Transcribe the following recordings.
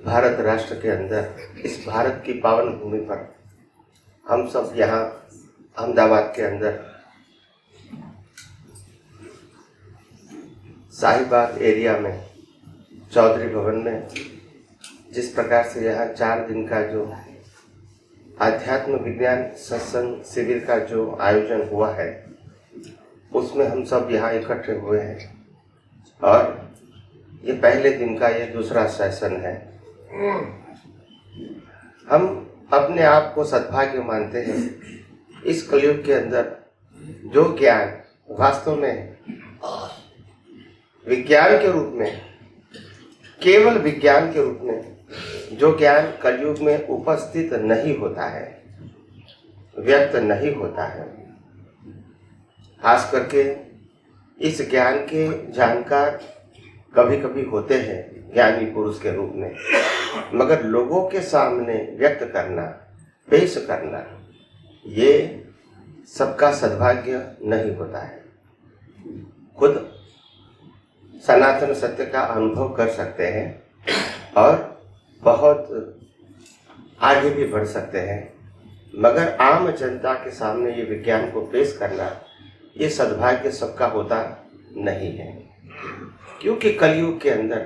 भारत राष्ट्र के अंदर, इस भारत की पावन भूमि पर हम सब यहाँ अहमदाबाद के अंदर शाहीबाग एरिया में चौधरी भवन में जिस प्रकार से यहाँ 4 दिन का जो आध्यात्म विज्ञान सत्संग शिविर का जो आयोजन हुआ है, उसमें हम सब यहाँ इकट्ठे हुए हैं और ये पहले दिन का ये दूसरा सेशन है। हम अपने आप को सद्भाग्य मानते हैं। इस कलयुग के अंदर जो ज्ञान वास्तव में विज्ञान के रूप में, केवल विज्ञान के रूप में जो ज्ञान कलयुग में उपस्थित नहीं होता है, व्यक्त नहीं होता है, खास करके इस ज्ञान के जानकार कभी कभी होते हैं ज्ञानी पुरुष के रूप में, मगर लोगों के सामने व्यक्त करना, पेश करना, ये सबका सद्भाग्य नहीं होता है। खुद सनातन सत्य का अनुभव कर सकते हैं और बहुत आगे भी बढ़ सकते हैं, मगर आम जनता के सामने ये विज्ञान को पेश करना, ये सद्भाग्य सबका होता नहीं है। क्योंकि कलयुग के अंदर,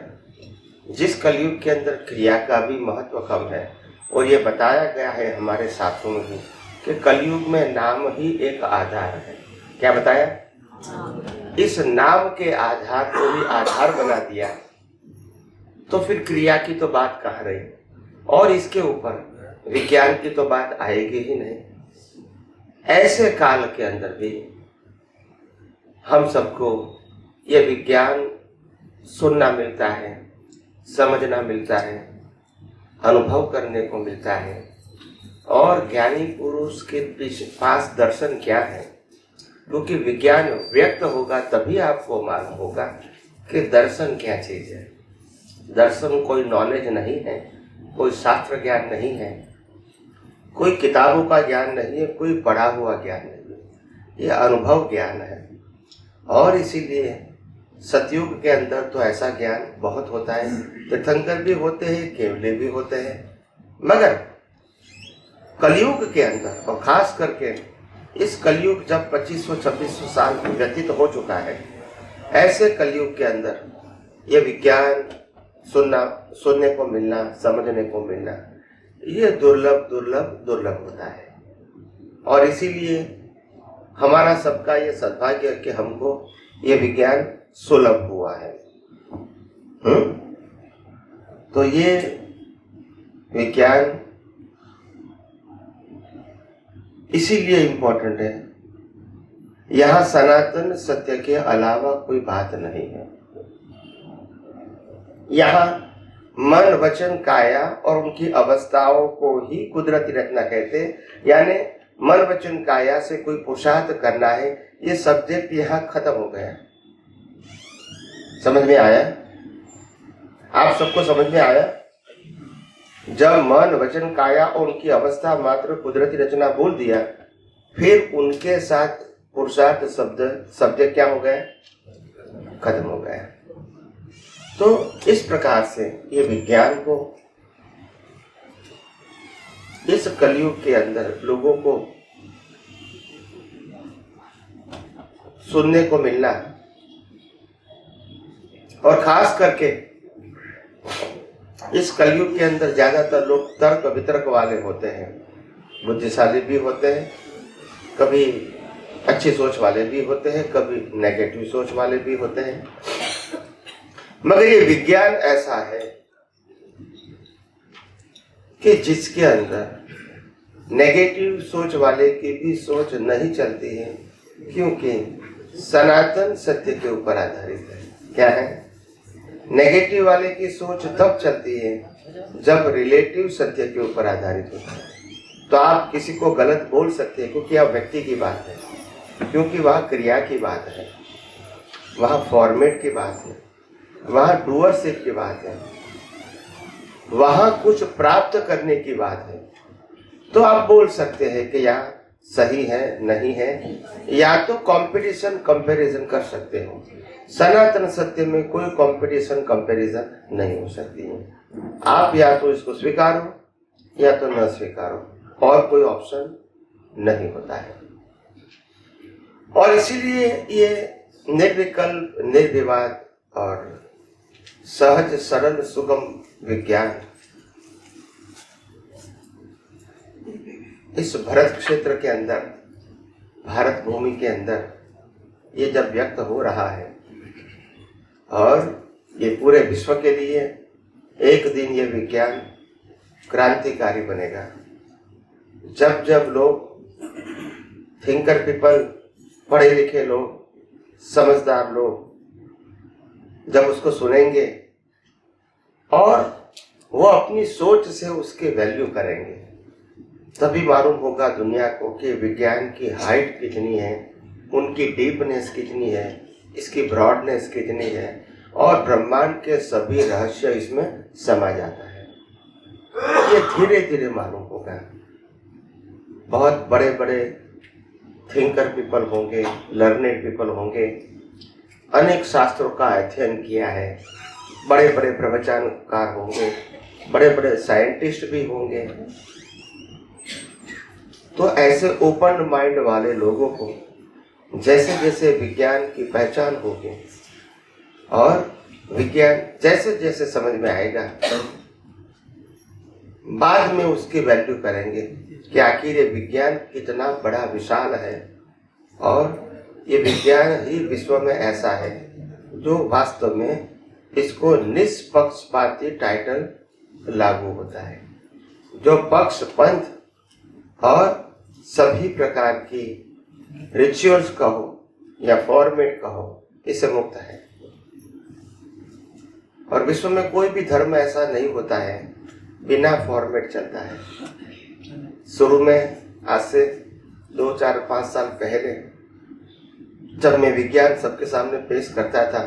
जिस कलयुग के अंदर क्रिया का भी महत्व कम है, और ये बताया गया है हमारे शास्त्रों में भी कि कलयुग में नाम ही एक आधार है। क्या बताया? इस नाम के आधार को भी आधार बना दिया, तो फिर क्रिया की तो बात कहाँ रही, और इसके ऊपर विज्ञान की तो बात आएगी ही नहीं। ऐसे काल के अंदर भी हम सबको ये विज्ञान सुनना मिलता है, समझना मिलता है, अनुभव करने को मिलता है। और ज्ञानी पुरुष के पास दर्शन क्या है, क्योंकि विज्ञान व्यक्त होगा तभी आपको मालूम होगा कि दर्शन क्या चीज है। दर्शन कोई नॉलेज नहीं है, कोई शास्त्र ज्ञान नहीं है, कोई किताबों का ज्ञान नहीं है, कोई पढ़ा हुआ ज्ञान नहीं है, ये अनुभव ज्ञान है। और इसीलिए सतयुग के अंदर तो ऐसा ज्ञान बहुत होता है, तीर्थंकर भी होते हैं, केवले भी होते हैं, मगर कलयुग के अंदर, और खास करके इस कलयुग जब 2500-2600 साल व्यतीत हो चुका है, ऐसे कलयुग के अंदर ये विज्ञान सुनने को मिलना, समझने को मिलना, ये दुर्लभ होता है। और इसीलिए हमारा सबका ये सद्भाग्य कि हमको ये विज्ञान सुलभ हुआ है। तो ये विज्ञान इसीलिए इम्पोर्टेंट है। यहाँ सनातन सत्य के अलावा कोई बात नहीं है। यहाँ मन, वचन, काया और उनकी अवस्थाओं को ही कुदरती रचना कहते हैं। यानी मन, वचन, काया से कोई पुरुषार्थ करना है, ये सब्जेक्ट यहाँ खत्म हो गया। समझ में आया? आप सबको समझ में आया? जब मन, वचन, काया और उनकी अवस्था मात्र कुदरती रचना बोल दिया, फिर उनके साथ पुरुषार्थ सब्जेक्ट क्या हो गया? खत्म हो गया। तो इस प्रकार से ये विज्ञान को इस कलयुग के अंदर लोगों को सुनने को मिलना, और खास करके इस कलयुग के अंदर ज्यादातर लोग तर्क वितर्क वाले होते हैं, बुद्धिशाली भी होते हैं, कभी अच्छी सोच वाले भी होते हैं, कभी नेगेटिव सोच वाले भी होते हैं। मगर ये विज्ञान ऐसा है कि जिसके अंदर नेगेटिव सोच वाले की भी सोच नहीं चलती है, क्योंकि सनातन सत्य के ऊपर आधारित है। क्या है? नेगेटिव वाले की सोच तब चलती है जब रिलेटिव सत्य के ऊपर आधारित होता है। तो आप किसी को गलत बोल सकते हैं, क्योंकि आप व्यक्ति की बात है, क्योंकि वहाँ क्रिया की बात है, वहाँ फॉर्मेट की बात है, वहाँ डूअरशिप की बात है, वहाँ कुछ प्राप्त करने की बात है। तो आप बोल सकते हैं कि यहाँ सही है, नहीं है, या तो कंपटीशन कंपैरिजन कर सकते हो। सनातन सत्य में कोई कंपटीशन कंपैरिजन नहीं हो सकती है। आप या तो इसको स्वीकारो या तो न स्वीकारो, और कोई ऑप्शन नहीं होता है। और इसीलिए ये निर्विकल्प, निर्विवाद और सहज सरल सुगम विज्ञान इस भरत क्षेत्र के अंदर, भारत भूमि के अंदर ये जब व्यक्त हो रहा है, और ये पूरे विश्व के लिए एक दिन ये विज्ञान क्रांतिकारी बनेगा। जब जब लोग, थिंकर पीपल, पढ़े लिखे लोग, समझदार लोग जब उसको सुनेंगे और वो अपनी सोच से उसके वैल्यू करेंगे, तभी मालूम होगा दुनिया को कि विज्ञान की हाइट कितनी है, उनकी डीपनेस कितनी है, इसकी ब्रॉडनेस कितनी है, और ब्रह्मांड के सभी रहस्य इसमें समा जाता है। ये धीरे धीरे मालूम होगा। बहुत बड़े बड़े थिंकर पीपल होंगे, लर्नेड पीपल होंगे, अनेक शास्त्रों का अध्ययन किया है, बड़े बड़े प्रवचनकार होंगे, बड़े बड़े साइंटिस्ट भी होंगे। तो ऐसे ओपन माइंड वाले लोगों को जैसे जैसे विज्ञान की पहचान होगी और विज्ञान जैसे जैसे समझ में आएगा, बाद में उसकी वैल्यू करेंगे कि आखिर ये विज्ञान कितना बड़ा विशाल है, और ये विज्ञान ही विश्व में ऐसा है जो वास्तव में इसको निष्पक्षपाती टाइटल लागू होता है, जो पक्ष पंथ और सभी प्रकार की रिचुअल्स कहो या फॉर्मेट कहो, इससे मुक्त है। और विश्व में कोई भी धर्म ऐसा नहीं होता है बिना फॉर्मेट चलता है। शुरू में आज से 2, 4, 5 साल पहले जब मैं विज्ञान सबके सामने पेश करता था,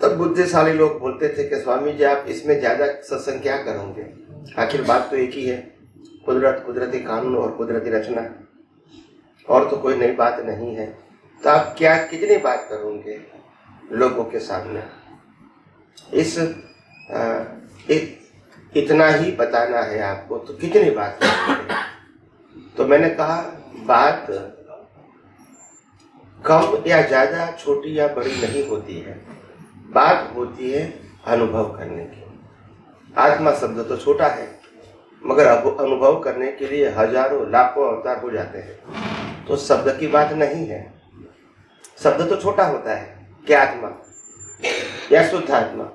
तब बुद्धिशाली लोग बोलते थे कि स्वामी जी आप इसमें ज्यादा सत्संग क्या करोगे, आखिर बात तो एक ही है, कुदरत, कुदरती कानून और कुदरती रचना, और तो कोई नई बात नहीं है, तो आप क्या कितनी बात करोगे लोगों के सामने, इतना ही बताना है आपको तो कितनी बात करोगे। तो मैंने कहा बात कम या ज्यादा, छोटी या बड़ी नहीं होती है, बात होती है अनुभव करने की। आत्मा शब्द तो छोटा है, मगर अनुभव करने के लिए हजारों लाखों अवतार हो जाते हैं। तो शब्द की बात नहीं है, शब्द तो छोटा होता है कि आत्मा या शुद्ध आत्मा,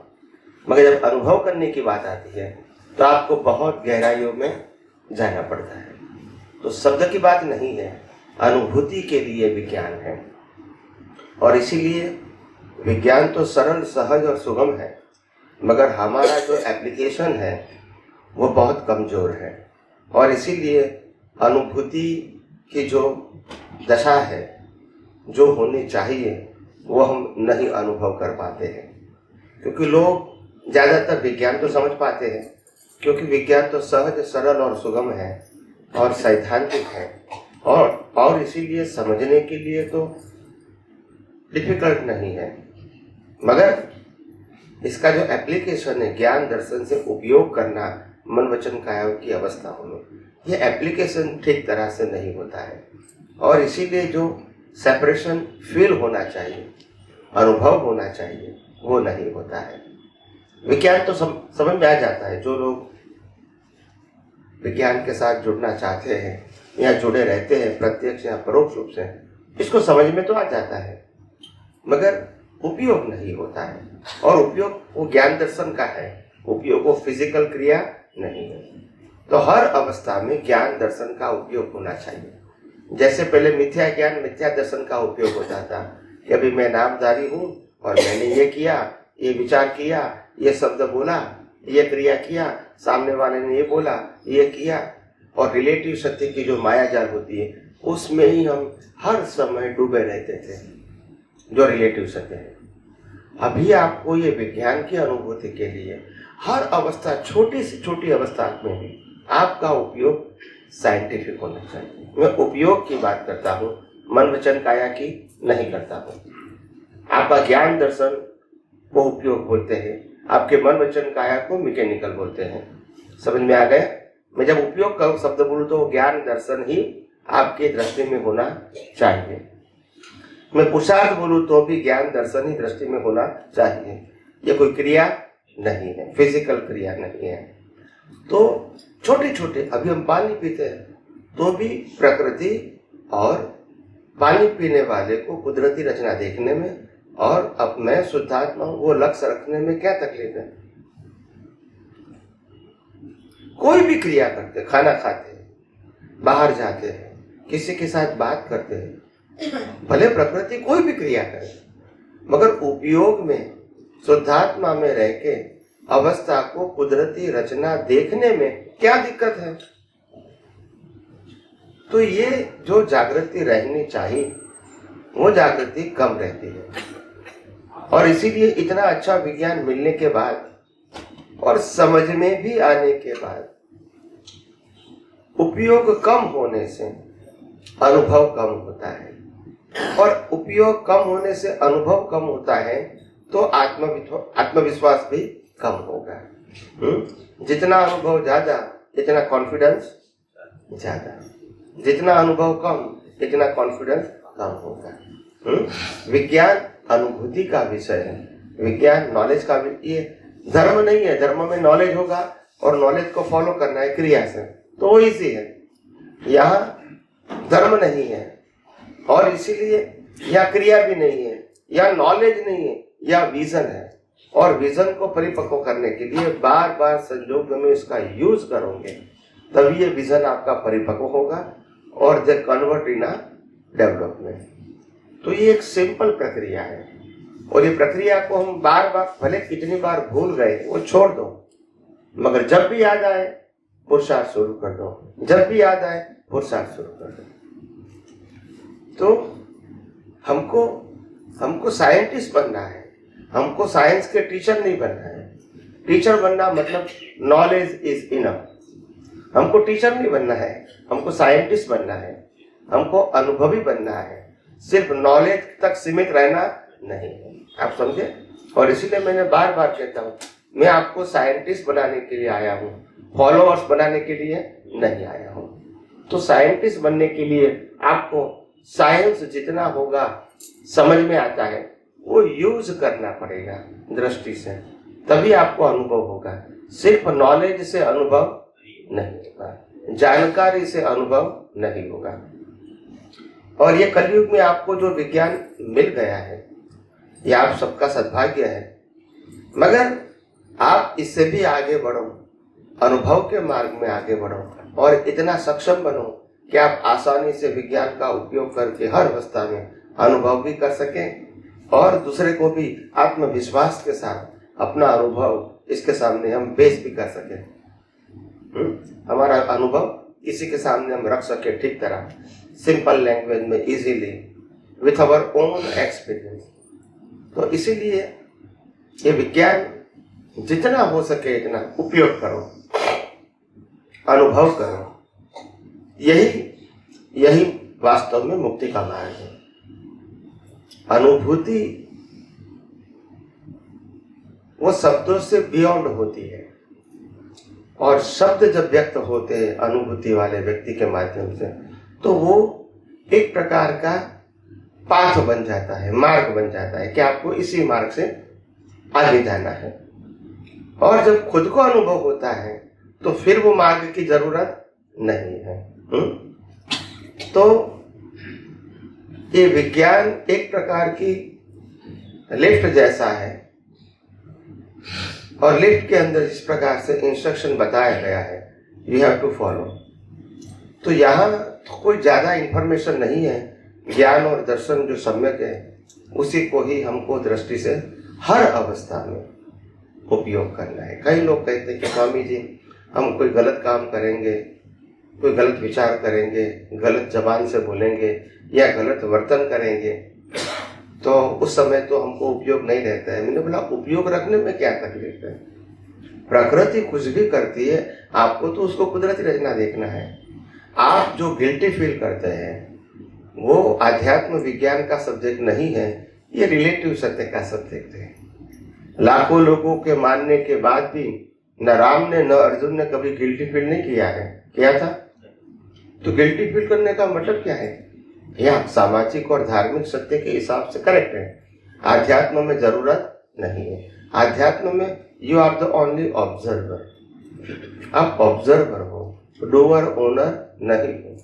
मगर जब अनुभव करने की बात आती है तो आपको बहुत गहराइयों में जाना पड़ता है। तो शब्द की बात नहीं है, अनुभूति के लिए विज्ञान है। और इसीलिए विज्ञान तो सरल, सहज और सुगम है, मगर हमारा जो एप्लीकेशन है वो बहुत कमजोर है। और इसीलिए अनुभूति की जो दशा है, जो होनी चाहिए, वो हम नहीं अनुभव कर पाते हैं। क्योंकि लोग ज़्यादातर विज्ञान तो समझ पाते हैं, क्योंकि विज्ञान तो सहज, सरल और सुगम है और सैद्धांतिक है, और इसीलिए समझने के लिए तो डिफिकल्ट नहीं है, मगर इसका जो एप्लीकेशन है, ज्ञान दर्शन से उपयोग करना, मन वचन काया की अवस्था में, ये एप्लीकेशन ठीक तरह से नहीं होता है। और इसीलिए जो सेपरेशन फील होना चाहिए, अनुभव होना चाहिए, वो नहीं होता है। विज्ञान तो समझ में आ जाता है, जो लोग विज्ञान के साथ जुड़ना चाहते हैं या जुड़े रहते हैं प्रत्यक्ष या परोक्ष रूप से, इसको समझ में तो आ जाता है, मगर उपयोग नहीं होता है। और उपयोग वो ज्ञान दर्शन का है, उपयोग वो फिजिकल क्रिया नहीं है। तो हर अवस्था में ज्ञान दर्शन का उपयोग होना चाहिए। जैसे पहले मिथ्या ज्ञान, मिथ्या दर्शन का उपयोग होता था कि अभी मैं नामधारी हूँ और मैंने ये किया, ये विचार किया, ये शब्द बोला, ये क्रिया किया, सामने वाले ने ये बोला, ये किया, और रिलेटिव सत्य की जो माया जाल होती है उसमें ही हम हर समय डूबे रहते थे, जो रिलेटिव सत्य है। अभी आपको ये विज्ञान की अनुभूति के लिए हर अवस्था, छोटी से छोटी अवस्था में भी आपका उपयोग साइंटिफिक होना चाहिए। मैं उपयोग की बात करता हूँ, मन वचन काया की नहीं करता हूँ। आपका ज्ञान दर्शन वो उपयोग बोलते हैं, आपके मन वचन काया को मैकेनिकल बोलते हैं। समझ में आ गया? मैं जब उपयोग का शब्द बोलूं तो ज्ञान दर्शन ही आपकी दृष्टि में होना चाहिए। मैं पुरुषार्थ बोलूं तो भी ज्ञान दर्शन ही दृष्टि में होना चाहिए। ये कोई क्रिया नहीं है, फिजिकल क्रिया नहीं है। तो छोटे छोटे, अभी हम पानी पीते हैं तो भी प्रकृति और पानी पीने वाले को कुदरती रचना देखने में और अब मैं शुद्धात्मा वो लक्ष्य रखने में क्या तकलीफ है? कोई भी क्रिया करते, खाना खाते हैं, बाहर जाते हैं, किसी के साथ बात करते हैं, भले प्रकृति कोई भी क्रिया करे, मगर उपयोग में शुद्धात्मा में रह के अवस्था को कुदरती रचना देखने में क्या दिक्कत है? तो ये जो जागृति रहनी चाहिए वो जागृति कम रहती है। और इसीलिए इतना अच्छा विज्ञान मिलने के बाद और समझ में भी आने के बाद उपयोग कम होने से अनुभव कम होता है, और उपयोग कम होने से अनुभव कम होता है तो आत्मविश्वास भी कम होगा। जितना अनुभव ज्यादा इतना कॉन्फिडेंस ज्यादा, जितना अनुभव कम इतना कॉन्फिडेंस कम होगा। विज्ञान अनुभूति का विषय है, विज्ञान नॉलेज का ये धर्म नहीं है। धर्म में नॉलेज होगा और नॉलेज को फॉलो करना है क्रिया से, तो वो इसी है। यहाँ धर्म नहीं है और इसीलिए यहाँ क्रिया भी नहीं है, या नॉलेज नहीं है, या विजन है। और विजन को परिपक्व करने के लिए बार बार संयोग में इसका यूज करोगे तभी ये विजन आपका परिपक्व होगा और द कन्वर्ट इन डेवलपमेंट। तो ये एक सिंपल प्रक्रिया है और ये प्रक्रिया को हम बार बार भले कितनी बार भूल गए वो छोड़ दो, मगर जब भी याद आए पुरुषार्थ शुरू कर दो, जब भी याद आए पुरुषार्थ शुरू कर दो। तो हमको साइंटिस्ट बनना है, हमको साइंस के टीचर नहीं बनना है। टीचर बनना मतलब नॉलेज इज इनफ। हमको टीचर नहीं बनना है, हमको साइंटिस्ट बनना है, हमको अनुभवी बनना है। सिर्फ नॉलेज तक सीमित रहना नहीं है, आप समझे? और इसीलिए मैंने बार बार कहता हूँ मैं आपको साइंटिस्ट बनाने के लिए आया हूँ, फॉलोअर्स बनाने के लिए नहीं आया हूँ। तो साइंटिस्ट बनने के लिए आपको साइंस जितना होगा समझ में आता है वो यूज करना पड़ेगा दृष्टि से, तभी आपको अनुभव होगा। सिर्फ नॉलेज से अनुभव नहीं होगा, जानकारी से अनुभव नहीं होगा। और ये कलयुग में आपको जो विज्ञान मिल गया है ये आप सबका सद्भाग्य है, मगर आप इससे भी आगे बढ़ो, अनुभव के मार्ग में आगे बढ़ो और इतना सक्षम बनो कि आप आसानी से विज्ञान का उपयोग करके हर अवस्था में अनुभव भी कर सकें और दूसरे को भी आत्मविश्वास के साथ अपना अनुभव इसके सामने हम पेश भी कर सकें। हमारा अनुभव किसी के सामने हम रख सके ठीक तरह, सिंपल लैंग्वेज में, easily, with our own experience. तो इसीलिए ये विज्ञान जितना हो सके इतना उपयोग करो, अनुभव करो। यही वास्तव में मुक्ति का मार्ग है। अनुभूति वो शब्दों से बियॉन्ड होती है, और शब्द जब व्यक्त होते हैं अनुभूति वाले व्यक्ति के माध्यम से तो वो एक प्रकार का पाथ बन जाता है, मार्ग बन जाता है कि आपको इसी मार्ग से आगे जाना है। और जब खुद को अनुभव होता है तो फिर वो मार्ग की जरूरत नहीं है। तो ये विज्ञान एक प्रकार की लिफ्ट जैसा है, और लिफ्ट के अंदर जिस प्रकार से इंस्ट्रक्शन बताया गया है यू हैव टू फॉलो। तो यहाँ तो कोई ज्यादा इंफॉर्मेशन नहीं है, ज्ञान और दर्शन जो सम्यक है उसी को ही हमको दृष्टि से हर अवस्था में उपयोग करना है। कई लोग कहते हैं कि स्वामी जी हम कोई गलत काम करेंगे, कोई गलत विचार करेंगे, गलत जबान से बोलेंगे या गलत वर्तन करेंगे तो उस समय तो हमको उपयोग नहीं रहता है। मैंने बोला उपयोग रखने में क्या तकलीफ है? प्रकृति कुछ भी करती है, आपको तो उसको कुदरती रचना देखना है। आप जो गिल्टी फील करते हैं वो आध्यात्म विज्ञान का सब्जेक्ट नहीं है, ये रिलेटिव सत्य का सब्जेक्ट है। लाखों लोगों के मानने के बाद भी न राम ने न अर्जुन ने कभी गिल्टी फील नहीं किया है। किया था? तो गिल्टी फील करने का मतलब क्या है? यह सामाजिक और धार्मिक सत्य के हिसाब से करेक्ट है। आध्यात्म में जरूरत नहीं है। आध्यात्म में you are the only observer. आप ऑब्जर्वर हो, डूअर ओनर नहीं हो।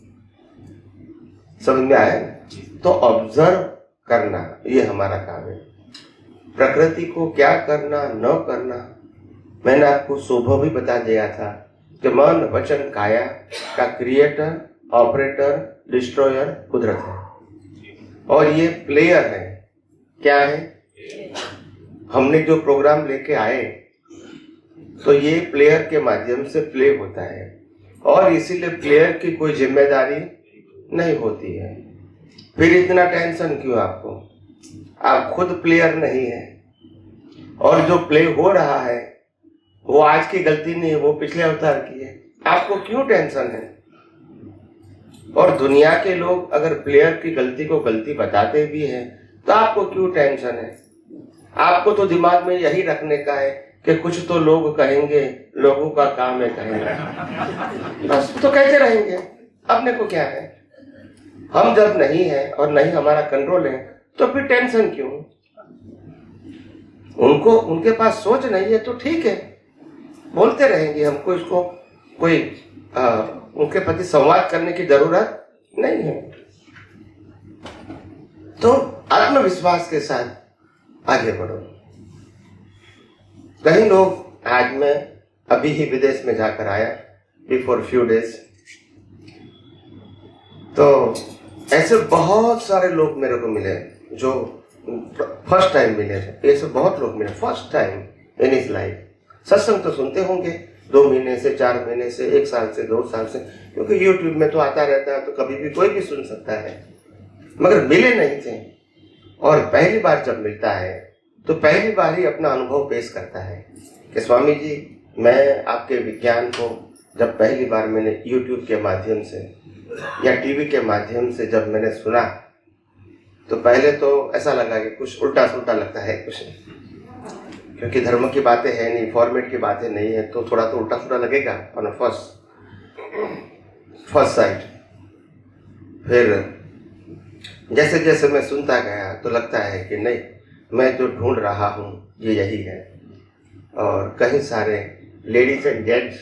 समझ में आया? तो ऑब्जर्व करना ये हमारा काम है। प्रकृति को क्या करना न करना, मैंने आपको सुबह भी बता दिया था कि मन वचन काया का क्रिएटर, ऑपरेटर, डिस्ट्रॉयर कुदरत है और ये प्लेयर है। क्या है? हमने जो प्रोग्राम लेके आए तो ये प्लेयर के माध्यम से प्ले होता है और इसीलिए प्लेयर की कोई जिम्मेदारी नहीं होती है। फिर इतना टेंशन क्यों आपको? आप खुद प्लेयर नहीं है और जो प्ले हो रहा है वो आज की गलती नहीं है, वो पिछले अवतार की है। आपको क्यों टेंशन है? और दुनिया के लोग अगर प्लेयर की गलती को गलती बताते भी हैं तो आपको क्यों टेंशन है? आपको तो दिमाग में यही रखने का है कि कुछ तो लोग कहेंगे, लोगों का काम है कहेंगे, बस तो कहते रहेंगे, अपने को क्या है? हम जब नहीं है और नहीं हमारा कंट्रोल है तो फिर टेंशन क्यों? उनको उनके पास सोच नहीं है तो ठीक है, बोलते रहेंगे। हमको इसको कोई उनके प्रति संवाद करने की जरूरत नहीं है। तो आत्मविश्वास के साथ आगे बढ़ो। कई लोग, आज मैं अभी ही विदेश में जाकर आया बिफोर फ्यू डेज, तो ऐसे बहुत सारे लोग मेरे को मिले जो फर्स्ट टाइम मिले थे। ऐसे बहुत लोग मिले first time in his life. सत्संग तो सुनते होंगे 2 महीने से, 4 महीने से, 1 साल से, 2 साल से, क्योंकि यूट्यूब में तो आता रहता है तो कभी भी कोई भी सुन सकता है, मगर मिले नहीं थे। और पहली बार जब मिलता है तो पहली बार ही अपना अनुभव पेश करता है कि स्वामी जी, मैं आपके विज्ञान को जब पहली बार मैंने यूट्यूब के माध्यम से या टीवी के माध्यम से जब मैंने सुना तो पहले तो ऐसा लगा कि कुछ उल्टा सुल्टा लगता है कुछ, क्योंकि धर्म की बातें है नहीं, फॉर्मेट की बातें नहीं है, तो थोड़ा तो उल्टा सुल्टा लगेगा ऑन फर्स्ट साइड। फिर जैसे जैसे मैं सुनता गया तो लगता है कि नहीं, मैं जो ढूंढ रहा हूँ ये यही है। और कई सारे लेडीज एंड जेंट्स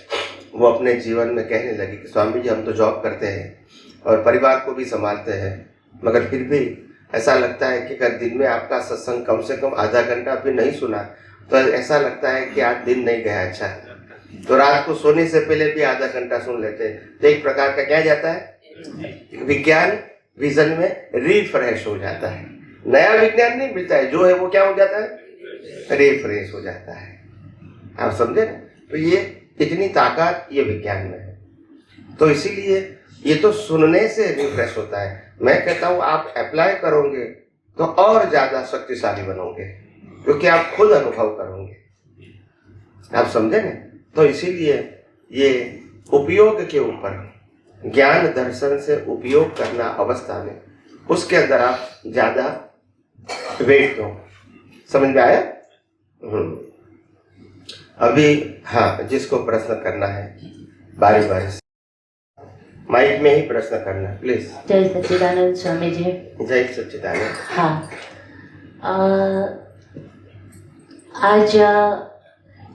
वो अपने जीवन में कहने लगे कि स्वामी जी, हम तो जॉब करते हैं और परिवार को भी संभालते हैं, मगर फिर भी ऐसा लगता है कि अगर दिन में आपका सत्संग कम से कम आधा घंटा भी नहीं सुना तो ऐसा लगता है कि आज दिन नहीं गया अच्छा। तो रात को सोने से पहले भी आधा घंटा सुन लेते हैं तो एक प्रकार का क्या जाता है, विज्ञान विजन में रिफ्रेश हो जाता है। नया विज्ञान नहीं मिलता है, जो है वो क्या हो जाता है, रिफ्रेश हो जाता है। आप समझे ना? तो ये इतनी ताकत ये विज्ञान में है। तो इसीलिए ये तो सुनने से रिफ्रेश होता है। मैं कहता हूँ आप अप्लाई करोगे तो और ज्यादा शक्तिशाली बनोगे, क्योंकि आप खुद अनुभव करोगे। आप समझे ना? तो इसीलिए ये उपयोग के ऊपर, ज्ञान दर्शन से उपयोग करना अवस्था में, उसके अंदर आप ज्यादा वेट दो। समझ में आया? अभी हाँ, जिसको प्रश्न करना है बारी बारी से माइक में ही प्रश्न करना प्लीज। जय सच्चिदानंद स्वामी जी। जय सच्चिदानंद। हाँ, आज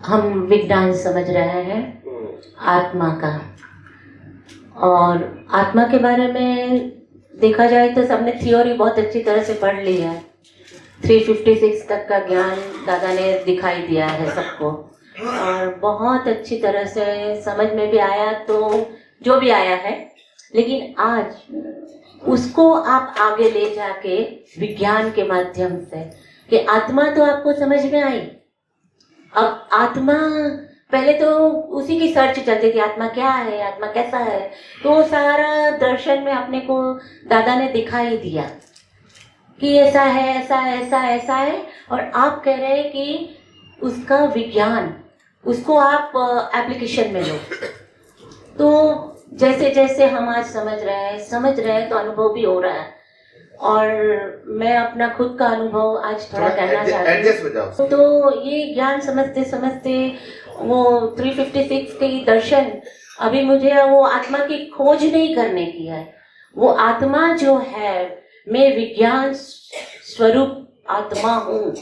हम विज्ञान समझ रहे हैं आत्मा का, और आत्मा के बारे में देखा जाए तो सबने थ्योरी बहुत अच्छी तरह से पढ़ ली है। 356 तक का ज्ञान दादा ने दिखाई दिया है सबको, और बहुत अच्छी तरह से समझ में भी आया, तो जो भी आया है। लेकिन आज उसको आप आगे ले जाके विज्ञान के माध्यम से, कि आत्मा तो आपको समझ में आई, अब आत्मा, पहले तो उसी की सर्च चलती थी, आत्मा क्या है, आत्मा कैसा है, तो सारा दर्शन में अपने को दादा ने दिखाई दिया कि ऐसा है, ऐसा है, ऐसा ऐसा है। और आप कह रहे हैं कि उसका विज्ञान, उसको आप एप्लीकेशन में लो। तो जैसे जैसे हम आज समझ रहे हैं तो अनुभव भी हो रहा है। और मैं अपना खुद का अनुभव आज थोड़ा कहना चाहती एडजस्ट हो जाओ। हूँ। तो ये ज्ञान समझते समझते वो 356 की दर्शन, अभी मुझे वो आत्मा की खोज नहीं करने की है। वो आत्मा जो है, मैं विज्ञान स्वरूप आत्मा हूँ,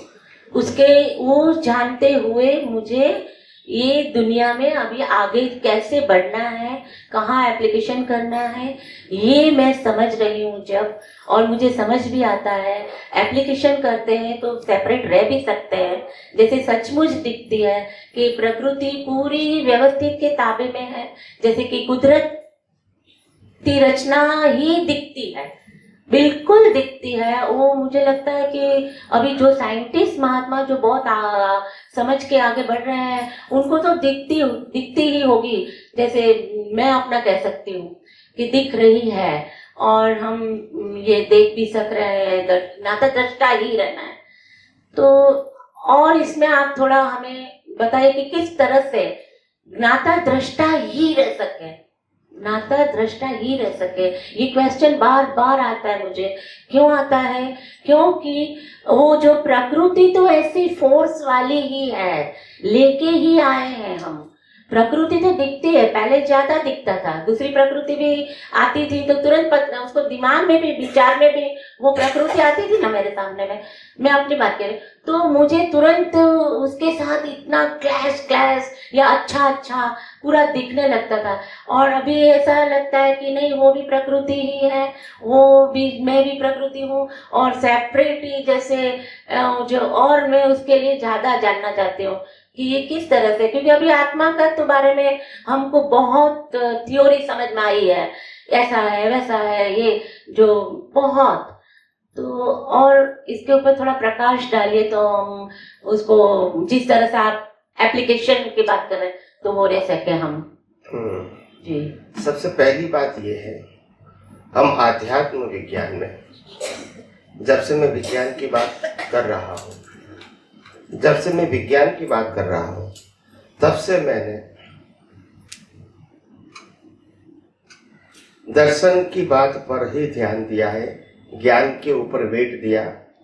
उसके वो जानते हुए मुझे ये दुनिया में अभी आगे कैसे बढ़ना है, कहाँ एप्लीकेशन करना है, ये मैं समझ रही हूँ जब। और मुझे समझ भी आता है, एप्लीकेशन करते हैं तो सेपरेट रह भी सकते हैं। जैसे सचमुच दिखती है कि प्रकृति पूरी व्यवस्थित के ताबे में है, जैसे कि कुदरत की रचना ही दिखती है, बिल्कुल दिखती है। वो मुझे लगता है कि अभी जो साइंटिस्ट महात्मा जो बहुत समझ के आगे बढ़ रहे हैं, उनको तो दिखती ही होगी। जैसे मैं अपना कह सकती हूँ कि दिख रही है, और हम ये देख भी सक रहे हैं, नाता दृष्टा ही रहना है। तो और इसमें आप थोड़ा हमें बताइए कि किस तरह से नाता दृष्टा ही रह सके, नाता दृष्टा ही रह सके। ये क्वेश्चन बार बार आता है मुझे। क्यों आता है? क्योंकि वो जो प्रकृति तो ऐसी फोर्स वाली ही है, लेके ही आए हैं हम। प्रकृति तो दिखती है, पहले ज्यादा दिखता था, दूसरी प्रकृति भी आती थी तो तुरंत उसको दिमाग में भी, विचार में भी वो प्रकृति आती थी ना मेरे सामने में, मैं अपनी बात कर रही, तो मुझे तुरंत उसके साथ इतना क्लैश या अच्छा पूरा दिखने लगता था। और अभी ऐसा लगता है कि नहीं, वो भी प्रकृति ही है, वो भी, मैं भी प्रकृति हूँ, और सेपरेट ही जैसे जो, और मैं उसके लिए ज्यादा जानना चाहती हूँ कि ये किस तरह से, क्योंकि अभी आत्मा का तो बारे में हमको बहुत थ्योरी समझ में आई है, ऐसा है वैसा है, ये जो बहुत, तो और इसके ऊपर थोड़ा प्रकाश डालिए तो हम उसको, जिस तरह से आप एप्लीकेशन की बात कर रहे हैं, तो वो रह सके हम जी। सबसे पहली बात ये है, हम आध्यात्म विज्ञान में, जब से मैं विज्ञान की बात कर रहा हूँ, तब से मैंने दर्शन की बात पर ही ध्यान दिया है, ज्ञान के ऊपर वेट दिया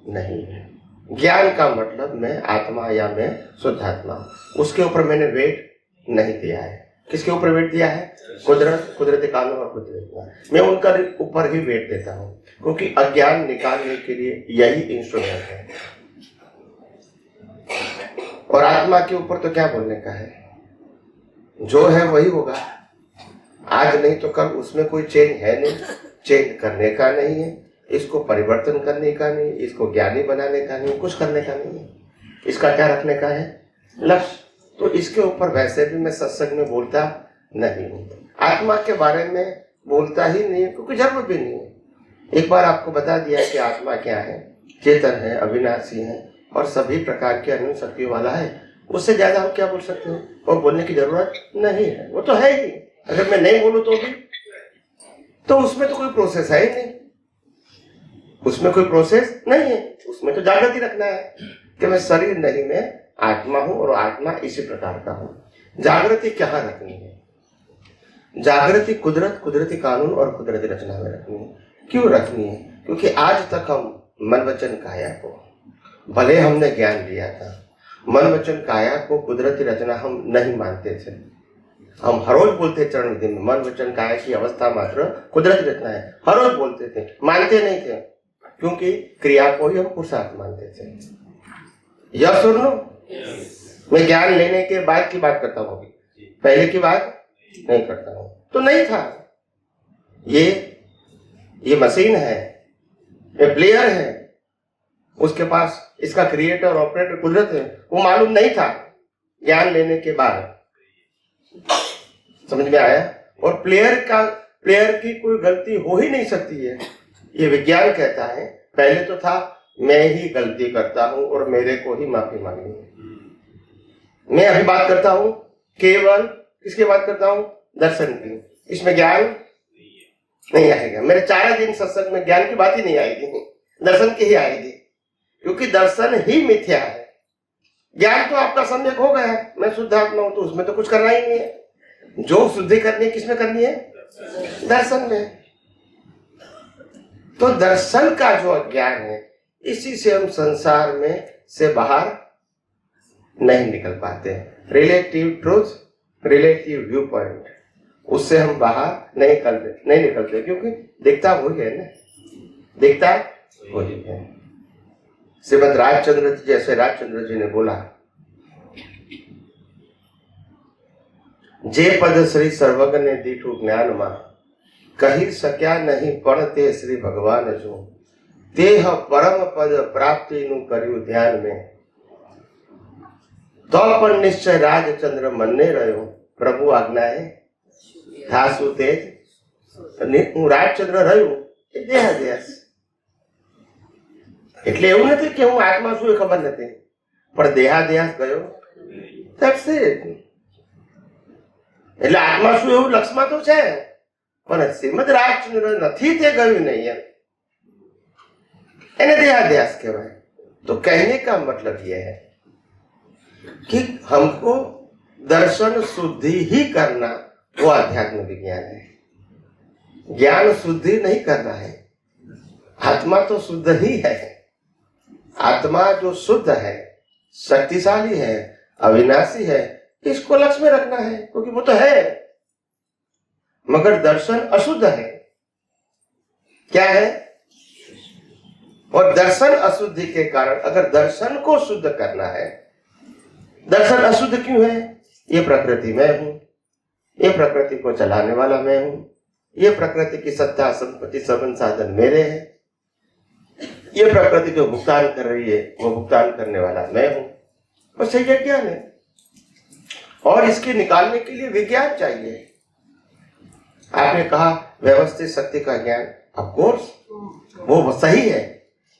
नहीं है। ज्ञान का मतलब मैं आत्मा या मैं शुद्ध आत्मा, उसके ऊपर मैंने वेट नहीं दिया है। किसके ऊपर वेट दिया है? कुदरती कानून और कुदरत, मैं उनका ऊपर ही वेट देता हूँ, क्योंकि अज्ञान निकालने के लिए यही इंस्ट्रूमेंट है। और आत्मा के ऊपर तो क्या बोलने का है, जो है वही होगा, आज नहीं तो कल, उसमें कोई चेंज है नहीं, चेंज करने का नहीं है, इसको परिवर्तन करने का नहीं, इसको ज्ञानी बनाने का नहीं, कुछ करने का नहीं है। इसका क्या रखने का है? लक्ष्य। तो इसके ऊपर वैसे भी मैं सत्संग में बोलता नहीं हूँ, आत्मा के बारे में बोलता ही नहीं है, क्योंकि जरूरत भी नहीं है। एक बार आपको बता दिया कि आत्मा क्या है, चेतन है, अविनाशी है और सभी प्रकार की अनंत शक्तियों वाला है। उससे ज्यादा हम क्या बोल सकते हैं? और बोलने की जरूरत नहीं है, वो तो है ही। अगर मैं नहीं बोलूं तो भी, तो उसमें तो कोई प्रोसेस है ही नहीं, उसमें कोई प्रोसेस नहीं है। उसमें तो जागृति रखना है कि मैं शरीर नहीं, मैं आत्मा हूं, और आत्मा इसी प्रकार का हूं। जागृति क्या रखनी है? जागृति कुदरती कानून और कुदरती रचना में रखनी है। क्यों रखनी है? क्योंकि आज तक हम मन वचन काया को, भले हमने ज्ञान लिया था, मन वचन काया को कुदरती रचना हम नहीं मानते थे। हम हर रोज बोलते चरण विधि में, मन वचन काया की अवस्था मात्र कुदरती रचना है, हर रोज बोलते थे, मानते नहीं थे, क्योंकि क्रिया को ही हम पुरुषार्थ मानते थे। यह सुन लो, मैं ज्ञान लेने के बाद की बात करता हूँ, पहले की बात नहीं करता हूँ। तो नहीं था, ये मशीन है, ये प्लेयर है, उसके पास इसका क्रिएटर और ऑपरेटर कुदरत है, वो मालूम नहीं था। ज्ञान लेने के बाद समझ में आया। और प्लेयर की कोई गलती हो ही नहीं सकती है, ये विज्ञान कहता है। पहले तो था मैं ही गलती करता हूं और मेरे को ही माफी मांगनी है। मैं अभी बात करता हूं केवल किसकी बात करता हूं? दर्शन की। इसमें ज्ञान नहीं आएगा। मेरे 4 दिन सत्संग में ज्ञान की बात ही नहीं आएगी, दर्शन की ही आएगी, क्योंकि दर्शन ही मिथ्या है। ज्ञान तो आपका सम्यक हो गया है, मैं शुद्ध आत्मा हूं, तो उसमें तो कुछ करना ही नहीं है। जो शुद्धि करनी है किसमें करनी है? दर्शन में। तो दर्शन का जो अज्ञान है, इसी से हम संसार में से बाहर नहीं निकल पाते हैं। Relative truth, relative view point, उससे हम बाहर नहीं निकलते क्योंकि दिखता वही है ना, दिखता वही है। श्रीमद राजचंद्र जी, जैसे राजचंद्र जी ने बोला, जे पद श्री सर्वज्ञ ने दीठु ज्ञान मा, कही सक्या नहीं पढ़ते श्री भगवान जो, तेह परम पद प्राप्ति नु कर्यु ध्यान में, तो पर निश्चय राजचंद्र मन्ने रहो, प्रभु आज्ञाए थासु तेज, હું રાજચંદ્ર રહ્યું એ દેહાદ્યાસ। એટલે એવું નથી કે હું આત્મા છું એ ખબર નથી, પણ દેહાદ્યાસ ગયો, ધેટ્સ ઇટ। એટલે આત્મા શું એવું લક્ષમાં તો છે, પણ શ્રીમદ રાજચંદ્ર નથી તે ગયું નહીં એમ, એને देहाध्यास कहवाए। तो कहने का मतलब यह है कि हमको दर्शन शुद्धि ही करना वो अध्यात्म विज्ञान है। ज्ञान शुद्धि नहीं करना है, आत्मा तो शुद्ध ही है। आत्मा जो शुद्ध है, शक्तिशाली है, अविनाशी है, इसको लक्ष्य में रखना है क्योंकि वो तो है। मगर दर्शन अशुद्ध है, क्या है? और दर्शन अशुद्धि के कारण अगर दर्शन को शुद्ध करना है, दर्शन अशुद्ध क्यों है? ये प्रकृति मैं हूं, ये प्रकृति को चलाने वाला मैं हूं, ये प्रकृति की सत्ता संपत्ति सबन साधन मेरे हैं, ये प्रकृति जो भुगतान कर रही है वो भुगतान करने वाला मैं हूं। और सही ज्ञान है, और इसके निकालने के लिए विज्ञान चाहिए। आपने कहा व्यवस्थित शक्ति का ज्ञान, ऑफ कोर्स वो सही है,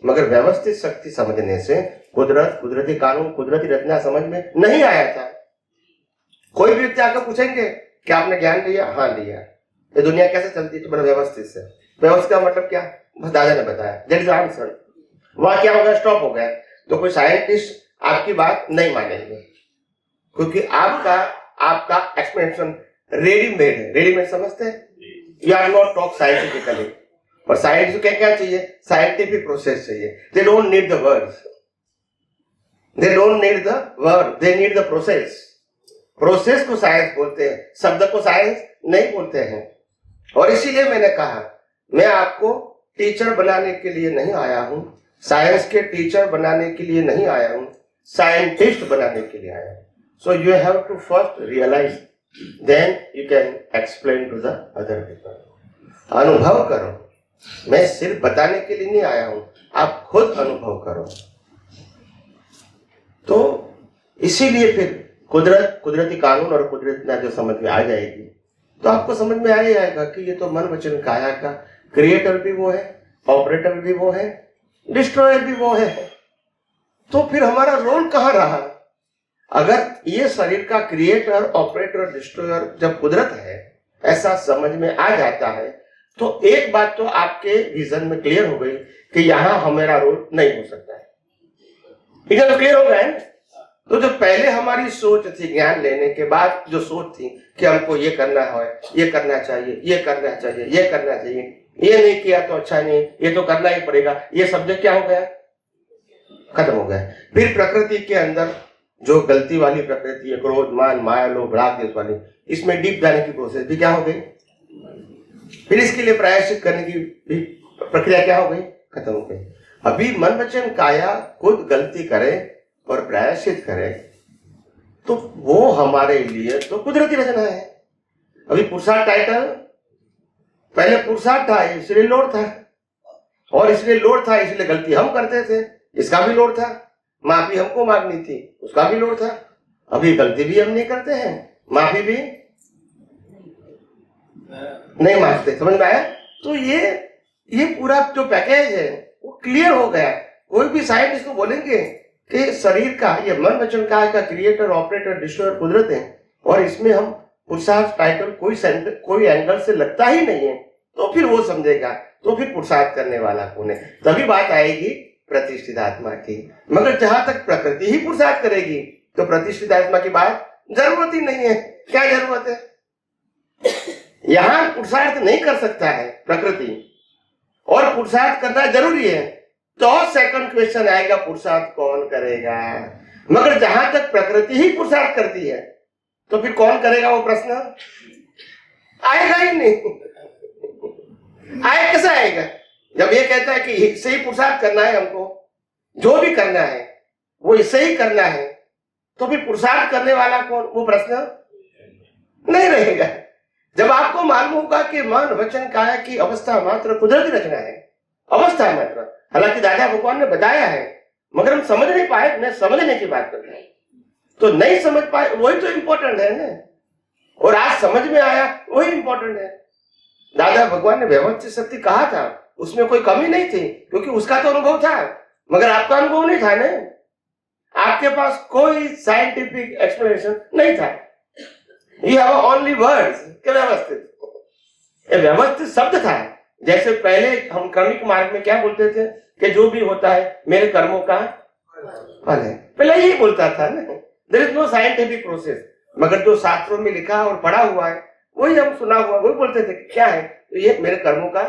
मगर व्यवस्थित शक्ति समझने से कुदरत, कुदरती कानून, कुदरती रचना समझ में नहीं आया था। कोई भी व्यक्ति आकर पूछेंगे कि आपने ज्ञान लिया? हाँ लिया। ये दुनिया कैसे चलती है? तो बड़ा व्यवस्थित से। व्यवस्थित का मतलब क्या? बस दादा ने बताया, दैट इज आंसर। वहां क्या हो गया? स्टॉप हो गया। तो कोई साइंटिस्ट आपकी बात नहीं मानेंगे क्योंकि आपका एक्सप्लेनेशन रेडीमेड है। रेडीमेड समझते हैं? You are not talk scientifically. और साइंस को क्या चाहिए? साइंटिफिक प्रोसेस चाहिए। They don't need the words, they don't need the word, they need the process. Process को साइंस बोलते हैं, शब्द को साइंस नहीं बोलते हैं। और इसीलिए मैंने कहा मैं आपको टीचर बनाने के लिए नहीं आया हूं, साइंस के टीचर बनाने के लिए नहीं आया हूं, साइंटिस्ट बनाने के लिए आया हूं। So you have to first realise, then you can explain to the other people. अनुभव करो, मैं सिर्फ बताने के लिए नहीं आया हूं, आप खुद अनुभव करो। तो इसीलिए फिर कुदरती कानून और कुदरत जो समझ में आ जाएगी तो आपको समझ में आ ही आएगा कि ये तो मन वचन काया का क्रिएटर भी वो है, ऑपरेटर भी वो है, डिस्ट्रॉयर भी वो है। तो फिर हमारा रोल कहाँ रहा? अगर ये शरीर का क्रिएटर, ऑपरेटर, डिस्ट्रॉयर जब कुदरत है ऐसा समझ में आ जाता है तो एक बात तो आपके विजन में क्लियर हो गई कि यहां हमारा रोल नहीं हो सकता है। इधर क्लियर हो गया है। तो जो पहले हमारी सोच थी, ज्ञान लेने के बाद जो सोच थी कि हमको ये करना है, ये करना चाहिए, ये करना चाहिए, ये करना चाहिए, ये नहीं किया तो अच्छा नहीं, ये तो करना ही पड़ेगा, ये सब्जेक्ट क्या हो गया? खत्म हो गया। फिर प्रकृति के अंदर जो गलती वाली प्रकृति है, क्रोध, मान, माया, लोभ, राग, द्वेष वाली, इसमें डीप जाने की प्रोसेस भी क्या हो गई? फिर इसके लिए प्रायश्चित करने की भी प्रक्रिया क्या हो गई? खत्म हो गई। अभी मन वचन काया खुद गलती करे और प्रायश्चित करे तो वो हमारे लिए तो कुदरती रचना है। अभी पुरुषार्थ टाइटल, पहले पुरुषार्थ था इसलिए लोड था, और इसलिए लोड था इसलिए गलती हम करते थे, इसका भी लोड था। माफी हमको मांगनी थी, उसका भी लोड था। अभी गलती भी हम नहीं करते हैं, माफी भी नहीं मांगते। समझ में आया? तो ये पूरा जो पैकेज है वो क्लियर हो गया। कोई भी साइंटिस्ट को बोलेंगे कि शरीर का ये मन वचन काया का क्रिएटर, ऑपरेटर, डिस्ट्रॉयर कुदरत है और इसमें हम पुरुषार्थ टाइटल कोई एंगल से लगता ही नहीं है, तो फिर वो समझेगा तो फिर पुरुषार्थ करने वाला कौन है? तभी बात आएगी प्रतिष्ठित आत्मा की। मगर जहां तक प्रकृति ही पुरुषार्थ करेगी तो प्रतिष्ठित आत्मा की बात जरूरत ही नहीं है। क्या जरूरत है? यहां पुरुषार्थ नहीं कर सकता है प्रकृति, और पुरुषार्थ करना जरूरी है। तो सेकंड क्वेश्चन आएगा, पुरुषार्थ कौन करेगा? मगर जहां तक प्रकृति ही पुरुषार्थ करती है तो फिर कौन करेगा? वो प्रश्न आएगा ही नहीं। आए कैसा आएगा जब ये कहता है कि इससे ही पुरुषार्थ करना है, हमको जो भी करना है वो इससे ही करना है, तो फिर पुरुषार्थ करने वाला कौन? वो प्रश्न नहीं रहेगा। जब आपको मालूम होगा कि मन वचन काया की अवस्था मात्र कुदरती रचना है, अवस्था मात्र, हालांकि दादा भगवान ने बताया है मगर हम समझ नहीं पाए। मैं समझने की बात कर रहा हूं, तो नहीं समझ पाए वही तो इंपॉर्टेंट है ना, और आज समझ में आया वही इंपॉर्टेंट है। दादा भगवान ने व्यवस्थित शक्ति कहा था, उसमें कोई कमी नहीं थी, क्योंकि उसका तो अनुभव था मगर आपका अनुभव नहीं था ना। आपके पास कोई साइंटिफिक एक्सप्लेनेशन नहीं था। यू हैव ओनली वर्ड्स के व्यवस्थित, व्यवस्थित शब्द था। जैसे पहले हम क्रमिक मार्ग में क्या बोलते थे कि जो भी होता है मेरे कर्मों का फल है, पहले यही बोलता था ना। There is no scientific process, मगर जो शास्त्रों में लिखा और पढ़ा हुआ है वही हम सुना हुआ, वही बोलते थे क्या है, तो ये मेरे कर्मों का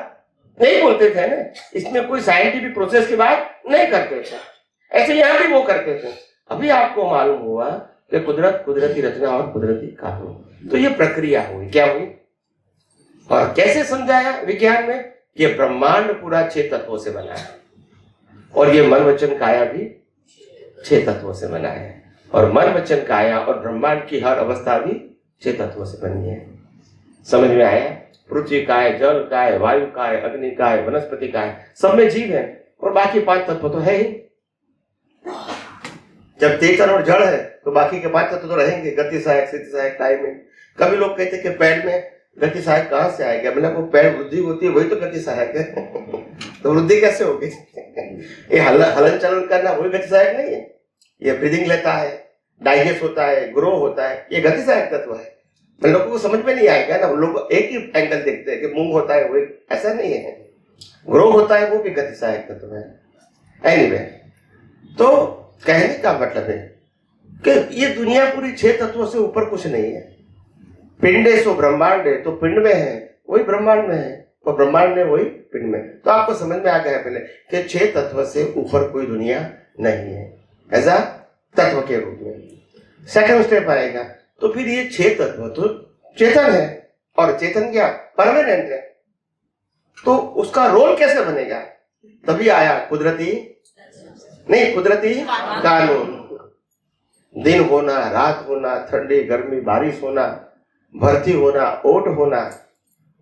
नहीं बोलते थे ना। इसमें कोई साइंटिफिक प्रोसेस की बात नहीं करते थे। ऐसे यहाँ भी वो करते थे। अभी आपको मालूम हुआ कि कुदरत, कुदरती रचना और कुदरती कानून, तो ये प्रक्रिया हुई। क्या हुई और कैसे समझाया विज्ञान में? ये ब्रह्मांड पूरा 6 तत्वों से बना है और ये मन वचन काया भी 6 तत्वों से बना है, और मन वचन काया और ब्रह्मांड की हर अवस्था भी 6 तत्वों से बनी है। समझ में आया? पृथ्वी का है, जल का है, वायु का है, अग्नि का है, वनस्पति का है, सब में जीव है और बाकी 5 तत्व तो है ही। जब चेतन और जड़ है तो बाकी के 5 तत्व तो रहेंगे, गति सहायक, स्थिति सहायक, टाइमिंग। कभी लोग कहते कि पैर में गति सहायक कहां से आएगा? मैंने वो पैर वृद्धि होती है वही तो गति सहायक है। तो वृद्धि कैसे होगी? ये हलन चलन करना वही गति सहायक नहीं है? ये ब्रीदिंग लेता है, डाइजेस्ट होता है, ग्रो होता है, ये गति सहायक तत्व है। लोगों को समझ में नहीं आएगा ना। लोग एक ही एंगल देखते हैं कि मूंग होता है, वो ऐसा नहीं है। ग्रो होता है वो भी गति सहायक तत्व है। एनीवे, तो कहने का मतलब है कि ये दुनिया पूरी 6 तत्वों से ऊपर कुछ नहीं है। पिंडे सो ब्रह्मांड है, तो पिंड में है वही ब्रह्मांड में है, और ब्रह्मांड में वही पिंड में। तो आपको समझ में आ गया पहले कि 6 तत्व से ऊपर कोई दुनिया नहीं है ऐसा तत्व के रूप में। सेकंड स्टेप आएगा, तो फिर ये 6 तत्व तो चेतन है, और चेतन क्या परमानेंट है, तो उसका रोल कैसे बनेगा? तभी आया कुदरती कानून। दिन होना, रात होना, ठंडी गर्मी, बारिश होना, भर्ती होना, ओट होना,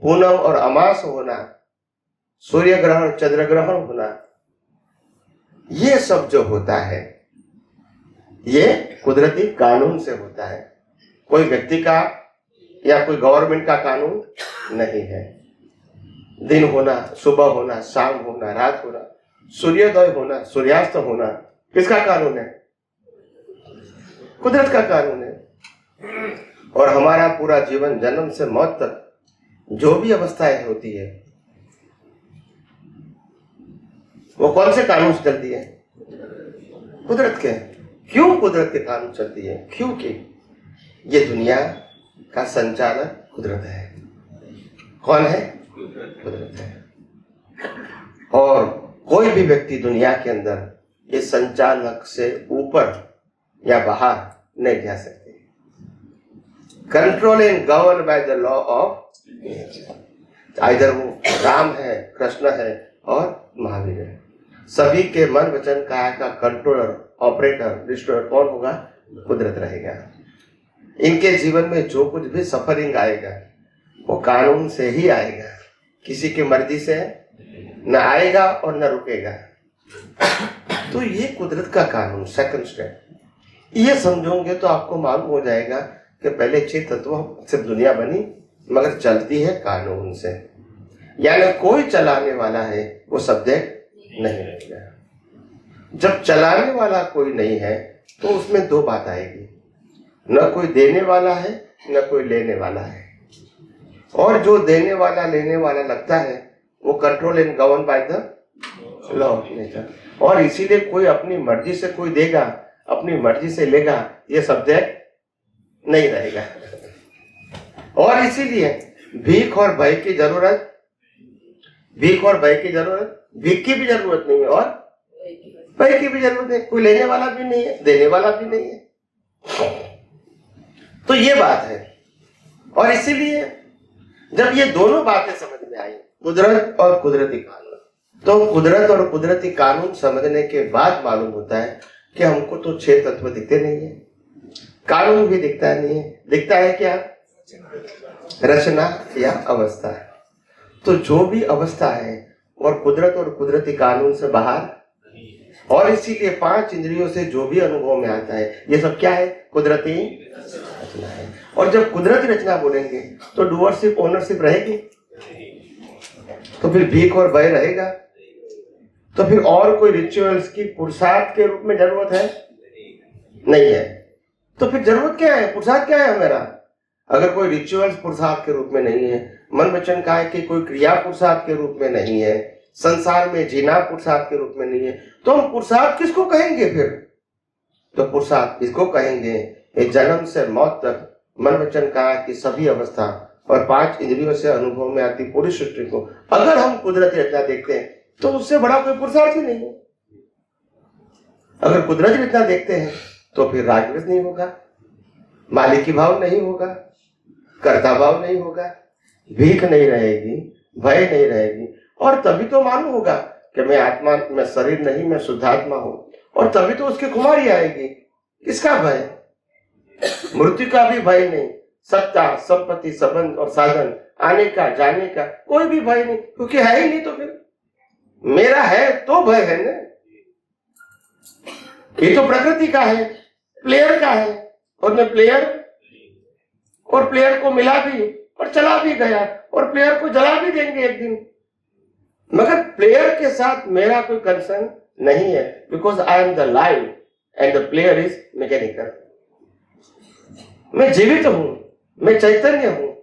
पूनम और अमास होना, सूर्य ग्रहण, चंद्र ग्रहण होना, ये सब जो होता है ये कुदरती कानून से होता है। कोई व्यक्ति का या कोई गवर्नमेंट का कानून नहीं है। दिन होना, सुबह होना, शाम होना, रात होना, सूर्योदय होना, सूर्यास्त होना, किसका कानून है? कुदरत का कानून है। और हमारा पूरा जीवन, जन्म से मौत तक जो भी अवस्थाएं होती है वो कौन से कानून से चलती है? कुदरत के। क्यों कुदरत के कानून चलती है? क्योंकि ये दुनिया का संचालक कुदरत है। कौन है? कुदरत है। और कोई भी व्यक्ति दुनिया के अंदर इस संचालक से ऊपर या बाहर नहीं जा सकते। Control and govern by the law of nature. Either वो राम है, कृष्ण है और महावीर है। सभी के मन वचन काया का कंट्रोलर, ऑपरेटर, डिस्ट्रॉयर कौन होगा? कुदरत रहेगा। इनके जीवन में जो कुछ भी सफरिंग आएगा वो कानून से ही आएगा, किसी की मर्जी से न आएगा और न रुकेगा। तो ये कुदरत का कानून। सेकंड स्टेप ये समझोगे तो आपको मालूम हो जाएगा कि पहले 6 तत्व से दुनिया बनी मगर चलती है कानून से। यानी कोई चलाने वाला है वो सब्जेक्ट नहीं रहेगा। जब चलाने वाला कोई नहीं है तो उसमें 2 बात आएगी, न कोई देने वाला है न कोई लेने वाला है। और जो देने वाला लेने वाला लगता है वो control and govern by the law of nature. और इसीलिए कोई अपनी मर्जी से कोई देगा, अपनी मर्जी से लेगा, ये सब्जेक्ट नहीं रहेगा। और इसीलिए भीख और भय की जरूरत भीख और भय की जरूरत, भीख की भी जरूरत नहीं है और भय की भी जरूरत है। कोई लेने वाला भी नहीं है, देने वाला भी नहीं है। तो ये बात है। और इसीलिए जब ये दोनों बातें समझ में आई, कुदरत और कुदरती कानून, तो कुदरत और कुदरती कानून समझने के बाद मालूम होता है कि हमको तो 6 तत्व दिखते नहीं है, कानून भी दिखता नहीं है। दिखता है क्या? रचना या अवस्था। तो जो भी अवस्था है और कुदरत और कुदरती कानून से बाहर, और इसीलिए 5 इंद्रियों से जो भी अनुभव में आता है ये सब क्या है? कुदरती रचना है। और जब कुदरती रचना बोलेंगे तो डूअरशिप ओनरशिप रहेगी, तो फिर भीख और भय रहेगा, तो फिर और कोई रिचुअल्स की पुरुषार्थ के रूप में जरूरत है? नहीं है। तो फिर जरूरत क्या है? पुरुषार्थ क्या है हमारा? अगर कोई रिचुअल्स पुरुषार्थ के रूप में नहीं है, मन वचन काय की कोई क्रिया पुरुषार्थ के रूप में नहीं है, संसार में जीना पुरुषार्थ के रूप में नहीं है, तो हम पुरुषार्थ किसको कहेंगे फिर? तो पुरुषार्थ इसको कहेंगे ये जन्म से मौत तक मन वचन काय की सभी अवस्था और 5 इंद्रियों से अनुभव में आती पूरी सृष्टि को अगर हम कुदरती रचना देखते हैं तो उससे बड़ा कोई पुरुषार्थ ही नहीं है। अगर कुदरती रचना देखते हैं तो फिर रागद्वेष नहीं होगा, मालिकी भाव नहीं होगा, कर्ता भाव नहीं होगा, भीख नहीं रहेगी, भय नहीं रहेगी, और तभी तो मालूम होगा कि मैं आत्मा, मैं शरीर नहीं, मैं शुद्धात्मा हूं। और तभी तो उसकी खुमारी आएगी। किसका भय? मृत्यु का भी भय नहीं, सत्ता, संपत्ति, संबंध और साधन, आने का जाने का कोई भी भय नहीं, क्योंकि है ही नहीं। तो फिर मेरा है तो भय है ना। ये तो प्रकृति का है, प्लेयर का है, और मैं प्लेयर को मिला भी और चला भी गया, और प्लेयर को जला भी देंगे एक दिन, मगर प्लेयर के साथ मेरा कोई कंसर्न नहीं है, because I am the live and the player is mechanical. मैं जीवित हूं, मैं चैतन्य हूं,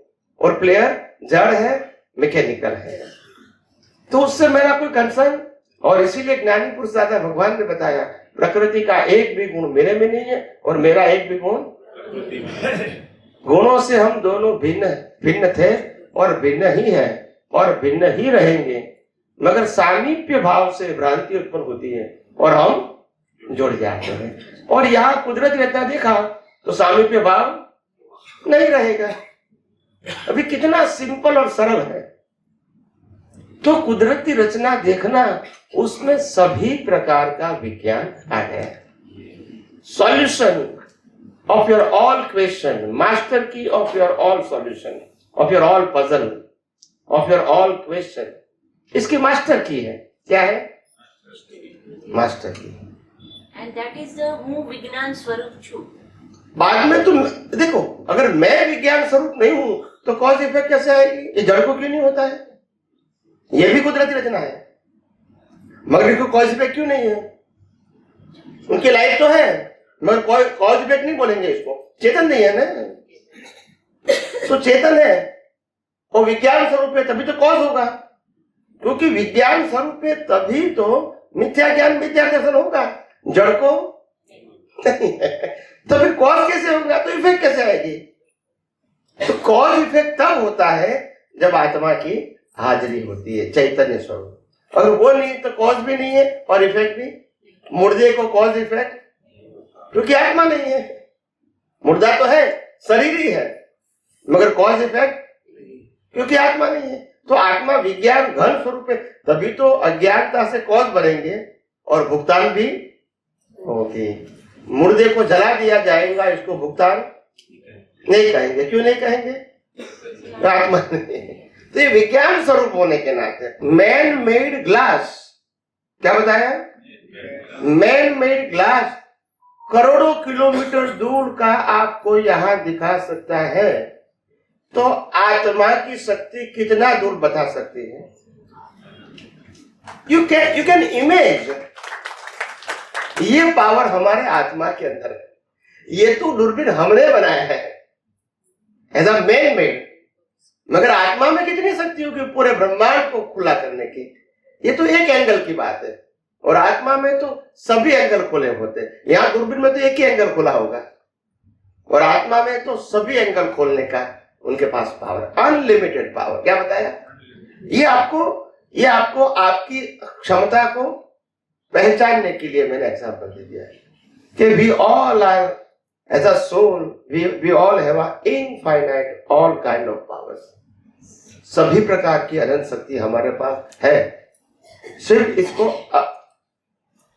और प्लेयर जड़ है, मैकेनिकल है, तो उससे मेरा कोई कंसर्न। और इसीलिए ज्ञानी पुरुष दादा भगवान ने बताया प्रकृति का एक भी गुण मेरे में नहीं है और मेरा एक भी गुण, गुणों से हम दोनों भिन्न थे और भिन्न ही है और भिन्न ही रहेंगे, मगर सामीप्य भाव से भ्रांति उत्पन्न होती है और हम जुड़ जाते हैं। और यहाँ कुदरती रचना देखा तो सामीप्य भाव नहीं रहेगा। अभी कितना सिंपल और सरल है। तो कुदरती रचना देखना, उसमें सभी प्रकार का विज्ञान आ गया। Solution of your all question, master key of your all solution, of your all puzzle, of your all question, इसकी मास्टर की है। क्या है? मास्टर की। And that is the હું વિજ્ઞાન સ્વરૂપ છું। बाद में तुम देखो, अगर मैं विज्ञान स्वरूप नहीं हूं तो कॉज इफेक्ट कैसे आएगी? ये जड़ को क्यों नहीं होता है? ये भी कुदरती रचना है, मगर इनको कॉज इफेक्ट क्यों नहीं है? उनकी लाइफ तो है, मगर कॉज इफेक्ट नहीं बोलेंगे इसको। चेतन नहीं है ना, तो चेतन है और विज्ञान स्वरूप है, तभी तो कॉज होगा। क्योंकि विज्ञान स्वरूप है तभी तो मिथ्या ज्ञान, मिथ्या दर्शन होगा, जड़ को नहीं है। तो फिर कॉज कैसे होगा? तो इफेक्ट कैसे आएगी? तो कॉज इफेक्ट तब होता है जब आत्मा की हाजिरी होती है, चैतन्य स्वरूप। अगर वो नहीं तो कॉज भी नहीं है और इफेक्ट भी। मुर्दे को कॉज इफेक्ट, क्योंकि आत्मा नहीं है। मुर्दा तो है, शरीर ही है, मगर कॉज इफेक्ट क्योंकि आत्मा नहीं है। तो आत्मा विज्ञान घन स्वरूप है, तभी तो अज्ञानता से कॉज बनेंगे और भुगतान भी होगी। मुर्दे को जला दिया जाएगा, इसको भुगतान नहीं कहेंगे। क्यों नहीं कहेंगे? आत्मा नहीं है। तो ये विज्ञान स्वरूप होने के नाते मैन मेड ग्लास, क्या बताया? मैन मेड ग्लास करोड़ों किलोमीटर दूर का आपको यहां दिखा सकता है, तो आत्मा की शक्ति कितना दूर बता सकती है? You can image. ये पावर हमारे आत्मा के अंदर है। ये तो दूरबीन हमने बनाया है एज अ मैन मेड, मगर आत्मा में कितनी शक्ति होगी पूरे ब्रह्मांड को खुला करने की? ये तो एक एंगल की बात है, और आत्मा में तो सभी एंगल खुले होते हैं। यहाँ दूरबीन में तो एक ही एंगल खुला होगा, और आत्मा में तो सभी एंगल खोलने का उनके पास पावर, अनलिमिटेड पावर। क्या बताया? ये आपको ये आपको आपकी क्षमता को पहचानने के लिए मैंने एग्जाम्पल दे दिया है कि we all are as a soul, we all have a infinite all kind of powers. सभी प्रकार की अनंत शक्ति हमारे पास है, सिर्फ इसको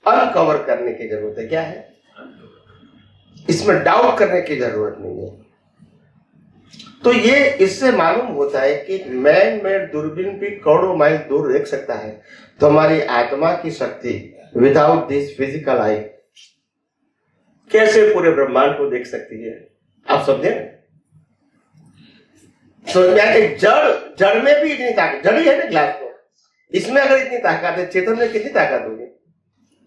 अनकवर करने की जरूरत है। क्या है? इसमें डाउट करने की जरूरत नहीं है। तो ये इससे मालूम होता है कि मैन मेड दूरबीन भी करोड़ों माइल दूर देख सकता है, तो हमारी आत्मा की शक्ति विदाउट दिस फिजिकल आई कैसे पूरे ब्रह्मांड को देख सकती है? आप समझे? समझ में आया? जड़ में भी इतनी ताकत, जड़ ही है ना ग्लास को, इसमें अगर इतनी ताकत है, चेतन में कितनी ताकत होगी?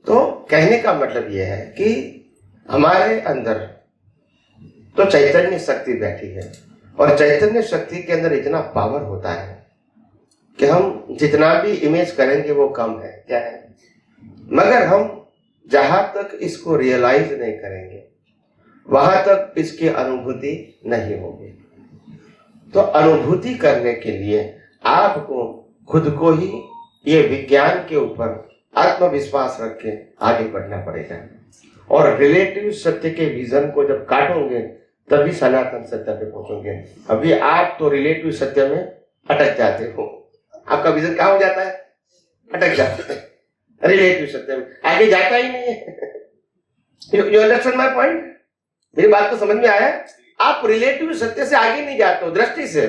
तो कहने का मतलब यह है कि हमारे अंदर तो चैतन्य शक्ति बैठी है, और चैतन्य शक्ति के अंदर इतना पावर होता है कि हम जितना भी इमेज करेंगे वो कम है। क्या है? मगर हम जहां तक इसको रियलाइज नहीं करेंगे वहां तक इसकी अनुभूति नहीं होगी। तो अनुभूति करने के लिए आपको खुद को ही ये विज्ञान के ऊपर आत्मविश्वास रख के आगे बढ़ना पड़ेगा, और रिलेटिव सत्य के विजन को जब काटोगे तभी सनातन सत्य पे पहुंचोगे। अभी आप तो रिलेटिव सत्य में अटक जाते हो, आपका विजन कहाँ हो जाता है? अटक जाता है रिलेटिव सत्य में, आगे जाता ही नहीं है। You understand my point? मेरी बात को समझ में आया? आप रिलेटिव सत्य से आगे नहीं जाते हो, दृष्टि से,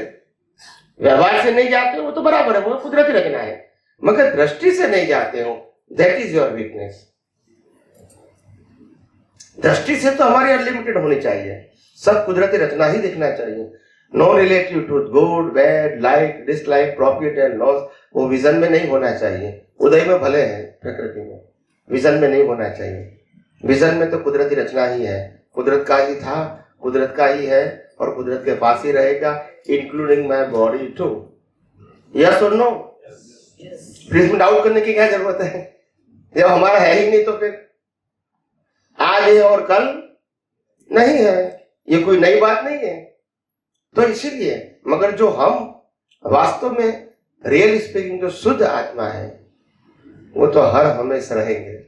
व्यवहार से नहीं जाते हो, वो तो बराबर है, वो कुदरती रचना है, मगर दृष्टि से नहीं जाते हो, दैट इज योर वीकनेस। दृष्टि से तो हमारी अनलिमिटेड होनी चाहिए, सब कुदरती रचना ही दिखना चाहिए, no relative to good bad like dislike profit and loss, वो विजन में नहीं होना चाहिए। उदय में भले है प्रकृति में, विजन में नहीं होना चाहिए। विजन में तो कुदरती रचना ही है, कुदरत का ही था, कुदरत का ही है, और कुदरत के पास ही रहेगा, including my body too. Yes और नो? फिर इसमें डाउट करने की क्या जरूरत है? जब हमारा है ही नहीं तो फिर आज है और कल नहीं है, ये कोई नई बात नहीं है। तो इसीलिए, मगर जो हम वास्तव में रियल स्पीकिंग जो शुद्ध आत्मा है वो तो हर हमेशा रहेंगे,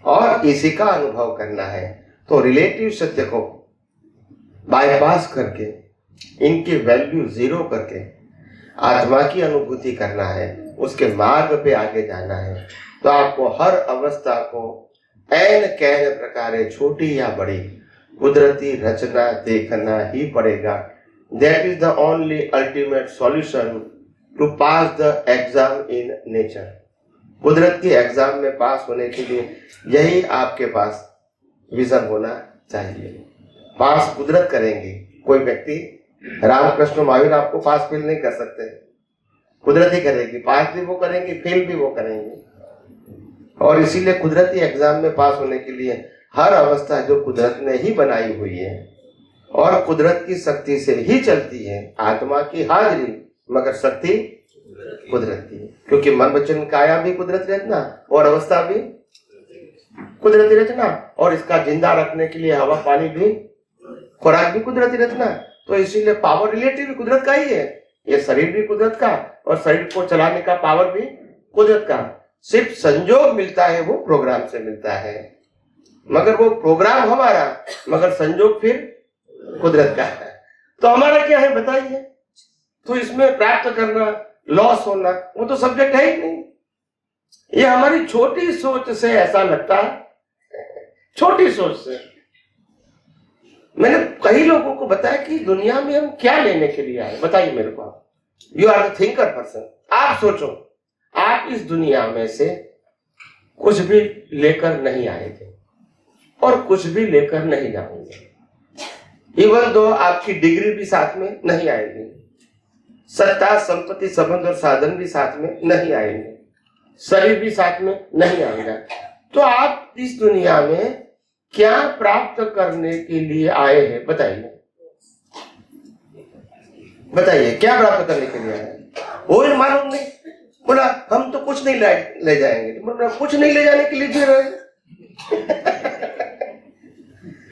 और इसी का अनुभव करना है। तो रिलेटिव सत्य को बाईपास करके, इनकी वैल्यू जीरो करके आत्मा की अनुभूति करना है, उसके मार्ग पे आगे जाना है। तो आपको हर अवस्था को ऐन कैन प्रकारे, छोटी या बड़ी, कुदरती रचना देखना ही पड़ेगा। That is the only ultimate solution to pass the exam in nature. कुदरत की एग्जाम में पास होने के लिए यही आपके पास विजन होना चाहिए। पास कुदरत करेंगे, कोई व्यक्ति रामकृष्ण महावीर आपको पास फेल नहीं कर सकते, कुदरत ही करेगी, पास भी वो करेंगे, फेल भी वो करेंगे। और इसीलिए कुदरती एग्जाम में पास होने के लिए हर अवस्था जो कुदरत ने ही बनाई हुई है और कुदरत की शक्ति से ही चलती है। आत्मा की हाजिरी मगर शक्ति कुदरत की, क्योंकि मन वचन काया भी कुदरती रचना और अवस्था भी कुदरती रचना, और इसका जिंदा रखने के लिए हवा पानी भी, खुराक भी कुदरती रचना। तो इसीलिए पावर रिलेटिव भी कुदरत का ही है, ये शरीर भी कुदरत का, और शरीर को चलाने का पावर भी कुदरत का। सिर्फ संजोग मिलता है वो प्रोग्राम से मिलता है, मगर वो प्रोग्राम हमारा, मगर संजोग फिर कुदरत का है। तो हमारा क्या है बताइए? तो इसमें प्राप्त करना, लॉस होना, वो तो सब्जेक्ट है ही नहीं। ये हमारी छोटी सोच से ऐसा लगता है, छोटी सोच से। मैंने कई लोगों को बताया कि दुनिया में हम क्या लेने के लिए आए, बताइए मेरे को। You are the thinker person. आप सोचो, आप इस दुनिया में से कुछ भी लेकर नहीं आए थे और कुछ भी लेकर नहीं जाओगे। इवन दो आपकी डिग्री भी साथ में नहीं आएगी, सत्ता संपत्ति संबंध और साधन भी साथ में नहीं आएंगे, शरीर भी साथ में नहीं आएगा। तो आप इस दुनिया में क्या प्राप्त करने के लिए आए हैं? बताइए, बताइए क्या प्राप्त करने के लिए आए हैं? वो मालूम नहीं, बोला हम तो कुछ नहीं ले जाएंगे, तो बोला कुछ नहीं ले जाने के लिए फिर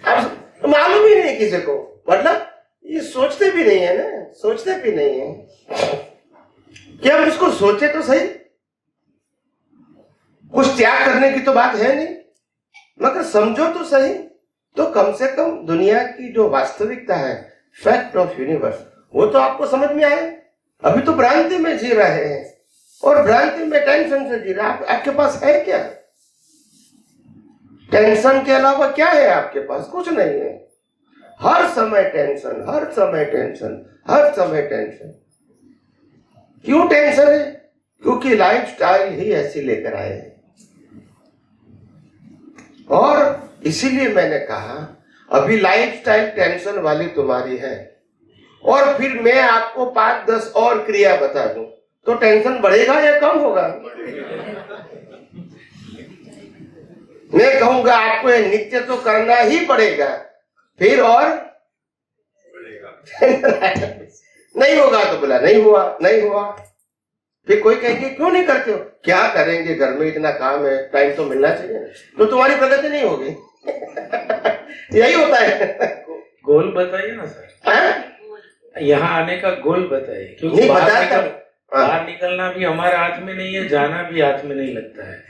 अब मालूम ही नहीं किसी को, मतलब ये सोचते भी नहीं है ना, सोचते भी नहीं है। कि हम इसको सोचे तो सही। कुछ त्याग करने की तो बात है नहीं, मगर समझो तो सही। तो कम से कम दुनिया की जो वास्तविकता है, फैक्ट ऑफ यूनिवर्स, वो तो आपको समझ में आए। अभी तो भ्रांति में जी रहे हैं, और भ्रांति में टेंशन से जी रहे हैं। आपके पास है क्या? टेंशन के अलावा क्या है आपके पास? कुछ नहीं है। हर समय टेंशन, हर समय टेंशन, हर समय टेंशन। क्यों टेंशन है? क्योंकि लाइफस्टाइल ही ऐसी लेकर आए हैं। और इसीलिए मैंने कहा अभी लाइफस्टाइल टेंशन वाली तुम्हारी है, और फिर मैं आपको 5-10 और क्रिया बता दूं तो टेंशन बढ़ेगा या कम होगा? मैं कहूंगा आपको ये नित्य तो करना ही पड़ेगा, फिर और नहीं होगा तो बोला नहीं हुआ, नहीं हुआ। फिर कोई कहेंगे क्यों नहीं करते हो? क्या करेंगे, घर में इतना काम है, टाइम तो मिलना चाहिए, तो तुम्हारी प्रगति नहीं होगी। यही होता है। गोल बताइए ना सर, यहाँ आने का गोल बताइए, क्योंकि नहीं बाहर निकलना भी हमारे हाथ में नहीं है, जाना भी हाथ में नहीं लगता है।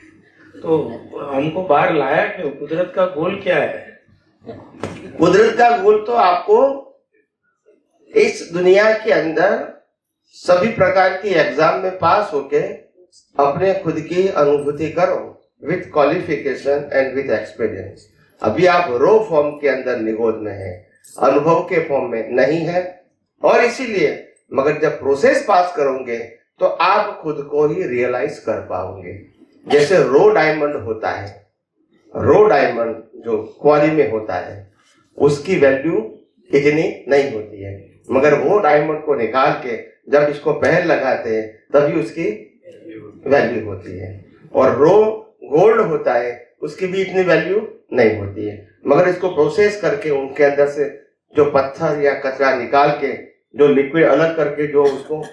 तो हमको बाहर लाया क्यों? कुदरत का गोल क्या है? कुदरत का गोल तो आपको इस दुनिया के अंदर सभी प्रकार की एग्जाम में पास होके अपने खुद की अनुभूति करो, with qualification and with experience. अभी आप रो फॉर्म के अंदर निगोद में है, अनुभव के फॉर्म में नहीं है, और इसीलिए मगर जब प्रोसेस पास करोगे तो आप खुद को ही रियलाइज कर पाओगे। जैसे रो डायमंड होता है, रो डायमंड जो क्वारी में होता है उसकी वैल्यू इतनी नहीं होती है, मगर वो डायमंड को निकाल के जब इसको पहन लगाते हैं तभी उसकी वैल्यू होती है। और रो गोल्ड होता है, उसकी भी इतनी वैल्यू नहीं होती है, मगर इसको प्रोसेस करके उनके अंदर से जो पत्थर या कचरा निकाल के जो लिक्विड अलग करके जो उसको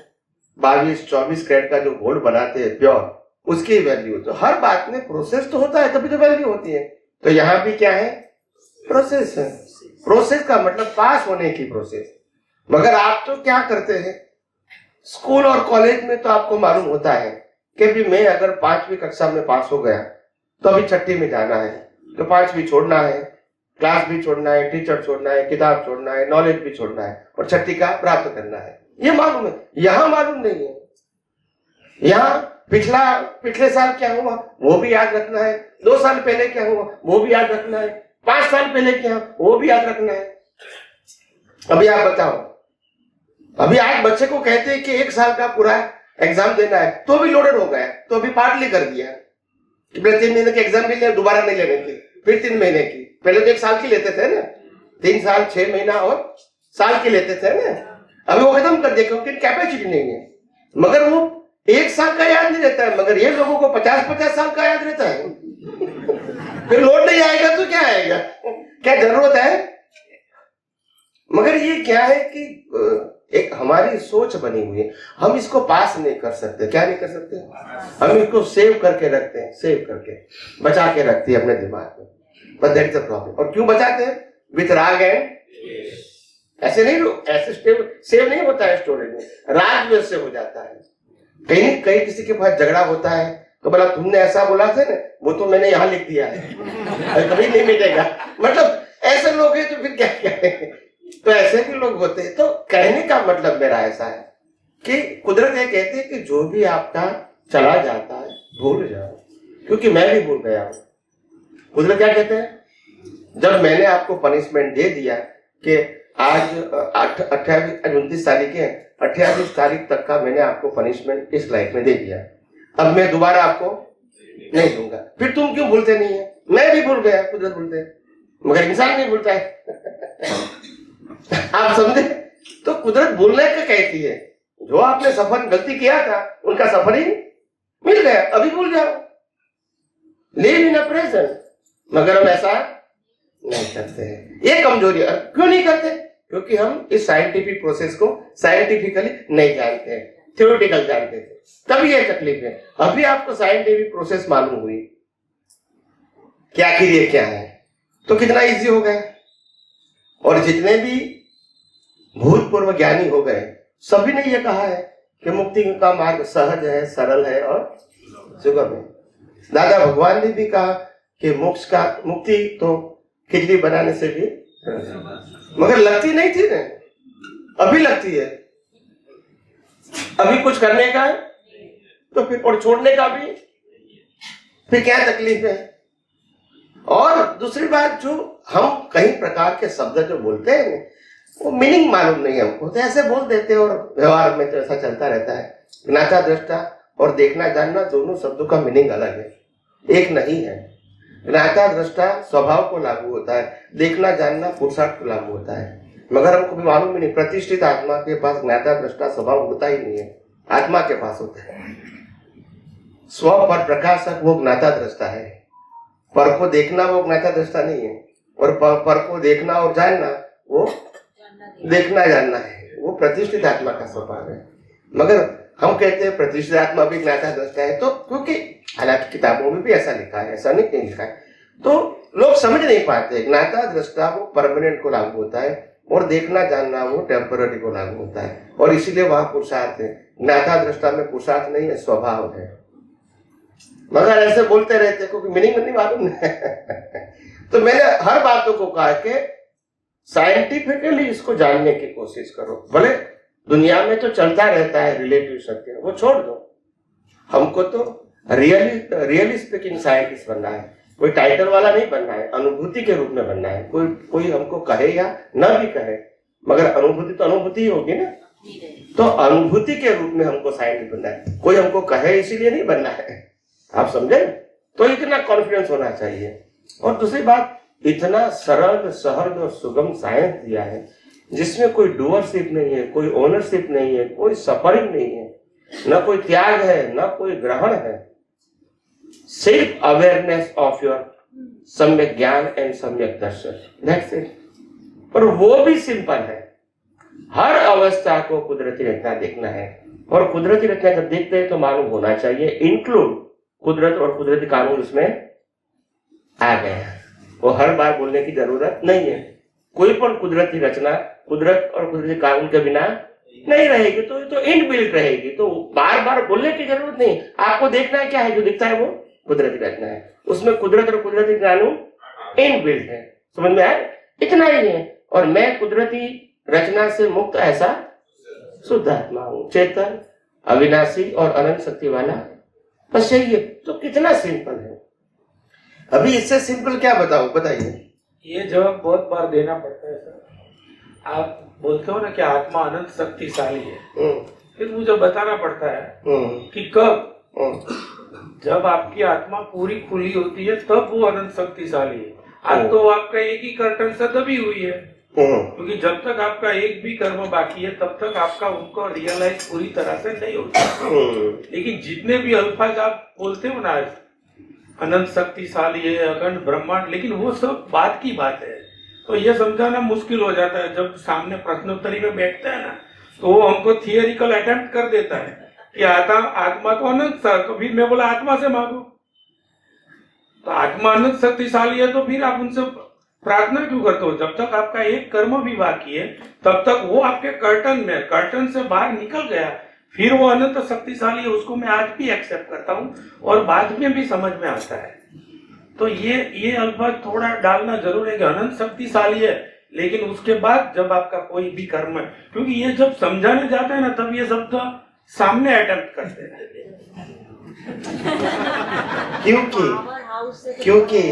22-24 कैरेट का जो गोल्ड बनाते हैं प्योर, उसकी वैल्यू। तो हर बात में प्रोसेस तो होता है तभी तो वैल्यू होती है। तो यहाँ भी क्या है? प्रोसेस है। प्रोसेस का मतलब पास होने की प्रोसेस। मगर आप तो क्या करते हैं, स्कूल और कॉलेज में तो आपको मालूम होता है कि भी मैं अगर 5वीं कक्षा में पास हो गया तो अभी 6ठी में जाना है, तो 5वीं छोड़ना है, क्लास भी छोड़ना है, टीचर छोड़ना है, किताब छोड़ना है, नॉलेज भी छोड़ना है, और 6ठी का प्राप्त करना है। ये मालूम है, यहाँ मालूम नहीं है। यहाँ पिछले साल क्या हुआ वो भी याद रखना है, 2 साल पहले क्या हुआ वो भी याद रखना है, 5 साल पहले क्या वो भी याद रखना है। अभी आप बताओ, अभी आज बच्चे को कहते हैं कि 1 साल का पूरा एग्जाम देना है तो भी लोडेड हो गया, तो अभी पार्टली कर दिया कि 3 महीने की एग्जाम भी ले, दोबारा नहीं लेने की, फिर 3 महीने की। पहले तो 1 साल की लेते थे ना, 3 साल 6 महीना और साल की लेते थे ना। अभी वो खत्म कर दिया क्योंकि कैपेसिटी नहीं है। मगर वो 1 साल का याद नहीं रहता है, मगर ये लोगों को 50-50 साल का याद रहता है। फिर लोड नहीं आएगा तो क्या आएगा, क्या जरूरत है? मगर ये क्या है कि एक हमारी सोच बनी हुई है, हम इसको पास नहीं कर सकते। क्या नहीं कर सकते? हम इसको सेव करके रखते हैं, सेव करके बचा के रखते हैं अपने दिमाग में, but that is the problem. और क्यों बचाते हैं? विथ राग एंड ऐसे नहीं, ऐसे सेव नहीं होता है स्टोरेज में, राग द्वेष से हो जाता है। कहीं किसी के पास झगड़ा होता है तो बोला तुमने ऐसा बोला था ना, वो तो मैंने यहाँ लिख दिया है, कभी नहीं मिलेगा। मतलब ऐसे लोग हैं तो फिर क्या करेंगे? तो ऐसे भी लोग होते हैं। तो कहने का मतलब मेरा ऐसा है कि कुदरत ये कहती है कि जो भी आपका चला जाता है भूल जाओ, क्योंकि मैं भी भूल गया हूं। कुदरत क्या कहते हैं? जब मैंने आपको पनिशमेंट दे दिया कि आज 29 तारीख है, 28 तारीख तक का मैंने आपको पनिशमेंट इस लाइफ में दे दिया, अब मैं दोबारा आपको नहीं दूंगा, फिर तुम क्यों भूलते नहीं है? मैं भी भूल गया, कुदरत भूलते है, मगर इंसान नहीं भूलता है। आप समझे? तो कुदरत भूलने का कहती है, जो आपने सफर गलती किया था उनका सफर ही मिल गया, अभी भूल जाओ, लिव इन अ प्रेजेंट। मगर हम ऐसा नहीं करते हैं। ये कमजोरी है। क्यों नहीं करते? क्योंकि हम इस साइंटिफिक प्रोसेस को साइंटिफिकली नहीं जानते हैं, थ्योरेटिकल जानते थे, तभी ये तकलीफ है। अभी आपको साइंटिफिक प्रोसेस मालूम हुई कि आखिर ये क्या है, तो कितना इजी हो गया। और जितने भी भूतपूर्व ज्ञानी हो गए, सभी ने ये कहा है कि मुक्ति का मार्ग सहज है, सरल है और सुगम है। दादा भगवान ने भी कहा कि मोक्ष का मुक्ति तो खिचड़ी बनाने से भी, मगर लगती नहीं थी ना, अभी लगती है। अभी कुछ करने का है तो फिर और छोड़ने का भी, फिर क्या तकलीफ है। और दूसरी बात, जो हम कई प्रकार के शब्द जो बोलते हैं वो मीनिंग मालूम नहीं है हमको, तो ऐसे बोल देते हैं और व्यवहार में तो ऐसा चलता रहता है। ज्ञाता दृष्टा और देखना जानना दोनों शब्दों का मीनिंग अलग है, एक नहीं है। ज्ञाता दृष्टा स्वभाव को लागू होता है, देखना जानना पुरुषार्थ को लागू होता है। मगर हमको भी मालूम ही नहीं, प्रतिष्ठित आत्मा के पास ज्ञाता दृष्टा स्वभाव होता ही नहीं है, आत्मा के पास होता है। स्व पर प्रकाशक वो ज्ञाता दृष्टा है, पर को देखना वो ज्ञाता दृष्टा नहीं है, और पर को देखना और जानना वो देखना जानना है, वो प्रतिष्ठित आत्मा का स्वभाव है। मगर हम कहते हैं प्रतिष्ठित आत्मा भी ज्ञाता दृष्टा है, तो क्योंकि हालांकि किताबों में भी ऐसा लिखा है, ऐसा नहीं लिखा है, तो लोग समझ नहीं पाते। ज्ञाता दृष्टा वो परमानेंट को लागू होता है और देखना जानना वो टेम्पररी को लागू होता है, और इसीलिए वहां पुरुषार्थ है। ज्ञाता दृष्टा में पुरुषार्थ नहीं है, स्वभाव है। मगर ऐसे बोलते रहते क्योंकि मीनिंग नहीं मालूम है। तो मैंने हर बातों को कहा कि साइंटिफिकली इसको जानने की कोशिश करो। भले दुनिया में तो चलता रहता है रिलेटिव सत्य, वो छोड़ दो। हमको तो रियली स्पीकिंग साइंटिस्ट बनना है, कोई टाइटल वाला नहीं बनना है, अनुभूति के रूप में बनना है। कोई हमको कहे या न भी कहे, मगर अनुभूति तो अनुभूति ही होगी ना। तो अनुभूति के रूप में हमको साइंटिस्ट बनना है, कोई हमको कहे इसीलिए नहीं बनना है, आप समझे। तो इतना कॉन्फिडेंस होना चाहिए। और दूसरी बात, इतना सरल सहज और सुगम साइंस दिया है जिसमें कोई डूअरशिप नहीं है, कोई ओनरशिप नहीं है, कोई सफरिंग नहीं है, न कोई त्याग है, न कोई ग्रहण है, सिर्फ अवेयरनेस ऑफ योर सम्यक ज्ञान एंड सम्यक दर्शन, दैट्स इट। पर वो भी सिंपल है, हर अवस्था को कुदरती रचना देखना है। और कुदरती रचना जब देखते हैं तो मालूम होना चाहिए इंक्लूड कुदरत और कुदरती कानून इसमें आ गए हैं। वो हर बार बोलने की जरूरत नहीं है। कोई पण कुदरती रचना कुदरत और कुदरती कानून के बिना नहीं रहेगी, तो इनबिल्ट रहेगी, तो बार बार बोलने की जरूरत नहीं। आपको देखना है क्या है, जो दिखता है वो कुदरती रचना है, उसमें कुदरत और कुदरती कानून इनबिल्ट है। समझ में आया, इतना ही है। और मैं कुदरती रचना से मुक्त ऐसा शुद्ध आत्मा हूं, चेतन, अविनाशी और अनंत शक्ति वाला। बस यही है। तो कितना सिंपल है। अभी इससे सिंपल क्या बताऊं, बताइए। ये जवाब बहुत बार देना पड़ता है सर। आप बोलते हो ना कि आत्मा अनंत शक्तिशाली है, फिर मुझे बताना पड़ता है कि कब, जब आपकी आत्मा पूरी खुली होती है तब वो अनंत शक्तिशाली है। आज तो आपका एक ही कर्तन से दबी हुई है, क्योंकि जब तक आपका एक भी कर्म बाकी है तब तक आपका उनको रियलाइज पूरी तरह से नहीं होता। लेकिन जितने भी अल्फाज आप बोलते हो ना, अनंत शक्तिशाली है, अखंड ब्रह्मांड, लेकिन वो सब बात की बात है। तो ये समझाना मुश्किल हो जाता है। जब सामने प्रश्नोत्तरी में बैठता है ना, तो वो हमको थियोरिकल अटेम्प्ट कर देता है कि आत्मा तो अनंत, तो फिर मैं बोला आत्मा से मांगो। तो आत्मा अनंत शक्तिशाली है तो फिर आप उनसे प्रार्थना क्यों करते हो? जब तक आपका एक कर्म भी बाकी है तब तक वो आपके कर्टन से बाहर निकल गया, फिर वो अनंत शक्तिशाली है। उसको मैं आज भी एक्सेप्ट करता हूँ और बाद में भी समझ में आता है। तो ये अल्फाज थोड़ा डालना जरूर है कि अनंत शक्तिशाली है, लेकिन उसके बाद जब आपका कोई भी कर्म है, क्योंकि ये जब समझाने जाता है ना तब ये शब्द सामने अटेम्प्ट करते हैं। क्योंकि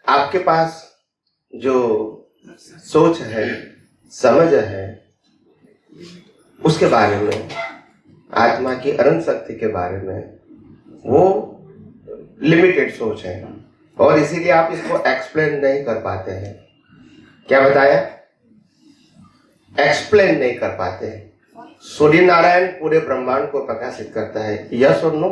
आपके पास जो सोच है, समझ है, उसके बारे में, आत्मा की अनंत शक्ति के बारे में, वो लिमिटेड सोच है और इसीलिए आप इसको एक्सप्लेन नहीं कर पाते हैं। क्या बताया? एक्सप्लेन नहीं कर पाते हैं। सूर्य नारायण पूरे ब्रह्मांड को प्रकाशित करता है, यस और नो?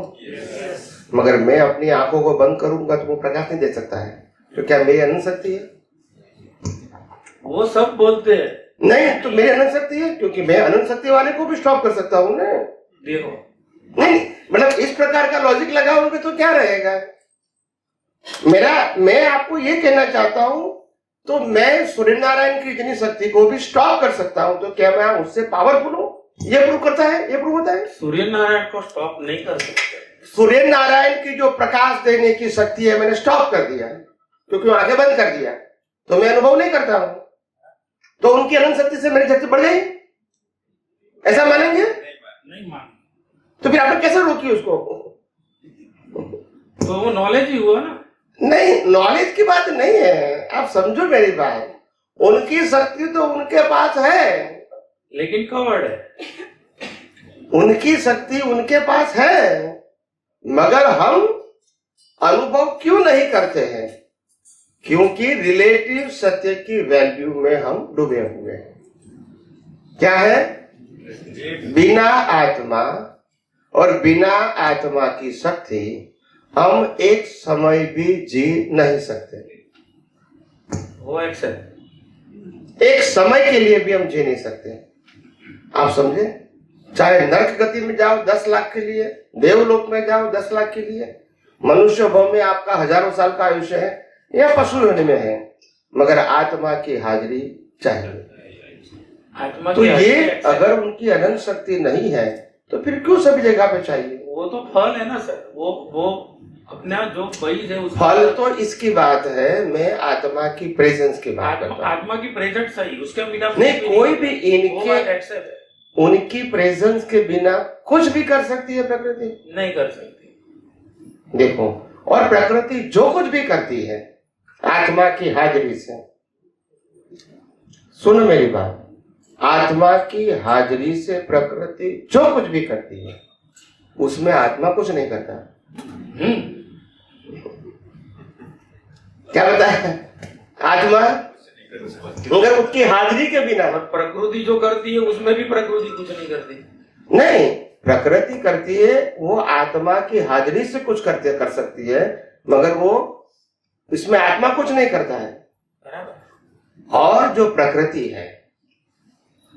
मगर मैं अपनी आंखों को बंद करूंगा तो वो प्रकाश नहीं दे सकता है। तो क्या मेरी अनंत शक्ति है? वो सब बोलते हैं नहीं, तो मेरी अनंत शक्ति है, क्योंकि मैं अनंत शक्ति वाले को भी स्टॉप कर सकता हूँ ना। देखो, नहीं, मतलब इस प्रकार का लॉजिक लगाओगे तो क्या रहेगा? मैं आपको ये कहना चाहता हूं, तो मैं सूर्य नारायण की इतनी शक्ति को भी स्टॉप कर सकता हूं, तो क्या मैं उससे पावरफुल हूं? ये प्रूव करता है, ये प्रूव होता है। सूर्य नारायण को स्टॉप नहीं कर सकते। सूर्य नारायण की जो प्रकाश देने की शक्ति है मैंने स्टॉप कर दिया, क्योंकि आंखें बंद कर दिया, तो मैं अनुभव नहीं करता हूं। तो उनकी अनंत शक्ति से मेरी शक्ति बढ़ गई, ऐसा मानेंगे? नहीं मान। तो फिर आपने कैसे रोकी उसको? तो वो नॉलेज ही हुआ ना। नहीं, नॉलेज की बात नहीं है, आप समझो मेरी बात। उनकी शक्ति तो उनके पास है, लेकिन कवर्ड है। उनकी शक्ति उनके पास है, मगर हम अनुभव क्यों नहीं करते हैं? क्योंकि रिलेटिव सत्य की वैल्यू में हम डूबे हुए हैं। क्या है? बिना आत्मा और बिना आत्मा की शक्ति हम एक समय भी जी नहीं सकते। वो एक्सेप्ट, एक समय के लिए भी हम जी नहीं सकते। आप समझे? चाहे नरक गति में जाओ 10 लाख के लिए, देवलोक में जाओ 10 लाख के लिए, मनुष्य भव में आपका हजारों साल का आयुष्य है या पशु योनि में है, मगर आत्मा की हाजिरी चाहिए। आत्मा तो की ये हाजिरी अगर उनकी अनंत शक्ति नहीं है तो फिर क्यों सभी जगह पे चाहिए? वो तो फल है ना सर, वो अपना जो बीज है उस फल तो इसकी बात है, मैं आत्मा की प्रेजेंस की बात करता हूँ। आत्मा की प्रेजेंट सही, उसके बिना नहीं, कोई भी इनके उनकी प्रेजेंस के बिना कुछ भी कर सकती है प्रकृति? नहीं कर सकती। देखो, और प्रकृति जो कुछ भी करती है आत्मा की हाजिरी से, सुनो मेरी बात, आत्मा की हाजिरी से प्रकृति जो कुछ भी करती है उसमें आत्मा कुछ नहीं करता। क्या बताया? आत्मा मगर उसकी हाजिरी के बिना। और प्रकृति जो करती है उसमें भी प्रकृति कुछ नहीं करती। नहीं, प्रकृति करती है, वो आत्मा की हाजिरी से कुछ कर सकती है, मगर वो इसमें आत्मा कुछ नहीं करता है। बराबर। और जो प्रकृति है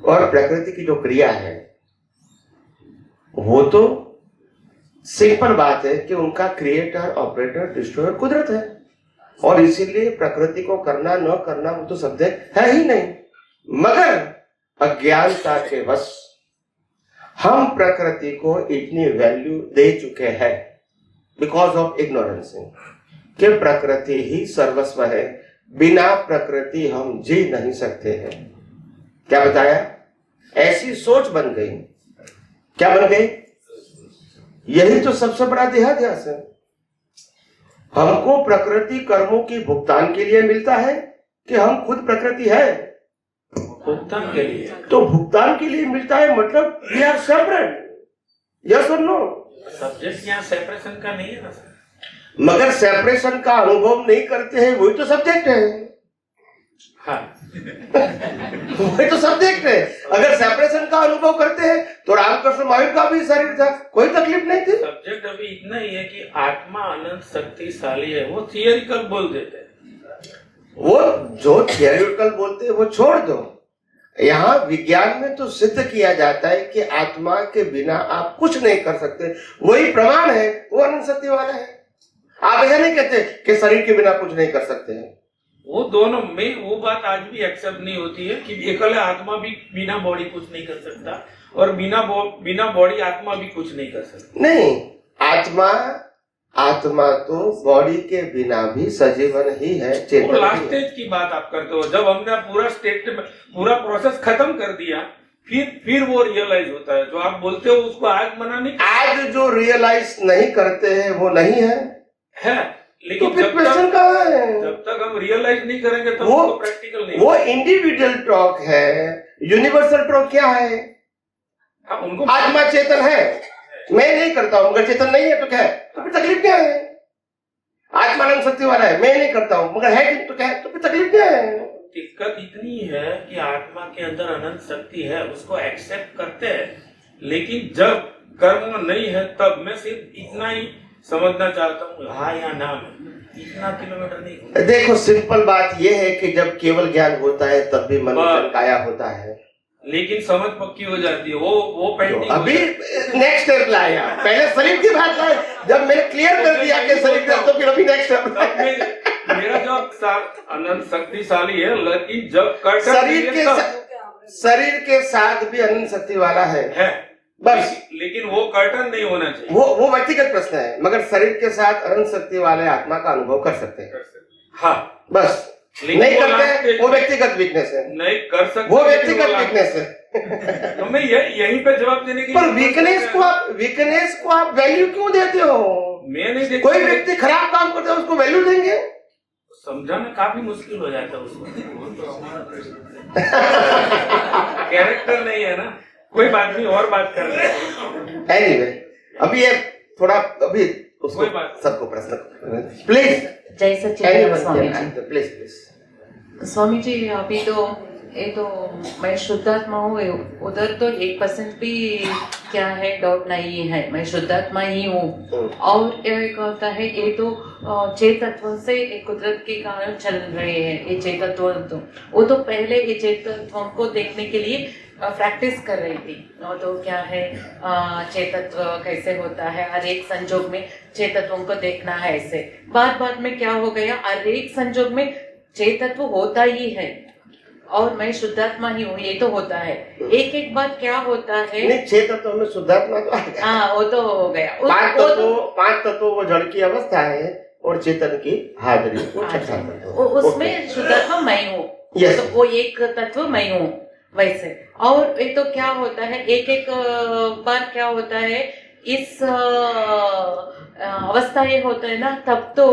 और प्रकृति की जो क्रिया है वो तो सिंपल बात है कि उनका क्रिएटर, ऑपरेटर, डिस्ट्रॉयर कुदरत है, और इसीलिए प्रकृति को करना न करना वो तो सब्जेक्ट है ही नहीं। मगर अज्ञानता के वश हम प्रकृति को इतनी वैल्यू दे चुके हैं बिकॉज ऑफ इग्नोरेंस कि प्रकृति ही सर्वस्व है, बिना प्रकृति हम जी नहीं सकते हैं। क्या बताया? ऐसी सोच बन गई। क्या बन गई? यही तो सबसे बड़ा देहाध्यास है। हमको प्रकृति कर्मों की भुगतान के लिए मिलता है कि हम खुद प्रकृति है? भुगतान के लिए। तो भुगतान के लिए मिलता है मतलब वी आर सेपरेट। यस और नो? सब्जेक्ट यहाँ सेपरेशन का नहीं है ना सर। मगर सेपरेशन का अनुभव नहीं करते हैं, वही तो सब्जेक्ट है। हाँ। वही तो सब्जेक्ट है। अगर सेपरेशन का अनुभव करते हैं तो रामकृष्ण महावीर का भी शरीर था, कोई तकलीफ नहीं थी। सब्जेक्ट अभी इतना ही है कि आत्मा अनंत शक्तिशाली है, वो थियरिकल बोल देते हैं। वो जो थियरिकल बोलते हैं वो छोड़ दो। यहाँ विज्ञान में तो सिद्ध किया जाता है कि आत्मा के बिना आप कुछ नहीं कर सकते, वही प्रमाण है, वो अनंत शक्ति वाला है। आप ऐसा नहीं कहते कि शरीर के बिना कुछ नहीं कर सकते हैं। वो दोनों में वो बात आज भी एक्सेप्ट नहीं होती है कि एकल आत्मा भी बिना बॉडी कुछ नहीं कर सकता और बिना बॉडी आत्मा भी कुछ नहीं कर सकता। नहीं, आत्मा तो बॉडी के बिना भी सजीवन ही है, चेतन वो लास्ट ही है। स्टेज की बात आप करते हो, जब हमने पूरा स्टेट में पूरा प्रोसेस खत्म कर दिया फिर वो रियलाइज होता है। जो आप बोलते हो उसको आज मना नहीं, आज जो रियलाइज नहीं करते हैं वो नहीं है, लेकिन तो फिर क्वेश्चन कहाँ है? जब तक हम रियलाइज नहीं करेंगे तब वो प्रैक्टिकल नहीं। वो इंडिविजुअल टॉक है, यूनिवर्सल टॉक क्या है? उनको आत्मा चेतन है, मैं नहीं करता हूं मगर चेतन नहीं है तो क्या है? तो फिर तकलीफ क्या है? आत्मा अनंत शक्ति वाला है, मैं नहीं करता हूं मगर है तो क्या है? तो फिर तकलीफ क्या है? दिक्कत इतनी है कि आत्मा के अंदर अनंत शक्ति है, उसको एक्सेप्ट करते हैं, लेकिन जब कर्म नहीं है तब मैं सिर्फ इतना ही समझना चाहता हूँ, हाँ या ना में इतना किलोमीटर नहीं। देखो, सिंपल बात यह है कि जब केवल ज्ञान होता है तब भी मन काया होता है, लेकिन समझ पक्की हो जाती है। वो पेंटिंग अभी नेक्स्ट स्टेप लाया। पहले शरीर की बात लाए, जब मैंने क्लियर कर दिया कि शरीर का, तो फिर अभी नेक्स्ट स्टेप। मेरा जो अनंत शक्तिशाली है, लेकिन जब शरीर के शरीर के साथ भी अनंत शक्ति वाला है बस। लेकिन वो कर्टन नहीं होना चाहिए। वो व्यक्तिगत प्रश्न है, मगर शरीर के साथ अनंत शक्ति वाले आत्मा का अनुभव कर सकते हैं। हाँ बस नहीं करते वो व्यक्तिगत वीकनेस है। नहीं कर सकते वो व्यक्तिगत वीकनेस है। तो मैं यहीं पे जवाब देने की पर वीकनेस को आप वैल्यू क्यों देते हो? मैं नहीं देखता। कोई व्यक्ति खराब काम करता है उसको वैल्यू देंगे? समझाना काफी मुश्किल हो जाता है उसको। कैरेक्टर नहीं है ना। कोई बात नहीं, और बात कर रहे हैं। एनीवे, अभी ये थोड़ा अभी उसको कोई बात सबको प्रश्न प्लीज। जय सच्चिदानंद स्वामी जी। प्लीज स्वामी जी, अभी तो ये तो मैं शुद्धात्मा हूँ, उधर तो 1% भी क्या है डाउट नहीं है, मैं शुद्धात्मा ही हूँ। और एक होता है ये तो चेतत्व से एक कुदरत के कारण चल रहे हैं ये चेतत्व। तो वो तो पहले ये चेतत्व को देखने के लिए प्रैक्टिस कर रही थी। और तो क्या है चेतत्व कैसे होता है, हर एक संजोग में चेतत्वों को देखना है। ऐसे बाद में क्या हो गया, हर एक संजोग में चेतत्व होता ही है और मैं शुद्धात्मा ही हूँ, ये तो होता है। एक बात क्या होता है, नहीं 6 तत्वों में शुद्धात्मा तो हाँ वो तो हो गया। 5 तत्व वो जड़ की अवस्था है और चेतन की हाजिरी वो छठा तत्व। उसमें शुद्धात्मा मैं हूँ। Yes. तो वो एक तत्व मैं हूँ वैसे। और ये तो क्या होता है, एक बार क्या होता है, इस अवस्था ये होता है ना, तब तो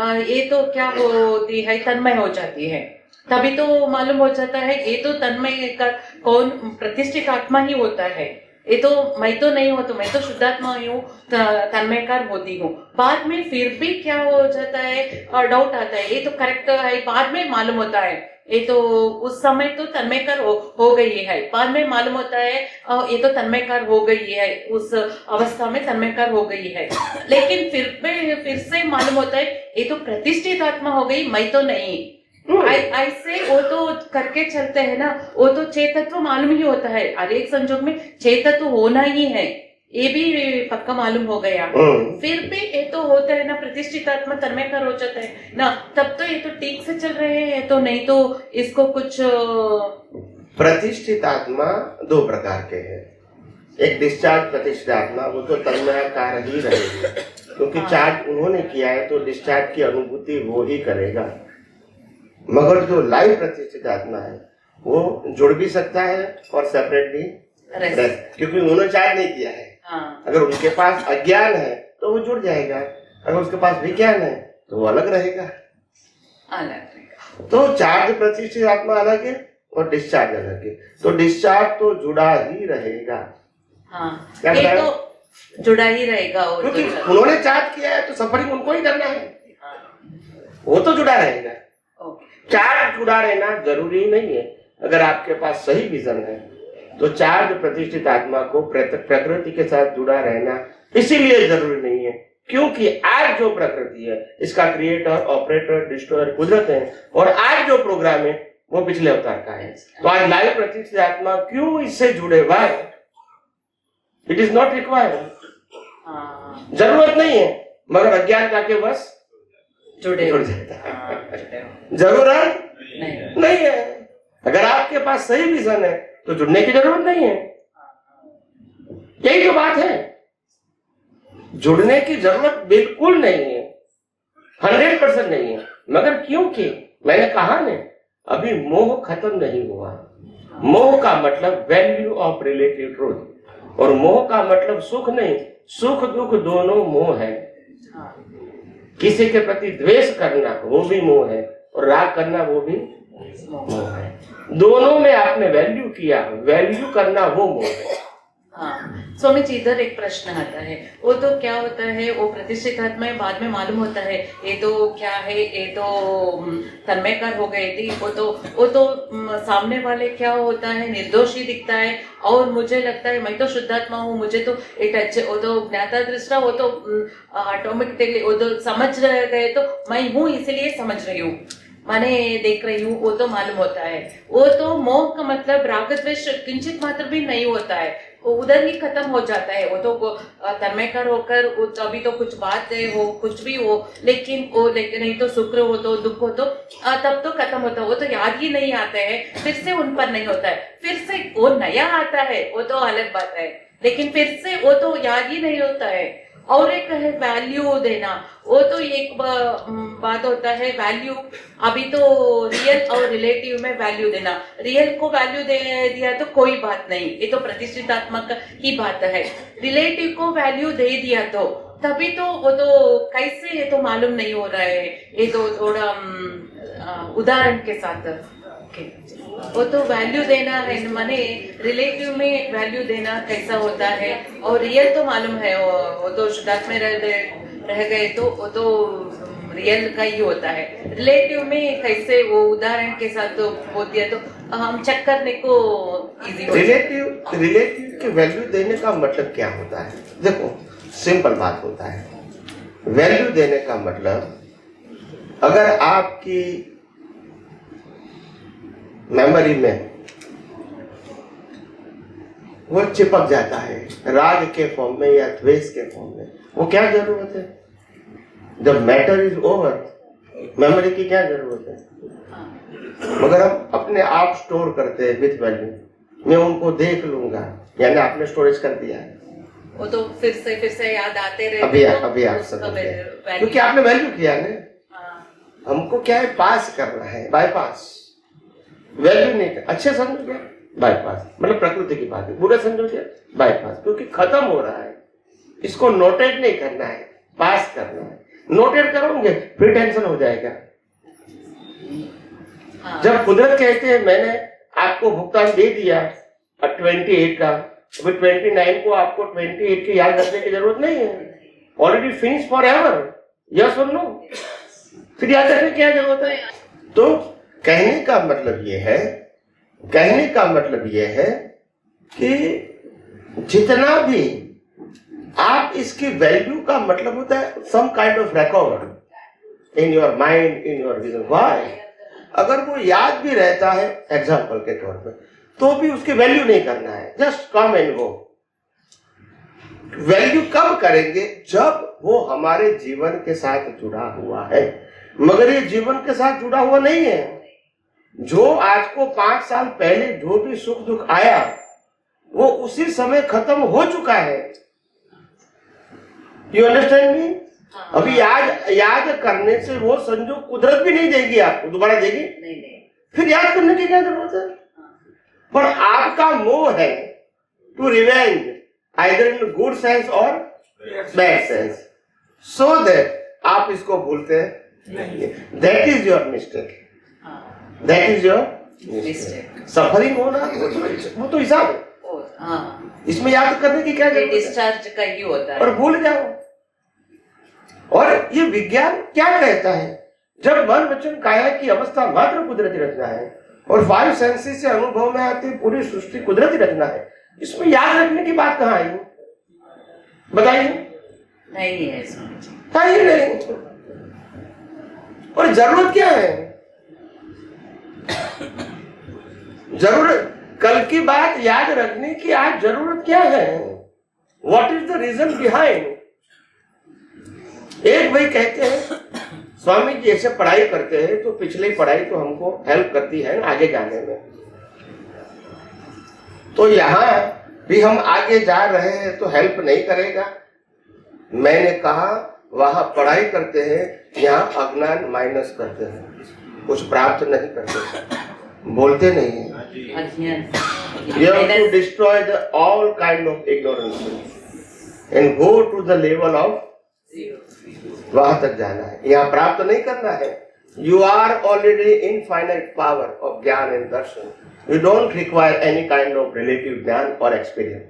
ये तो क्या होती है, तन्मय हो जाती है। तभी तो मालूम हो जाता है ये तो तन्मय का कौन प्रतिष्ठित आत्मा ही होता है। ये तो मैं तो नहीं हूँ, तो मैं तो शुद्धात्मा ही हूँ, तन्मयकार होती हूँ। बाद में फिर भी क्या हो जाता है, डाउट आता है, ये तो करेक्ट है, बाद में मालूम होता है ये तो उस समय तो तन्मयकार हो गई है। बाद में मालूम होता है ये तो तन्मयकार हो गई है, उस अवस्था में तन्मयकार हो गई है। लेकिन फिर से मालूम होता है ये तो प्रतिष्ठित आत्मा हो गई, मैं तो नहीं। ऐसे वो तो करके चलते हैं ना, वो तो चेतत्व मालूम ही होता है, हर एक संजोग में चेतत्व होना ही है, ये भी पक्का मालूम हो गया। फिर भी ये तो होता है ना, प्रतिष्ठित आत्मा तन्मयकार हो जाता है ना, तब तो ये तो ठीक से चल रहे हैं। तो नहीं तो इसको कुछ प्रतिष्ठित आत्मा 2 प्रकार के हैं। एक डिस्चार्ज प्रतिष्ठित आत्मा, वो तो तन्मयकार ही रहेगी, क्योंकि चार्ज उन्होंने किया है तो डिस्चार्ज की अनुभूति वो ही करेगा। मगर जो लाइव प्रतिष्ठित आत्मा है वो जुड़ भी सकता है और सेपरेट भी, क्योंकि उन्होंने चार्ज नहीं किया है। अगर उनके पास अज्ञान है तो वो जुड़ जाएगा, अगर उसके पास विज्ञान है तो वो अलग रहेगा। तो चार्ज प्रतिष्ठित आत्मा अलग है और डिस्चार्ज अलग है। तो डिस्चार्ज तो जुड़ा ही रहेगा। क्या ये तो जुड़ा ही रहेगा, क्योंकि उन्होंने चार्ज किया है तो सफरिंग उनको ही करना है, वो तो जुड़ा रहेगा। चार्ज जुड़ा रहना जरूरी नहीं है। अगर आपके पास सही विजन है तो चार्ज प्रतिष्ठित आत्मा को प्रकृति के साथ जुड़ा रहना इसीलिए जरूरी नहीं है, क्योंकि आज जो प्रकृति है इसका क्रिएटर, ऑपरेटर, डिस्ट्रॉयर कुदरत है, और आज जो प्रोग्राम है वो पिछले अवतार का है। तो आज लाइव प्रतिष्ठित आत्मा क्यों इससे जुड़े? भाई इट इज नॉट रिक्वायर्ड, जरूरत नहीं है, मगर अज्ञान जाके बस जुड़ जाता है। जरूरत नहीं है। अगर आपके पास सही विजन है तो जुड़ने की जरूरत नहीं है। यही तो बात है, जुड़ने की जरूरत बिल्कुल नहीं है, 100% नहीं है। मगर क्योंकि मैंने कहा ना, अभी मोह खत्म नहीं हुआ। मोह का मतलब वैल्यू ऑफ रिलेटिव ट्रूथ, और मोह का मतलब सुख नहीं, सुख दुख दोनों मोह है। किसी के प्रति द्वेष करना वो भी मोह है, और राग करना वो भी मोह है। दोनों में आपने वैल्यू किया, वैल्यू करना वो मोह है। स्वामी जी, इधर एक प्रश्न आता है, वो तो क्या होता है, वो प्रतिष्ठित आत्मा है, बाद में मालूम होता है ये तो क्या है, ये तो तन्मयकार हो गए थी। वो तो सामने वाले क्या होता है, निर्दोष ही दिखता है, और मुझे लगता है मैं तो शुद्धात्मा हूँ, मुझे तो ये टच, वो तो ज्ञाता दृष्टा, वो तो ऑटोमेटिकली वो तो समझ गए, तो मैं हूँ इसलिए समझ रही हूँ, माने देख रही हूँ, वो तो मालूम होता है। वो तो मोह का मतलब राग द्वेष किंचित मात्र भी नहीं होता है, उधर ही खत्म हो जाता है। वो तो तन्मयकर होकर अभी तो कुछ बात है, वो कुछ भी हो, लेकिन नहीं तो शुक्र हो तो दुख हो तो तब तो खत्म होता है। वो तो याद ही नहीं आता है, फिर से उन पर नहीं होता है, फिर से वो नया आता है, वो तो अलग बात है, लेकिन फिर से वो तो याद ही नहीं होता है। और एक है वैल्यू देना, वो तो एक बात होता है वैल्यू। अभी तो रियल और रिलेटिव में वैल्यू देना, रियल को वैल्यू दे दिया तो कोई बात नहीं, ये तो प्रतिष्ठितात्मक ही बात है। रिलेटिव को वैल्यू दे दिया तो तभी तो वो तो कैसे, ये तो मालूम नहीं हो रहा है। ये तो थोड़ा उदाहरण के साथ वो तो वैल्यू देना है, माने रिलेटिव में वैल्यू देना कैसा होता है, और रियल तो मालूम है। वो तो शुद्धात्मा में रह गए तो वो तो रियल का ही होता है। रिलेटिव में कैसे, वो उदाहरण के साथ तो बोल दिया तो हम चेक करने को इजी हो। रिलेटिव के वैल्यू देने का मतलब क्या होता है? देखो, सिंपल बात होता है। वैल्यू देने का मतलब, अगर आपकी मेमोरी में वो चिपक जाता है राग के फॉर्म में या द्वेष के फॉर्म में, वो क्या जरूरत है? जब मैटर इज ओवर, मेमोरी की क्या जरूरत है? मगर हम अपने आप स्टोर करते हैं विथ वैल्यू। मैं उनको देख लूंगा, यानी आपने स्टोरेज कर दिया है, वो तो फिर से याद आते रहते। अभी आप समझ गए, क्योंकि आपने वैल्यू किया ना। हमको क्या है, पास करना है, बाईपास। वैल्यू नहीं कर, अच्छे समझोगे बाईपास, मतलब प्रकृति की बात है, बुरा समझोगे बाईपास, क्योंकि खत्म हो रहा है। इसको नोटेड नहीं करना है, पास करना है। नोटेड करोगे फिर टेंशन हो जाएगा। जब कुदरत कहते हैं मैंने आपको भुगतान दे दिया 28 का, अभी 29 को आपको 28 की याद रखने की जरूरत नहीं है, already finish for ever. Yes और नो, फिर याद रखने की क्या जरूरत है? तो कहने का मतलब ये है कि जितना भी आप इसकी वैल्यू का मतलब होता है some kind of record in your mind, in your vision. Why? अगर वो याद भी रहता है एग्जाम्पल के तौर पे, तो भी उसकी वैल्यू नहीं करना है, just come and go. Value कब करेंगे? जब वो हमारे जीवन के साथ जुड़ा हुआ है। मगर ये जीवन के साथ जुड़ा हुआ नहीं है। जो आज को 5 साल पहले जो भी सुख दुख आया, वो उसी समय खत्म हो चुका है। You understand me? अभी याद करने से वो संजोग कुदरत भी नहीं देगी, आपको दोबारा देगी नहीं। फिर याद करने की क्या जरूरत है? पर आपका मोह है to revenge, either in good sense और बैड सेंस, सो दैट आप इसको भूलते हैं। That is your mistake, that is your mistake. Suffering होना वो तो हिसाब है, इसमें याद करने की क्या जरूरत है? डिस्चार्ज का ही होता है, और भूल जाओ। और ये विज्ञान क्या कहता है? जब मन वचन काया की अवस्था मात्र कुदरती रचना है और 5 सेंसेस से अनुभव में आती पूरी सृष्टि कुदरती रचना है, इसमें याद रखने की बात कहाँ आई? बताइए। नहीं है, कहीं नहीं। और जरूरत क्या है? जरूरत, कल की बात याद रखने की आज जरूरत क्या है? What is the reason behind? एक भाई कहते हैं स्वामी जी ऐसे पढ़ाई करते हैं तो पिछले पढ़ाई तो हमको हेल्प करती है आगे जाने में, तो यहाँ भी हम आगे जा रहे हैं तो हेल्प नहीं करेगा। मैंने कहा वहां पढ़ाई करते हैं, यहाँ अज्ञान माइनस करते हैं, कुछ प्राप्त नहीं करते, बोलते नहीं है। You have to destroy all kind of ignorance and go to the level of वहां तक जाना है, यहाँ प्राप्त नहीं करना है। You are already infinite power of ज्ञान and Darshan. You don't require any kind of relative ज्ञान और एक्सपीरियंस।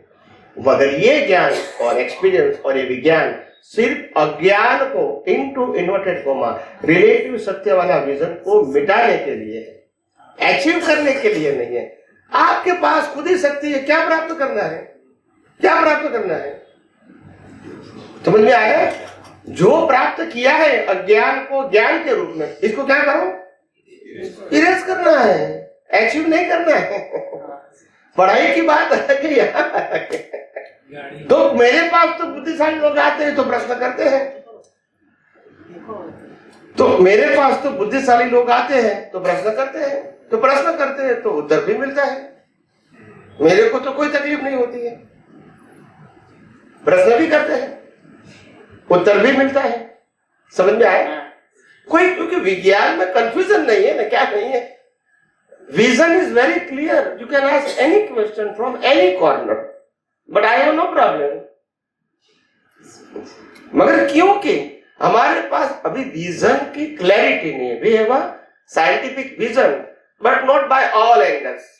मगर ये ज्ञान और एक्सपीरियंस और ये विज्ञान सिर्फ अज्ञान को इनटू इन्वर्टेड कोमा रिलेटिव सत्य वाला विजन को मिटाने के लिए है, अचीव करने के लिए नहीं है। आपके पास खुद ही शक्ति है, क्या प्राप्त करना है? क्या प्राप्त करना है? समझ में आया? जो प्राप्त किया है अज्ञान को ज्ञान के रूप में, इसको क्या करो? इरेज करना है, अचीव नहीं करना है। पढ़ाई की बात है कि यहाँ तो मेरे पास तो बुद्धिशाली लोग आते हैं तो प्रश्न करते हैं, तो मेरे पास तो बुद्धिशाली लोग आते हैं तो प्रश्न करते हैं, तो प्रश्न करते हैं तो उत्तर भी मिलता है। मेरे को तो कोई तकलीफ नहीं होती है, प्रश्न भी करते हैं, उत्तर भी मिलता है। समझ में आया? कोई, क्योंकि विज्ञान में कंफ्यूजन नहीं है ना, क्या नहीं है। Vision is very clear, you can ask any question from any corner, but I have no problem. मगर क्योंकि हमारे पास अभी विजन की क्लैरिटी नहीं है, we have a scientific vision but not by all angles.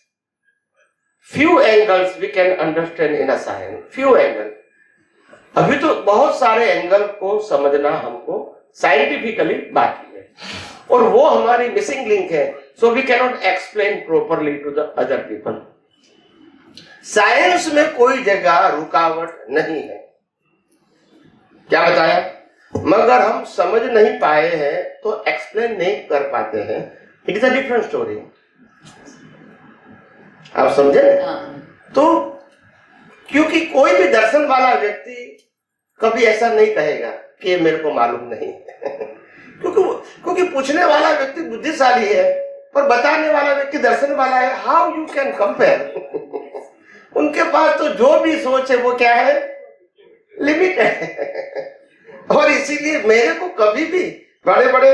Few angles we can understand in a science, few angle. अभी तो बहुत सारे एंगल को समझना हमको साइंटिफिकली बाकी है, और वो हमारी मिसिंग लिंक है। So we can not explain properly to the other people. Science में कोई जगह रुकावट नहीं है, क्या बताया? मगर हम समझ नहीं पाए हैं तो एक्सप्लेन नहीं कर पाते हैं। It is a different story. आप समझे? तो क्योंकि कोई भी दर्शन वाला व्यक्ति कभी ऐसा नहीं कहेगा कि मेरे को मालूम नहीं क्योंकि पूछने वाला व्यक्ति बुद्धिशाली है पर बताने वाला व्यक्ति दर्शन वाला है। How you can compare? उनके पास तो जो भी सोच है वो क्या है, लिमिट है। और इसीलिए मेरे को कभी भी बड़े बड़े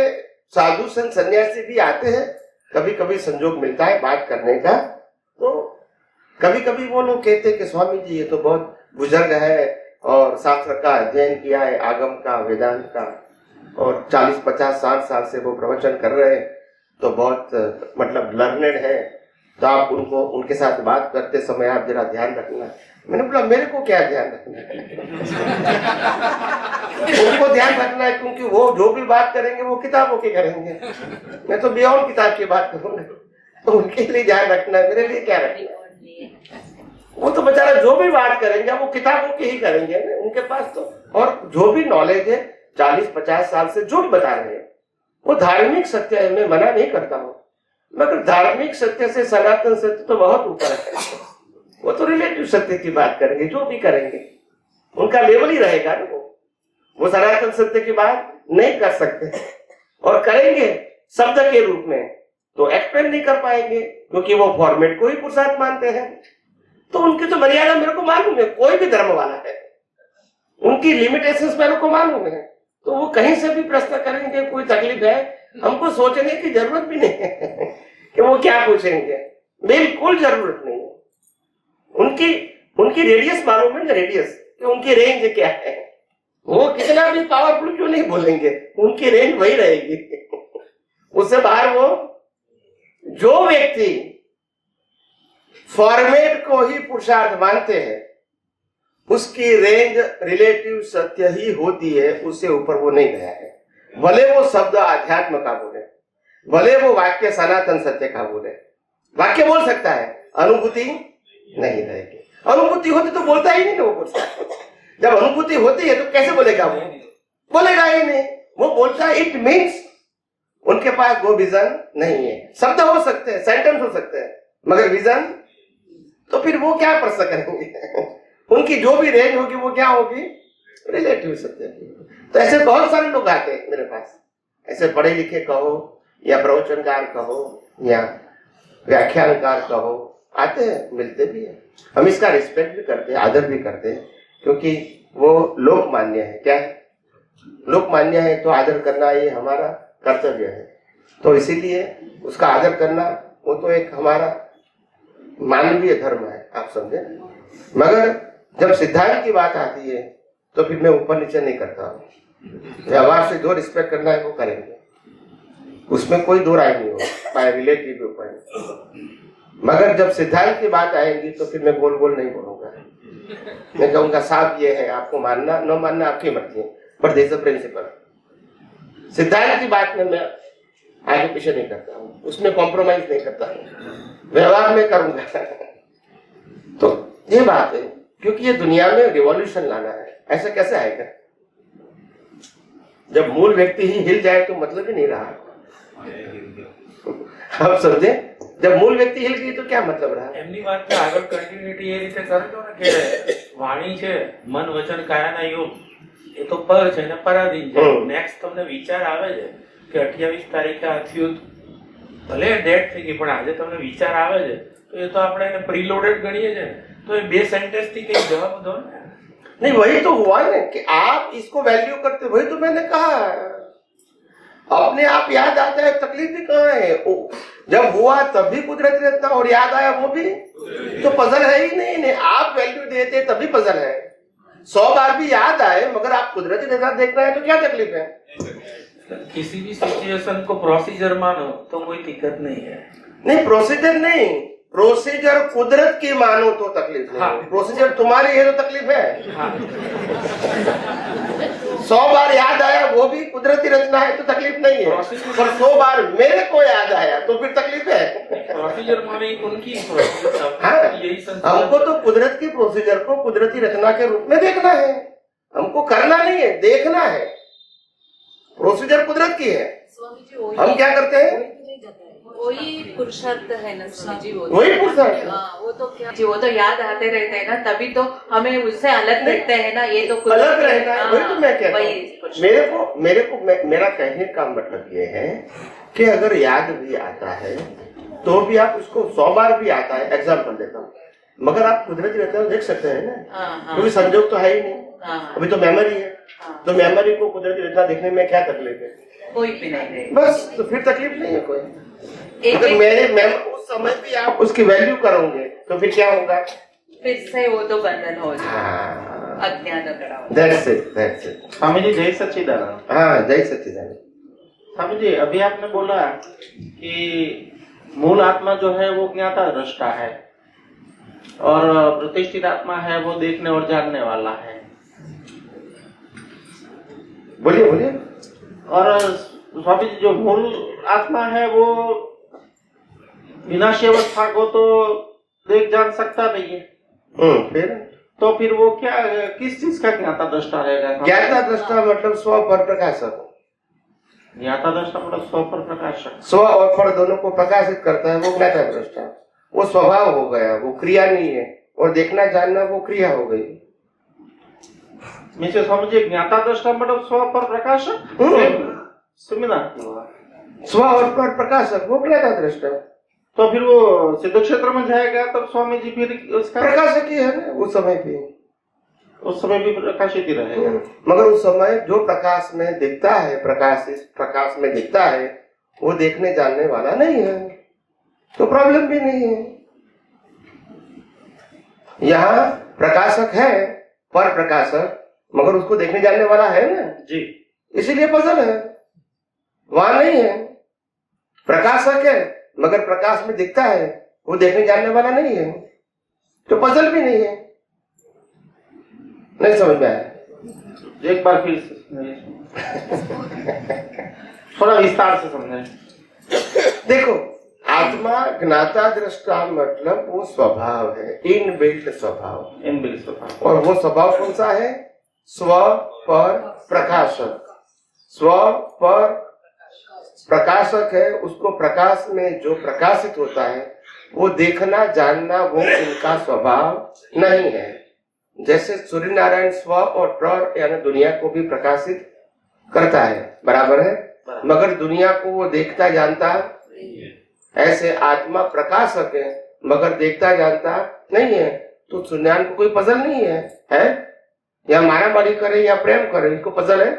साधु संत सन्यासी भी आते हैं, कभी कभी संजोग मिलता है बात करने का, तो कभी कभी वो लोग कहते हैं कि स्वामी जी ये तो बहुत बुजुर्ग है और शास्त्र का अध्ययन किया है, आगम का, वेदांत का, और 40, 50, 60 साल से वो प्रवचन कर रहे हैं, तो बहुत मतलब लर्नेड है, तो आप उनको उनके साथ बात करते समय आप जरा ध्यान रखना। मैंने बोला मेरे को क्या ध्यान रखना है? उनको ध्यान रखना है क्योंकि वो जो भी बात करेंगे वो किताबों की करेंगे, मैं तो बियॉन्ड किताब की बात करूंगा, तो उनके लिए ध्यान रखना है, मेरे लिए क्या रखना है? वो तो बेचारा जो भी बात करेंगे वो किताबों की ही करेंगे उनके पास तो। और जो भी नॉलेज है 40-50 साल से जो भी बता रहे हैं वो धार्मिक सत्य है, मैं मना नहीं करता हूँ, मगर धार्मिक सत्य से सनातन सत्य तो बहुत ऊपर है। वो तो रिलेटिव सत्य की बात करेंगे, जो भी करेंगे उनका लेवल ही रहेगा ना। वो सनातन सत्य की बात नहीं कर सकते, और करेंगे शब्द के रूप में तो एक्सप्लेन नहीं कर पाएंगे क्योंकि वो फॉर्मेट को ही पुरुषार्थ मानते हैं। तो उनकी तो मर्यादा मेरे को मालूम है, कोई भी धर्म वाला है उनकी लिमिटेशंस मेरे को मालूम है, तो वो कहीं से भी प्रश्न करेंगे, कोई तकलीफ है हमको सोचने की जरूरत भी नहीं है कि वो क्या पूछेंगे, बिल्कुल जरूरत नहीं है। उनकी रेडियस मालूम है ना, रेडियस कि उनकी रेंज क्या है, वो कितना भी पावरफुल क्यों नहीं बोलेंगे, उनकी रेंज वही रहेगी। उससे बाहर वो जो व्यक्ति फॉर्मेट को ही पुरुषार्थ मानते हैं उसकी रेंज रिलेटिव सत्य ही होती है, उससे ऊपर वो नहीं गया है। भले वो शब्द आध्यात्म का बोले, भले वो वाक्य सनातन सत्य का बोले, वाक्य बोल सकता है, अनुभूति नहीं रहेगी। अनुभूति होती तो बोलता ही नहीं ना, वो बोलता है। जब अनुभूति होती है तो कैसे बोलेगा वो? बोलेगा ही नहीं, वो बोलता है। इट मीन्स उनके पास वो विजन नहीं है। शब्द हो सकते हैं, सेंटेंस हो सकते हैं, मगर विजन, तो फिर वो क्या प्रश्न करेंगे? उनकी जो भी रेंज होगी वो क्या होगी, रिलेटिव सत्य की। तो ऐसे बहुत सारे लोग आते हैं मेरे पास, ऐसे पढ़े लिखे कहो या प्रवचनकार कहो या व्याख्यानकार कहो, आते हैं, मिलते भी हैं। हम इसका रिस्पेक्ट भी करते हैं, आदर भी करते हैं, क्योंकि वो लोकमान्य है। क्या है? लोकमान्य है, तो आदर करना ये हमारा कर्तव्य है। तो इसीलिए उसका आदर करना वो तो एक हमारा मानवीय धर्म है, आप समझे। मगर जब सिद्धांत की बात आती है तो फिर मैं ऊपर नीचे नहीं करता हूँ। व्यवहार से जो रिस्पेक्ट करना है वो करेंगे, उसमें कोई दो राय नहीं हो, रिलेटिव ऊपर। मगर जब सिद्धांत की बात आएगी तो फिर मैं गोल गोल नहीं बोलूंगा। मैं कहूँगा साहब ये है, आपको मानना न मानना आपकी मर्जी है, but this is the principle. सिद्धांत की बात में मैं आगे पीछे नहीं करता हूँ, उसमें कॉम्प्रोमाइज नहीं करता हूँ, व्यवहार में करूंगा। तो ये बात है, क्योंकि ये दुनिया में रिवॉल्यूशन लाना है। ऐसा कैसे आएगा? जब मूल व्यक्ति ही हिल जाए तो मतलब ही नहीं रहा। आप समझे? जब मूल व्यक्ति हिल गई तो क्या मतलब रहा? એમની વાતને આગળ કન્ટિન્યુટી એ રીતે કરે તો ને કે વાણી છે મન વચન કાયાના યોગ એ તો પર છે ને પરાધીન છે. નેક્સ્ટ તમને વિચાર આવે છે કે 28 તારીખે આ થયું, ભલે ડેટ થઈ ગઈ પણ આજે તમને વિચાર આવે છે તો એ તો આપણે એને પ્રીલોડેડ ગણીએ છીએ. તો એ બે સેન્ટેન્સ થી કઈ જવાબ દો ને. नहीं, वही तो हुआ ना कि आप इसको वैल्यू करते, वही तो मैंने कहा, अपने आप याद आता है, तकलीफ भी कहाँ है? जब हुआ तब भी कुदरती रत्ना और याद आया वो भी, तो पजल है ही नहीं. आप वैल्यू देते तभी पजल है. 100 बार भी याद आए मगर आप कुदरती रत्ना देख रहे हैं तो क्या तकलीफ है? किसी भी सिचुएशन को प्रोसीजर मानो तो कोई दिक्कत नहीं है. नहीं, प्रोसीजर नहीं, प्रोसीजर कुदरत की मानो तो तकलीफ है. हाँ. प्रोसीजर तुम्हारी है तो तकलीफ है. हाँ. 100 बार याद आया वो भी कुदरती रचना है तो तकलीफ नहीं है. पर 100 बार मेरे को याद आया तो फिर तकलीफ है. प्रोसीजर माने उनकी प्रोसीजर. हाँ, यही संस्कार. हमको तो कुदरत की प्रोसीजर को कुदरती रचना के रूप में देखना है. हमको करना नहीं है, देखना है. प्रोसीजर कुदरत की है, हम क्या करते हैं? वही पुरुषार्थ है ना स्वामी जी. वही पुरुषार्थ. हाँ, वो तो क्या जी, वो तो याद आते रहते हैं ना, तभी तो हमें उससे अलग देखते हैं ना. ये तो अलग रहना है. वही तो मैं कहता वही हूँ. मेरा कहने का मतलब ये है कि अगर याद भी आता है तो भी आप उसको 100 बार भी आता है, एग्जाम्पल देता हूँ, मगर आप कुदरती रहते हो देख सकते हैं ना, क्योंकि संजोग तो है ही नहीं. अभी तो मेमोरी है, तो मेमोरी को कुदरती रचना देखने में क्या तकलीफ है? कोई भी नहीं. बस, तो फिर तकलीफ नहीं है कोई. अगर मैं उस समय भी आप उसकी वैल्यू करोगे तो फिर क्या होगा? फिर से वो तो बंधन हो जाए, हाँ, अज्ञान कड़ा. that's it. स्वामी जी जय सच्चिदानंद. हाँ, जय सच्चिदानंद. स्वामी जी अभी आपने बोला कि मूल आत्मा जो है वो ज्ञाता दृष्टा है और प्रतिष्ठित आत्मा है वो देखने और जानने वाला है. बोलिए. और स्वामी जी जो मूल आत्मा है वो विनाशी अवस्था को तो देख जान सकता नहीं है. फिर वो क्या, किस चीज का ज्ञाता दृष्टा रहेगा? ज्ञाता दृष्टा मतलब स्व पर प्रकाशक. ज्ञाता दृष्टा मतलब स्व पर प्रकाशक. स्व और पर दोनों को प्रकाशित करता है वो ज्ञाता दृष्टा. वो स्वभाव हो गया, वो क्रिया नहीं है. और देखना जानना वो क्रिया हो गई. मीन्स स्वामी जी ज्ञाता दृष्टा मतलब स्व पर प्रकाशक. सुमिना स्व और पर प्रकाशक वो ज्ञाता दृष्टा. तो फिर वो सिद्ध क्षेत्र में जाएगा तब स्वामी जी फिर उसका प्रकाशक ही है ना उस समय भी. उस समय भी प्रकाशित ही रहेगा. मगर उस समय जो प्रकाश में दिखता है, प्रकाश में दिखता है वो देखने जानने वाला नहीं है तो प्रॉब्लम भी नहीं है. यहाँ प्रकाशक है, पर प्रकाशक, मगर उसको देखने जानने वाला है ना जी, इसीलिए पजल है. वहां नहीं है. प्रकाशक है मगर प्रकाश में दिखता है वो देखने जानने वाला नहीं है तो पजल भी नहीं है. नहीं समझ में आया? एक बार फिर थोड़ा विस्तार से समझें. देखो, आत्मा ज्ञाता दृष्टा मतलब वो स्वभाव है, इनबिल्ट स्वभाव. इनबिल्ट स्वभाव. और वो स्वभाव कौन सा है? स्व पर प्रकाशक. स्व पर प्रकाशक है. उसको प्रकाश में जो प्रकाशित होता है वो देखना जानना वो उनका स्वभाव नहीं है. जैसे सूर्य नारायण स्व और प्र यानी दुनिया को भी प्रकाशित करता है, बराबर है, मगर दुनिया को वो देखता जानता ऐसे आत्मा प्रकाशक है मगर देखता जानता नहीं है. तो सुन्यान को कोई पजल नहीं है, या मारामारी करे या प्रेम करे, इसको पजल है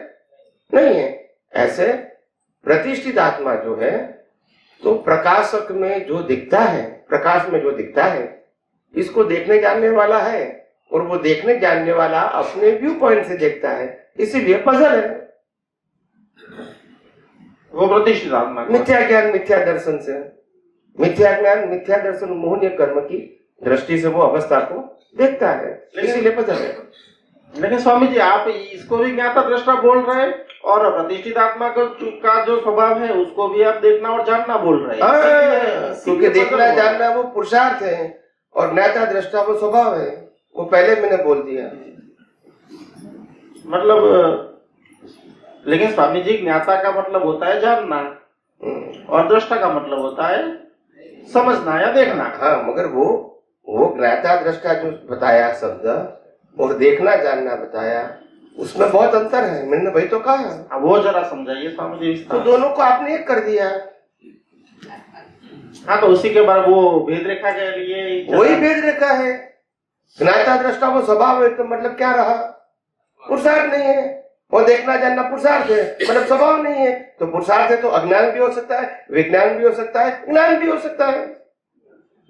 नहीं है. ऐसे प्रतिष्ठित आत्मा जो है तो प्रकाशक में जो दिखता है, प्रकाश में जो दिखता है इसको देखने जानने वाला है और वो देखने जानने वाला अपने व्यू पॉइंट से देखता है, इसीलिए पजल है. वो प्रतिष्ठित आत्मा. मिथ्या ज्ञान मिथ्या दर्शन से, मिथ्या ज्ञान मिथ्या दर्शन मोहनीय कर्म की दृष्टि से वो अवस्था को देखता है, इसीलिए पजल है. लेकिन स्वामी जी आप इसको भी ज्ञाता दृष्टा बोल रहे हैं और प्रतिष्ठित आत्मा का जो स्वभाव है उसको भी आप देखना और जानना बोल रहे हैं. क्योंकि देखना जानना वो पुरुषार्थ है और ज्ञाता दृष्टा वो स्वभाव है. वो पहले मैंने बोल दिया. मतलब लेकिन स्वामी जी ज्ञाता का मतलब होता है जानना और दृष्टा का मतलब होता है समझना या देखना। हाँ, मगर वो ज्ञाता दृष्टा जो बताया शब्द और देखना जानना बताया, उसमें बहुत अंतर है। मैंने वही तो कहा। अब वो जरा समझाइए स्वामी जी। तो दोनों को आपने एक कर दिया। हाँ, तो उसी के बाद वो भेद रेखा के लिए वही भेद रेखा है। ज्ञाता दृष्टा वो स्वभाव है, तो मतलब क्या रहा? पुरुषार्थ नहीं है। और देखना जानना पुरुषार्थ है, मतलब स्वभाव नहीं है। तो पुरुषार्थ है तो अज्ञान भी हो सकता है, विज्ञान भी हो सकता है, ज्ञान भी हो सकता है।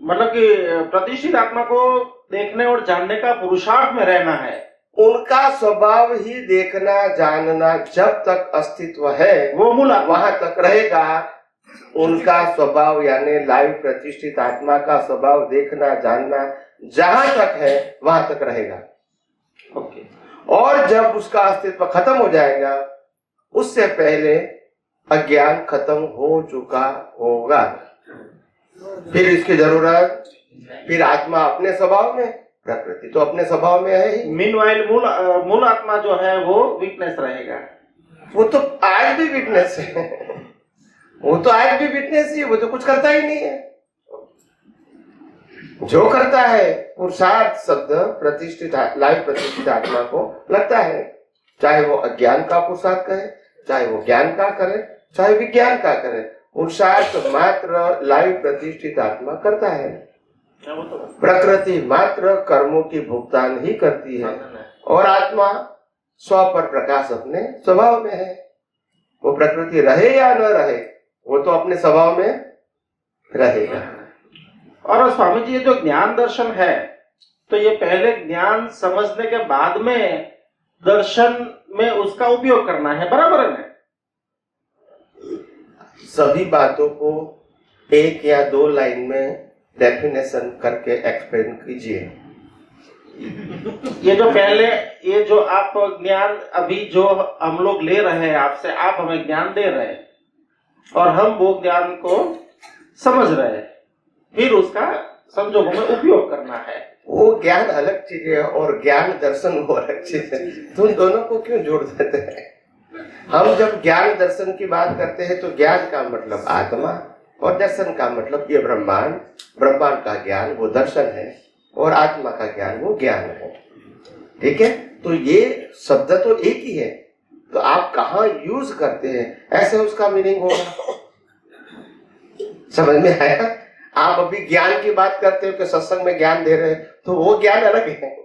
मतलब कि प्रतिष्ठित आत्मा को देखने और जानने का पुरुषार्थ में रहना है। उनका स्वभाव ही देखना जानना जब तक अस्तित्व है, वो मूल वहां तक रहेगा। उनका स्वभाव यानी लाइव प्रतिष्ठित आत्मा का स्वभाव देखना जानना जहां तक है वहां तक रहेगा। ओके। और जब उसका अस्तित्व खत्म हो जाएगा, उससे पहले अज्ञान खत्म हो चुका होगा। फिर इसकी जरूरत, फिर आत्मा अपने स्वभाव में, प्रकृति तो अपने स्वभाव में है ही। मीनवाइल मूल आत्मा जो है वो वीकनेस रहेगा। वो तो आज भी विटनेस है। वो तो आज भी विटनेस ही है। वो तो कुछ करता ही नहीं है। जो करता है पुरुषार्थ शब्द प्रतिष्ठित लाइव प्रतिष्ठित आत्मा को लगता है, चाहे वो अज्ञान का पुरुषार्थ कहे, चाहे वो ज्ञान का करे, चाहे विज्ञान का करे, पुरुषार्थ मात्र लाइव प्रतिष्ठित आत्मा करता है। प्रकृति मात्र कर्मों की भुगतान ही करती है और आत्मा स्व पर प्रकाश अपने स्वभाव में है। वो प्रकृति रहे या न रहे, वो तो अपने स्वभाव में रहेगा। और स्वामी जी, ये जो ज्ञान दर्शन है, तो ये पहले ज्ञान समझने के बाद में दर्शन में उसका उपयोग करना है, बराबर है? सभी बातों को एक या दो लाइन में डेफिनेशन करके एक्सप्लेन कीजिए। ये जो पहले, ये जो आप ज्ञान अभी जो हम लोग ले रहे हैं आपसे, आप हमें ज्ञान दे रहे हैं और हम वो ज्ञान को समझ रहे हैं, फिर उसका संजोगों में उपयोग करना है। वो ज्ञान अलग चीज है और ज्ञान दर्शन वो अलग चीज है। तुम दोनों को क्यों जोड़ देते हैं? हम जब ज्ञान दर्शन की बात करते हैं तो ज्ञान का मतलब आत्मा और दर्शन का मतलब ये ब्रह्मांड। ब्रह्मांड का ज्ञान वो दर्शन है और आत्मा का ज्ञान वो ज्ञान है। ठीक है, तो ये शब्द तो एक ही है, तो आप कहाँ यूज करते हैं ऐसे उसका मीनिंग होगा। समझ में आया? आप अभी ज्ञान की बात करते हो कि सत्संग में ज्ञान दे रहे हैं, तो वो ज्ञान अलग है।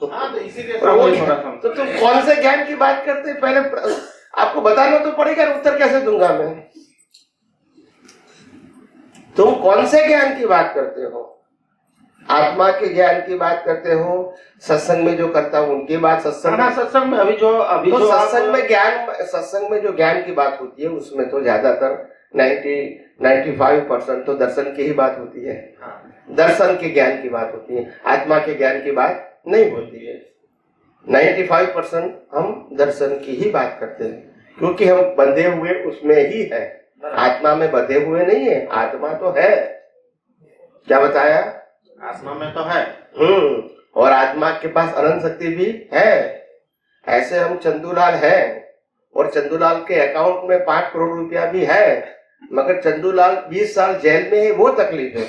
हाँ, तो इसीलिए तो तुम कौन से ज्ञान की बात करते हैं पहले आपको बताना तो पड़ेगा, उत्तर कैसे दूंगा मैं? तुम कौन से ज्ञान की बात करते हो? आत्मा के ज्ञान की बात करते हो? सत्संग में जो करता हूँ उनकी बात सत्संग में अभी तो सत्संग में जो ज्ञान की बात होती है उसमें तो ज्यादातर 95% तो दर्शन की ही बात होती है। दर्शन के ज्ञान की बात होती है, आत्मा के ज्ञान की बात नहीं होती है। 95% हम दर्शन की ही बात करते हैं, क्योंकि हम बंधे हुए उसमें ही है। आत्मा में बंधे हुए नहीं है, आत्मा तो है। क्या बताया? आत्मा में तो है। और आत्मा के पास अनंत शक्ति भी है। ऐसे हम चंदूलाल है और चंदूलाल के अकाउंट में 5 करोड़ रुपया भी है, मगर चंदूलाल 20 साल जेल में है, वो तकलीफ है।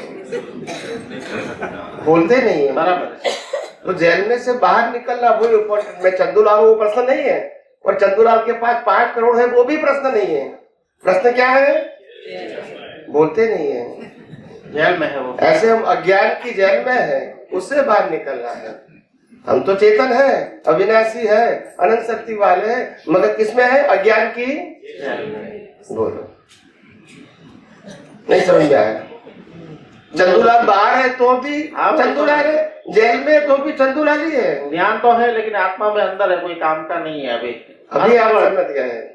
बोलते नहीं है बराबर। तो जेल में से बाहर निकलना वो इम्पोर्टेंट। में चंदूलाल वो प्रश्न नहीं है, और चंदूलाल के पास 5 करोड़ है वो भी प्रश्न नहीं है। प्रश्न क्या है? बोलते नहीं है, जेल में है वो। ऐसे हम अज्ञान की जेल में है, उससे बाहर निकलना है। हम तो चेतन है, अविनाशी है, अनंत शक्ति वाले हैं, मगर किसमें है? अज्ञान की। बोलो, नहीं समझ में आया? चंदूलाल बाहर है तो भी चंदूलाल है, जेल में तो भी चंदूलाल ही है। ज्ञान तो है लेकिन आत्मा में अंदर है, कोई काम का नहीं है। अभी आप समझ गए हैं।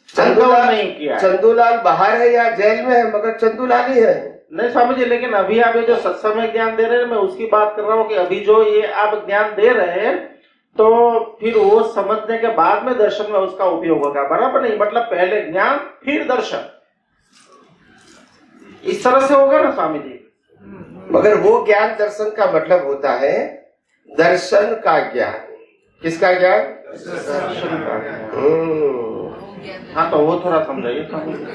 चंदूलाल नहीं किया। चंदूलाल बाहर है या जेल में है, मगर चंदूलाल ही है। नहीं स्वामी जी, लेकिन अभी आप ये जो सत्संग में ज्ञान दे रहे हैं, मैं उसकी बात कर रहा हूँ कि अभी जो ये आप ज्ञान दे रहे हैं, तो फिर वो समझने के बाद में दर्शन में उसका उपयोग होगा, बराबर नहीं? मतलब पहले ज्ञान फिर दर्शन, इस तरह से होगा ना स्वामी जी? मगर वो ज्ञान दर्शन का मतलब होता है दर्शन का ज्ञान। किसका ज्ञान? दर्शन का। हाँ, तो वो थोड़ा समझाइए स्वामी जी।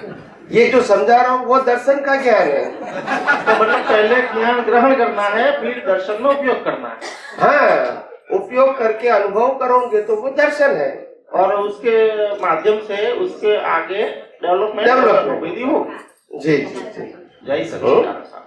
ये जो समझा रहा हूँ वो दर्शन का ज्ञान है। तो मतलब पहले ज्ञान ग्रहण करना है, फिर दर्शन में उपयोग करना है। हाँ, उपयोग करके अनुभव करोगे तो वो दर्शन है, और उसके माध्यम से उसके आगे डेवलपमेंट विधि होगी। जी जी जी। जय सच्चिदानंद साहब।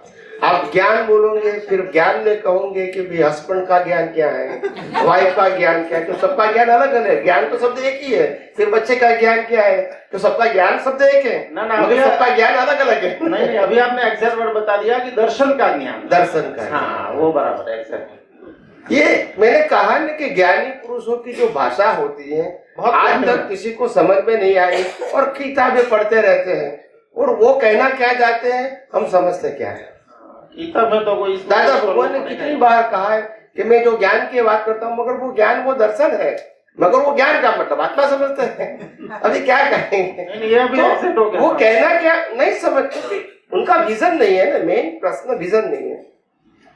आप ज्ञान बोलोगे, फिर ज्ञान में कहोगे कि भाई हस्बैंड का ज्ञान क्या है, वाइफ का ज्ञान क्या है, तो सबका ज्ञान अलग अलग है। ज्ञान तो शब्द एक ही है। फिर बच्चे का ज्ञान क्या है, तो सबका ज्ञान शब्द एक है, ना मगर सबका ज्ञान अलग अलग है। नहीं, अभी आपने एग्जैक्ट वर्ड बता दिया कि दर्शन का ज्ञान, दर्शन का। हाँ वो बराबर है, एग्जैक्ट। ये मैंने कहा ना कि ज्ञानी पुरुषों की जो भाषा होती है आज तक किसी को समझ में नहीं आई, और किताबें पढ़ते रहते हैं, और वो कहना क्या चाहते हैं हम समझते क्या है। गीता में तो कोई दादा भगवान ने कितनी बार कहा है कि मैं जो ज्ञान की बात करता हूँ, मगर वो ज्ञान वो दर्शन है, मगर वो ज्ञान का मतलब आत्मा समझते हैं। अभी क्या कहेंगे, ये भी तो वो कहना क्या नहीं समझते, उनका विजन नहीं है ना। मेन प्रश्न विजन नहीं है।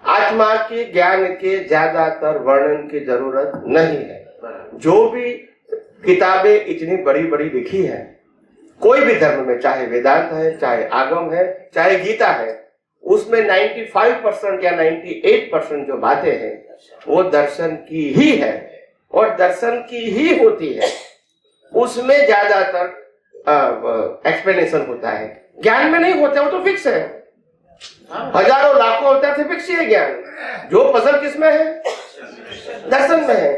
आत्मा के ज्ञान के ज्यादातर वर्णन की जरूरत नहीं है। जो भी किताबें इतनी बड़ी बड़ी लिखी है कोई भी धर्म में, चाहे वेदांत है, चाहे आगम है, चाहे गीता है, उसमें 95% या 98% जो बातें हैं वो दर्शन की ही है, और दर्शन की ही होती है। उसमें ज्यादातर एक्सप्लेनेशन होता है, ज्ञान में नहीं होता, वो तो फिक्स है। हजारों लाखों होता है, फिक्स ही है ज्ञान। जो पजल किसमें है, दर्शन में है।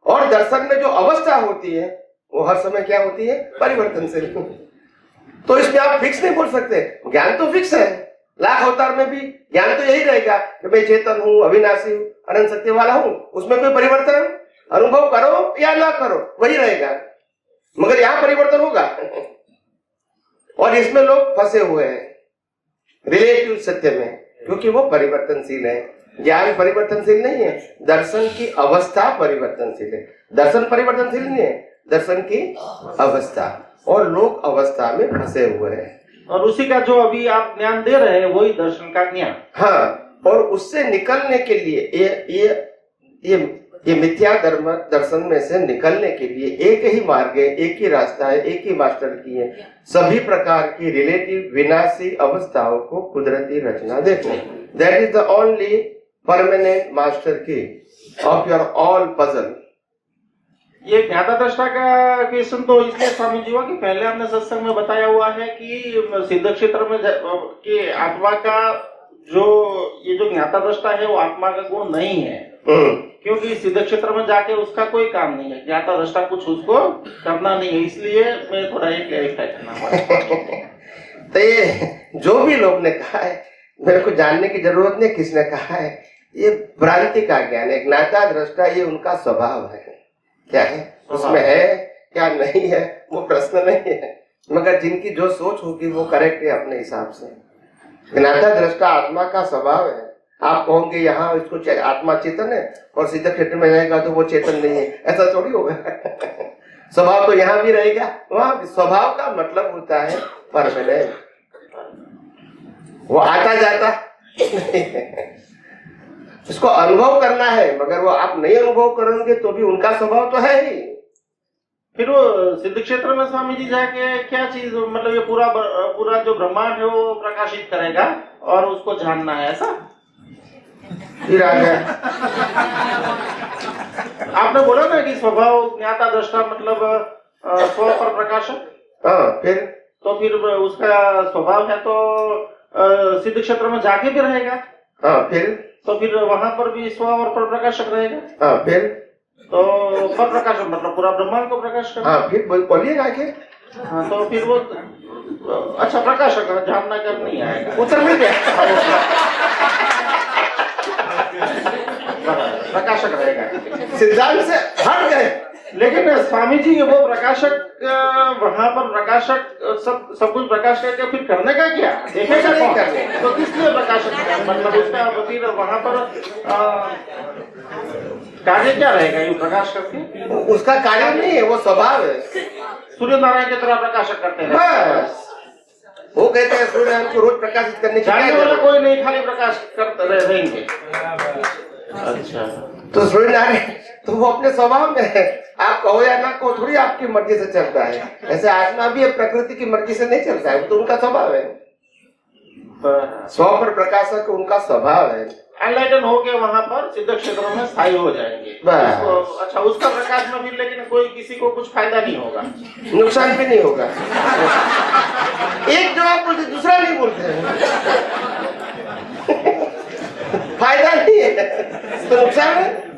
और दर्शन में जो अवस्था होती है वो हर समय क्या होती है, परिवर्तनशील। तो इसमें आप फिक्स नहीं बोल सकते। ज्ञान तो फिक्स है, लाख अवतार में भी ज्ञान तो यही रहेगा कि मैं चेतन हूँ, अविनाशी हूँ, अनंत शक्ति वाला हूँ। उसमें कोई परिवर्तन अनुभव करो या ना करो वही रहेगा, मगर यहाँ परिवर्तन होगा। और इसमें लोग फंसे हुए हैं रिलेटिव सत्य में, क्योंकि वो परिवर्तनशील है। ज्ञान परिवर्तनशील नहीं है, दर्शन की अवस्था परिवर्तनशील है। दर्शन परिवर्तनशील नहीं है, दर्शन की अवस्था, और लोग अवस्था में फंसे हुए हैं। और उसी का जो अभी आप ज्ञान दे रहे हैं वही दर्शन का ज्ञान। हाँ, और उससे निकलने के लिए ये मिथ्या दर्शन में से निकलने के लिए एक ही मार्ग है, एक ही रास्ता है, एक ही मास्टर की है। सभी प्रकार की रिलेटिव विनाशी अवस्थाओं को कुदरती रचना देखो। That is the only permanent master की ऑफ योर ऑल पजल। ये ज्ञाता दृष्टा का क्वेश्चन तो इसलिए स्वामी जी हुआ कि पहले आपने सत्संग में बताया हुआ है कि सिद्ध क्षेत्र में कि आत्मा का ये जो ज्ञाता दृष्टा है वो आत्मा का गुण नहीं है, क्योंकि सिद्ध क्षेत्र में जाके उसका कोई काम नहीं है, ज्ञाता दृष्टा कुछ उसको करना नहीं है। इसलिए मैं थोड़ा ये क्लैरिफाई करना पड़ा। तो ये जो भी लोग ने कहा है मेरे को जानने की जरूरत नहीं किसने कहा है, ये भ्रांति का ज्ञान है। ज्ञाता दृष्टा ये उनका स्वभाव है, क्या है उसमें है क्या नहीं है वो प्रश्न नहीं है, मगर जिनकी जो सोच होगी वो करेक्ट है अपने हिसाब से। ज्ञाता दृष्टा आत्मा का स्वभाव है। आप कहोगे यहाँ इसको आत्मा चेतन है और सीधे क्षेत्र में जाएगा तो वो चेतन नहीं है, ऐसा थोड़ी होगा। स्वभाव तो यहाँ भी रहेगा, वहां भी। स्वभाव का मतलब होता है परमानेंट, वो आता जाता इसको अनुभव करना है, मगर वो आप नहीं अनुभव करोगे तो भी उनका स्वभाव तो है ही। फिर वो सिद्ध क्षेत्र में स्वामी जी जाके क्या चीज, मतलब ये पूरा जो ब्रह्मांड है वो प्रकाशित करेगा और उसको जानना है, ऐसा फिर आ गया। आपने बोला ना कि स्वभाव ज्ञाता दृष्टा मतलब स्व पर प्रकाशक। हाँ, फिर उसका स्वभाव है तो सिद्ध क्षेत्र में जाके भी रहेगा। हाँ, फिर वहां पर भी स्व और पर प्रकाशक रहेगा। हाँ, फिर तो पर प्रकाशक मतलब पूरा ब्रह्मांड को प्रकाश करना। हाँ, फिर बोलिए आगे। हाँ, तो फिर वो अच्छा प्रकाशक जानना कर नहीं आएगा, उत्तर मिल गया। प्रकाशक रहेगा, सिद्धांत से हट गए। लेकिन स्वामी जी वो प्रकाशक वहां पर प्रकाशक सब कुछ प्रकाश करके फिर करने का क्या, देखेगा नहीं करने, तो किस लिए प्रकाशक मतलब उसका फिर वहां पर कार्य क्या रहेगा ये प्रकाश करके? उसका कार्य नहीं है, वो स्वभाव है। सूर्य नारायण की तरह प्रकाशक करते हैं बस। वो कहते हैं सूर्य नारायण को रोज प्रकाशित करने की जानने वाला कोई नहीं, खाली प्रकाश करते रहेंगे। अच्छा, तो सूर्य नारायण तो वो अपने स्वभाव में है। आप कहो या ना कहो, थोड़ी आपकी मर्जी से चलता है। ऐसे आत्मा भी प्रकृति की मर्जी से नहीं चलता है, वो तो उनका स्वभाव है। स्व पर प्रकाशक उनका स्वभाव है। एनलाइटन होके वहां पर सिद्ध क्षेत्रों में स्थायी हो जाएंगे। अच्छा, उसका प्रकाश में भी लेकिन कोई किसी को कुछ फायदा नहीं होगा, नुकसान भी नहीं होगा। एक जवाब बोलते दूसरा नहीं बोलते हैं। फायदा नहीं है तो नुकसान है।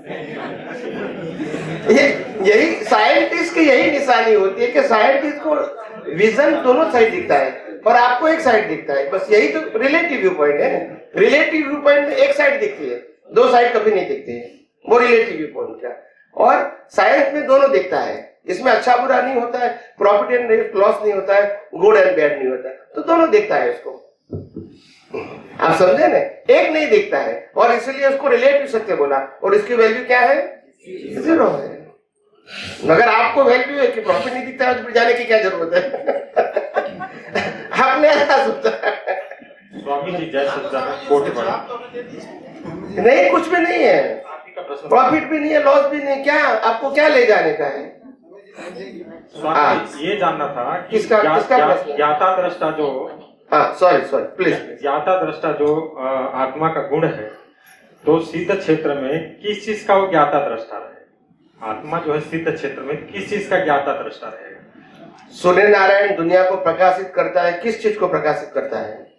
यही साइंटिस्ट की यही निशानी होती है कि साइंटिस्ट को विजन दोनों साइड दिखता है, पर आपको एक साइड दिखता है। बस यही तो रिलेटिव व्यू पॉइंट है। रिलेटिव व्यू पॉइंट में एक साइड दिखती है, दो साइड कभी नहीं दिखती है, वो रिलेटिव व्यू पॉइंट का। और साइंस में दोनों दिखता है, इसमें अच्छा बुरा नहीं होता है, प्रॉफिट एंड लॉस नहीं होता है, गुड एंड बैड नहीं होता है, तो दोनों दिखता है इसको। आप समझे ना, एक नहीं दिखता है और इसलिए उसको रिलेटिव सत्य बोला। और इसकी वैल्यू क्या है? 0 है। मगर आपको वैल्यू है कि प्रॉफिट नहीं दिखता है तो जाने की क्या जरूरत है? आपने ऐसा सोचा। स्वामी जी जय सच्चिदानंद कोटि बड़ा नहीं, कुछ भी नहीं है, प्रॉफिट भी नहीं है, लॉस भी नहीं। क्या आपको क्या ले जाने का है? स्वामी ये जानना था कि किसका प्रश्न? ज्ञाता दृष्टा जो, हाँ सॉरी प्लीज। ज्ञाता दृष्टा जो आत्मा का गुण है, तो सिद्ध क्षेत्र में किस चीज का वो ज्ञाता दृष्टा रहे? आत्मा जो है सिद्ध क्षेत्र में किस चीज का ज्ञाता दृष्टा रहेगा? सूर्य नारायण दुनिया को प्रकाशित करता है, किस चीज को प्रकाशित करता है?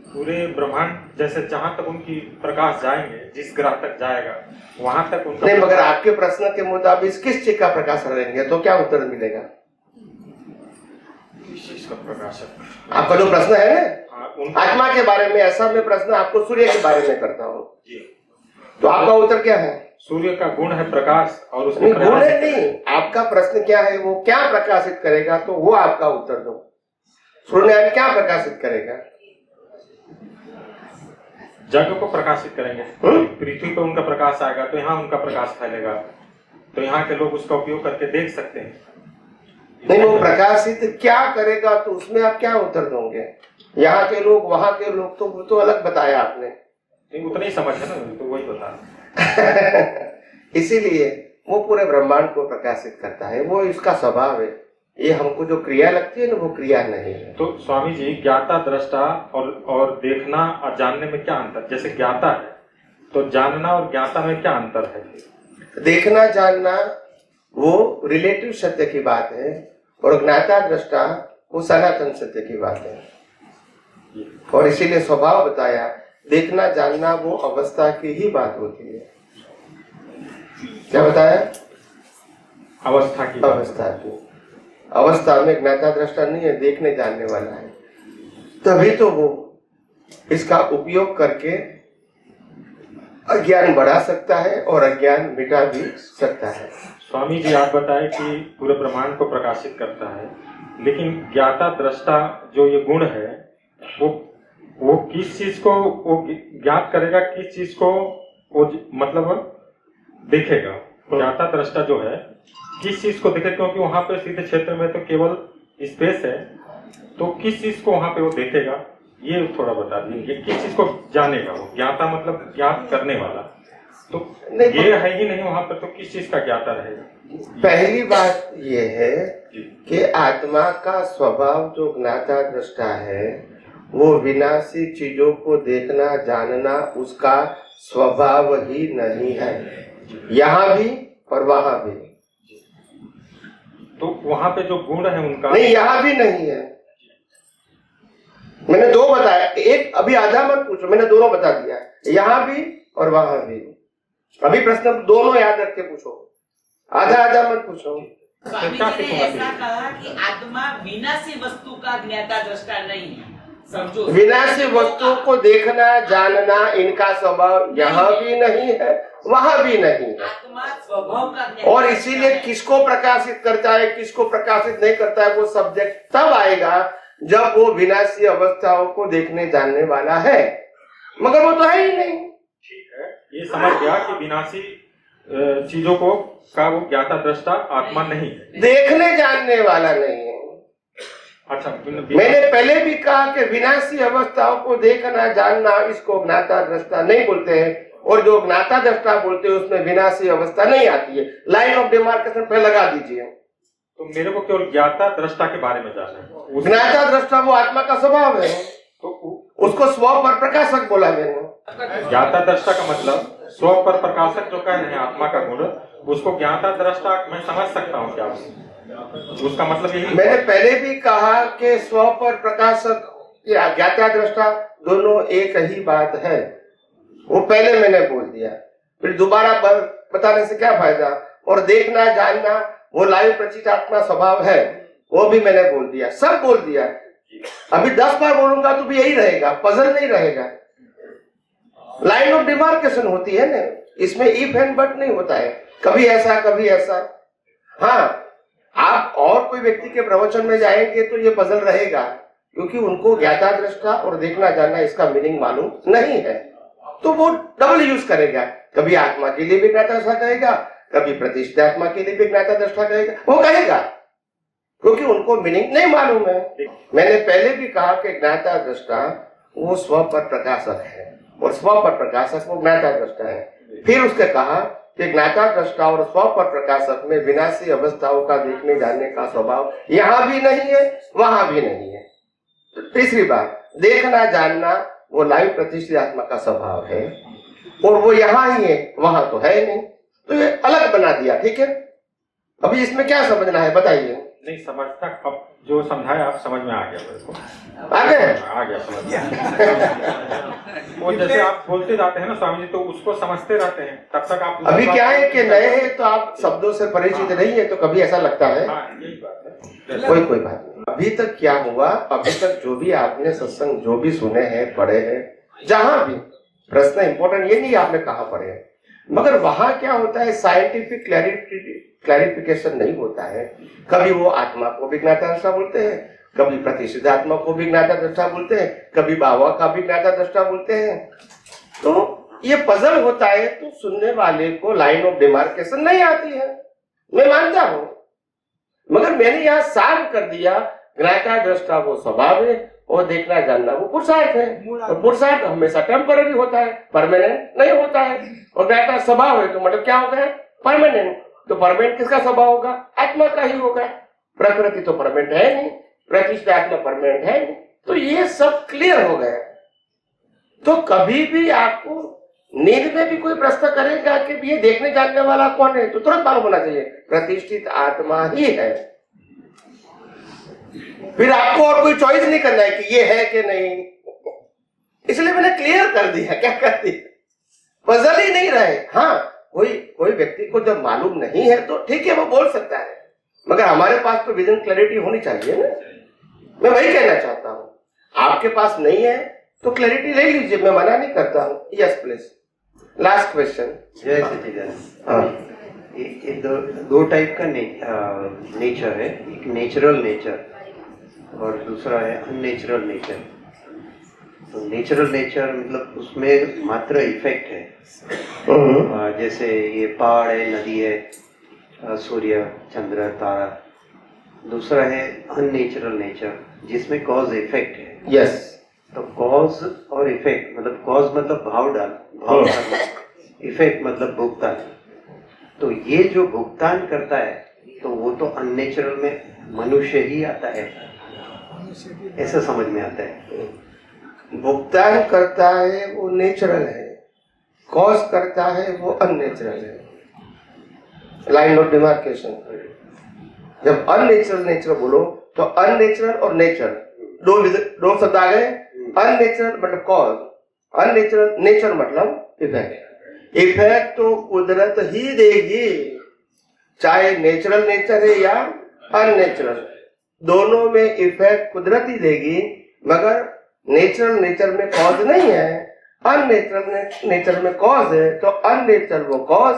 पूरे ब्रह्मांड जैसे जहां तक उनकी प्रकाश जाएंगे, जिस ग्रह तक जाएगा वहां तक उनका नहीं, मगर आपके प्रश्न के मुताबिक किस चीज का प्रकाश रहेंगे तो क्या उत्तर मिलेगा? किस चीज का प्रकाशक? आपका जो प्रश्न है ना आत्मा के बारे में, ऐसा मैं प्रश्न आपको सूर्य के बारे में करता हूँ, तो आपका उत्तर क्या है? सूर्य का गुण है प्रकाश, और उसमें गुण है नहीं, आपका प्रश्न क्या है, वो क्या प्रकाशित करेगा, तो वो आपका उत्तर दो। सूर्य क्या प्रकाशित करेगा? जग को प्रकाशित करेंगे। पृथ्वी पर उनका प्रकाश आएगा तो यहाँ उनका प्रकाश फैलेगा, तो यहाँ के लोग उसका उपयोग करके देख सकते हैं। नहीं, वो प्रकाशित क्या करेगा तो उसमें आप क्या उत्तर दोगे? यहाँ के लोग, वहां के लोग, तो वो तो अलग बताया आपने। उतना ही समझ है ना, तो वही बता। इसीलिए वो पूरे ब्रह्मांड को प्रकाशित करता है, वो इसका स्वभाव है। ये हमको जो क्रिया लगती है ना, वो क्रिया नहीं है। तो स्वामी जी, ज्ञाता दृष्टा और देखना और जानने में क्या अंतर? जैसे ज्ञाता है तो जानना और ज्ञाता में क्या अंतर है? देखना जानना वो रिलेटिव सत्य की बात है, और ज्ञाता दृष्टा वो सनातन सत्य की बात है। और इसीलिए स्वभाव बताया, देखना जानना वो अवस्था की ही बात होती है। क्या बताया? अवस्था की। अवस्था में ज्ञाता दृष्टा नहीं है, देखने जानने वाला है। तभी तो वो इसका उपयोग करके अज्ञान बढ़ा सकता है और अज्ञान मिटा भी सकता है। स्वामी जी, आप बताएं कि पूरे ब्रह्मांड को प्रकाशित करता है, लेकिन ज्ञाता दृष्टा जो ये गुण है, वो किस चीज को वो ज्ञात करेगा, किस चीज को वो मतलब देखेगा? ज्ञाता दृष्टा जो है किस चीज को देखे? क्योंकि वहां पे सिद्ध क्षेत्र में तो केवल स्पेस है, तो किस चीज को वहां पे वो देखेगा, ये थोड़ा बता दीजिए। किस चीज को जानेगा वो? ज्ञाता मतलब ज्ञात करने वाला, तो ये है ही नहीं वहां पर, तो किस चीज का ज्ञाता रहेगा? पहली बात ये है कि आत्मा का स्वभाव जो ज्ञाता दृष्टा है, वो विनाशी चीजों को देखना जानना उसका स्वभाव ही नहीं है, यहाँ भी और वहां भी। तो वहां पे जो गुण है उनका नहीं, यहाँ भी नहीं है। मैंने दो बताया, एक अभी आधा मत पूछो, मैंने दोनों बता दिया, यहाँ भी और वहां भी। अभी प्रश्न दोनों याद रख के पूछो, आधा आधा मत पूछो। स्वामी जी ने ऐसा कहा कि आत्मा विनाशी वस्तु का ज्ञाता दृष्टा नहीं है, समझो। विनाशी वस्तु को देखना जानना इनका स्वभाव यहाँ भी नहीं है, वहां भी नहीं है। आत्मा स्वभाव का और इसीलिए किसको प्रकाशित करता है, किसको प्रकाशित नहीं करता है, वो सब्जेक्ट तब आएगा जब वो विनाशी अवस्थाओं को देखने जानने वाला है, मगर वो तो है ही नहीं। ठीक है, ये समझ गया कि विनाशी चीजों को का वो ज्ञाता दृष्टा आत्मा नहीं है, देखने जानने वाला नहीं है। अच्छा, मैंने पहले भी कहा कि विनाशी अवस्थाओं को देखना जानना इसको ज्ञाता दृष्टा नहीं बोलते हैं, और जो ज्ञाता दृष्टा बोलते हैं उसमें विनाशी अवस्था नहीं आती है। लाइन ऑफ डिमार्केशन पे लगा दीजिए। तो मेरे को केवल ज्ञाता दृष्टा के बारे में जानना है। ज्ञाता दृष्टा वो आत्मा का स्वभाव है, तो उसको स्व पर प्रकाशक बोला मैंने। ज्ञाता दृष्टा का मतलब स्व पर प्रकाशक जो कह रहे हैं आत्मा का गुण, उसको ज्ञाता दृष्टा मैं समझ सकता हूँ क्या उसका मतलब यही? मैंने पहले भी कहा कि स्व पर प्रकाशक या ज्ञाता दृष्टा दोनों एक ही बात है, वो पहले मैंने बोल दिया, फिर दोबारा बताने से क्या फायदा। और देखना जानना वो लाइव प्रचितात्मा स्वभाव है, वो भी मैंने बोल दिया, सब बोल दिया। अभी 10 बार बोलूंगा तो भी यही रहेगा, पजल नहीं रहेगा। लाइन ऑफ डिमार्केशन होती है ना, इसमें इफ एंड बट नहीं होता है, कभी ऐसा कभी ऐसा। हाँ, आप और कोई व्यक्ति के प्रवचन में जाएंगे तो ये पजल रहेगा, क्योंकि उनको ज्ञाता दृष्टा और देखना जानना इसका मीनिंग मालूम नहीं है, तो वो डबल यूज करेगा। कभी आत्मा के लिए भी ज्ञाता दृष्टा कहेगा, कभी प्रतिष्ठित आत्मा के लिए भी ज्ञाता दृष्टा कहेगा, वो कहेगा, क्योंकि उनको मीनिंग नहीं मालूम है। मैंने पहले भी कहा कि ज्ञाता दृष्टा वो स्व पर प्रकाशक है और स्व पर प्रकाशक वो ज्ञाता दृष्टा है। फिर उसके कहा कि ज्ञाता दृष्टा और स्व पर प्रकाशक में विनाशी अवस्थाओं का देखने जानने का स्वभाव यहाँ भी नहीं है, वहां भी नहीं है। तीसरी बात, देखना जानना वो लाइव प्रतिष्ठित आत्मा का स्वभाव है और वो यहाँ ही है, वहां तो है नहीं, तो ये अलग बना दिया। ठीक है, अभी इसमें क्या समझना है बताइए? नहीं समझता, अब जो समझाया आप समझ में आ गया मेरे को, आ गया समझ में। वो जैसे आप बोलते जाते हैं ना स्वामी जी, तो उसको समझते रहते हैं, तब तक आप अभी क्या है कि नए हैं तो आप शब्दों से परिचित नहीं है, तो कभी ऐसा लगता है। यही बात है। कोई बात नहीं। अभी तक क्या हुआ, अभी तक जो भी आपने सत्संग जो भी सुने हैं पढ़े हैं, जहां भी प्रश्न इंपॉर्टेंट ये नहीं आपने कहा पढ़े हैं, मगर वहां क्या होता है साइंटिफिक क्लैरिफिकेशन नहीं होता है। कभी वो आत्मा को भी ज्ञाता दृष्टा बोलते हैं, कभी प्रतिष्ठित आत्मा को भी ज्ञाता दृष्टा बोलते हैं, कभी बाबा का भी ज्ञाता दृष्टा बोलते हैं। तो ये पजल होता है, तो सुनने वाले को लाइन ऑफ डिमार्केशन नहीं आती है, मैं मानता हूं, मगर मैंने यहाँ साफ कर दिया ज्ञाता दृष्टा वो स्वभाव है और देखना जानना वो पुरुषार्थ है, और पुरुषार्थ हमेशा टेम्पररी होता है, परमानेंट नहीं होता है। और ज्ञाता स्वभाव है तो मतलब क्या होगा, परमानेंट। तो परमानेंट किसका स्वभाव होगा? आत्मा का ही होगा। प्रकृति तो परमानेंट है नहीं, प्रतिष्ठित आत्मा परमानेंट है नहीं, तो ये सब क्लियर हो गया। तो कभी भी आपको नींद में भी कोई प्रश्न करेगा कि ये देखने जानने वाला कौन है, तो तुरंत मालूम होना चाहिए प्रतिष्ठित आत्मा ही है। फिर आपको और कोई चॉइस नहीं करना है कि ये है कि नहीं, इसलिए मैंने क्लियर कर दिया। क्या कर दिया, पजल ही नहीं रहे। हाँ, कोई व्यक्ति को जब मालूम नहीं है तो ठीक है, वो बोल सकता है, मगर हमारे पास तो विजन क्लैरिटी होनी चाहिए ना। मैं वही कहना चाहता हूँ, आपके पास नहीं है तो क्लैरिटी ले लीजिए, मैं मना नहीं करता हूँ। Yes please, last question. जय सच्चिदानंद। ये दो टाइप का नेचर है, एक नेचुरल नेचर और दूसरा है अननेचुरल नेचर। तो नेचुरल नेचर मतलब उसमें मात्र इफेक्ट है, जैसे ये पहाड़ है, नदी है, सूर्य, चंद्र, तारा। दूसरा है अननेचुरल नेचर जिसमें कॉज इफेक्ट है। यस, तो कॉज और इफेक्ट मतलब कॉज मतलब भाव डालना, इफेक्ट मतलब भुगतान। तो ये जो भुगतान करता है तो वो तो अननेचुरल में मनुष्य ही आता है, ऐसा समझ में आता है। भुगतान करता है वो नेचुरल है, कॉज करता है वो अननेचुरल है। Line of demarcation. जब अननेचुरल नेचर बोलो तो अननेचुरल और नेचर दो शब्द आ गए। अननेचुरल मतलब कॉज, अननेचुरल नेचर मतलब इफेक्ट। इफेक्ट तो कुदरत ही देगी, चाहे नेचुरल नेचर है या अननेचुरल, दोनों में इफेक्ट कुदरत ही देगी, मगर नेचुरल नेचर में कॉज नहीं है, अननेचुरल नेचर में कॉज है। तो अननेचुरल वो कॉज,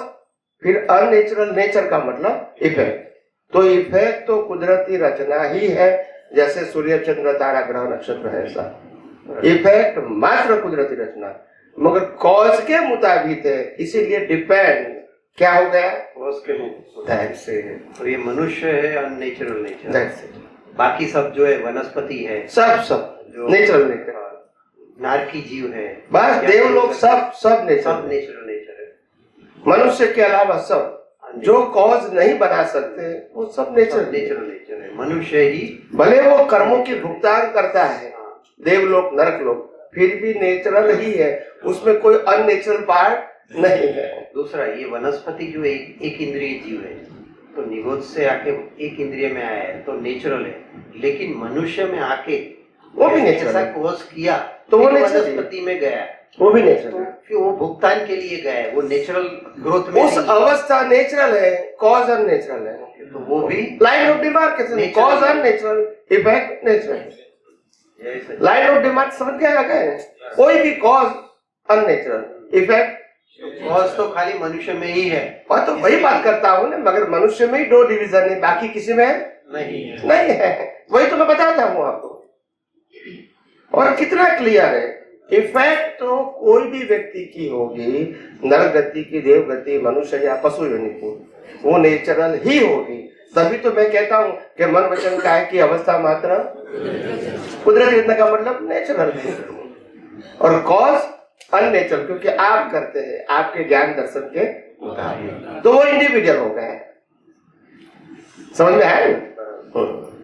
फिर अननेचुरल नेचर का मतलब इफेक्ट। तो इफेक्ट तो कुदरती रचना ही है, जैसे सूर्य, चंद्र, तारा, ग्रह, नक्षत्र है, ऐसा इफेक्ट मात्र कुदरती रचना, मगर कॉज के मुताबिक है, इसीलिए डिपेंड क्या हो गया, कॉज के मुताबिक से है। तो ये मनुष्य है अननेचुरल नेचर, बाकी सब जो है वनस्पति है, सब नेचुरल नेचर। नारकी जीव है, बस देवलोक सब नेचर नेचुरल नेचर है। मनुष्य के अलावा सब जो कॉज नहीं बना सकते वो सब नेचर नेचर है। मनुष्य ही भले वो कर्मों की भुगतान करता है, देवलोक नरक लोक, फिर भी नेचुरल ही है, उसमें कोई अननेचुरल पार्ट नहीं है। दूसरा, ये वनस्पति जो एक इंद्रिय जीव है, तो निगोद से आके एक इंद्रिय में आया है तो नेचुरल है, लेकिन मनुष्य में आके वो भी नेचुरल ऐसा है। कोर्स किया तो वो वनस्पति में गया, वो भी नेचुरल है। फिर वो भुगतान के लिए गया है, वो नेचुरल ग्रोथ में उस नहीं। अवस्था नेचुरल है, कॉज अननेचुरल है। तो वो भी line of demarcation, cause unnatural, effect natural. Line of demark समझ गया क्या? कोई भी कॉज अननेचुरल, इफेक्ट कॉज तो खाली मनुष्य में ही है। और तो वही बात करता हूँ ना, मगर मनुष्य में ही 2 डिवीजन है, बाकी किसी में नहीं है। वही तो मैं बताता हूँ आपको। और कितना क्लियर है, इफेक्ट तो कोई भी व्यक्ति की होगी, नर गति की, देव गति, मनुष्य या पशु योनि की, वो नेचुरल ही होगी। तभी तो मैं कहता हूँ कि मन वचन काया की अवस्था मात्र कुदरत इतना का मतलब नेचुरल है, और कॉज अननेचुरल, क्योंकि आप करते हैं आपके ज्ञान दर्शन के मुताबिक, तो वो इंडिविजुअल हो गए। समझ में आया?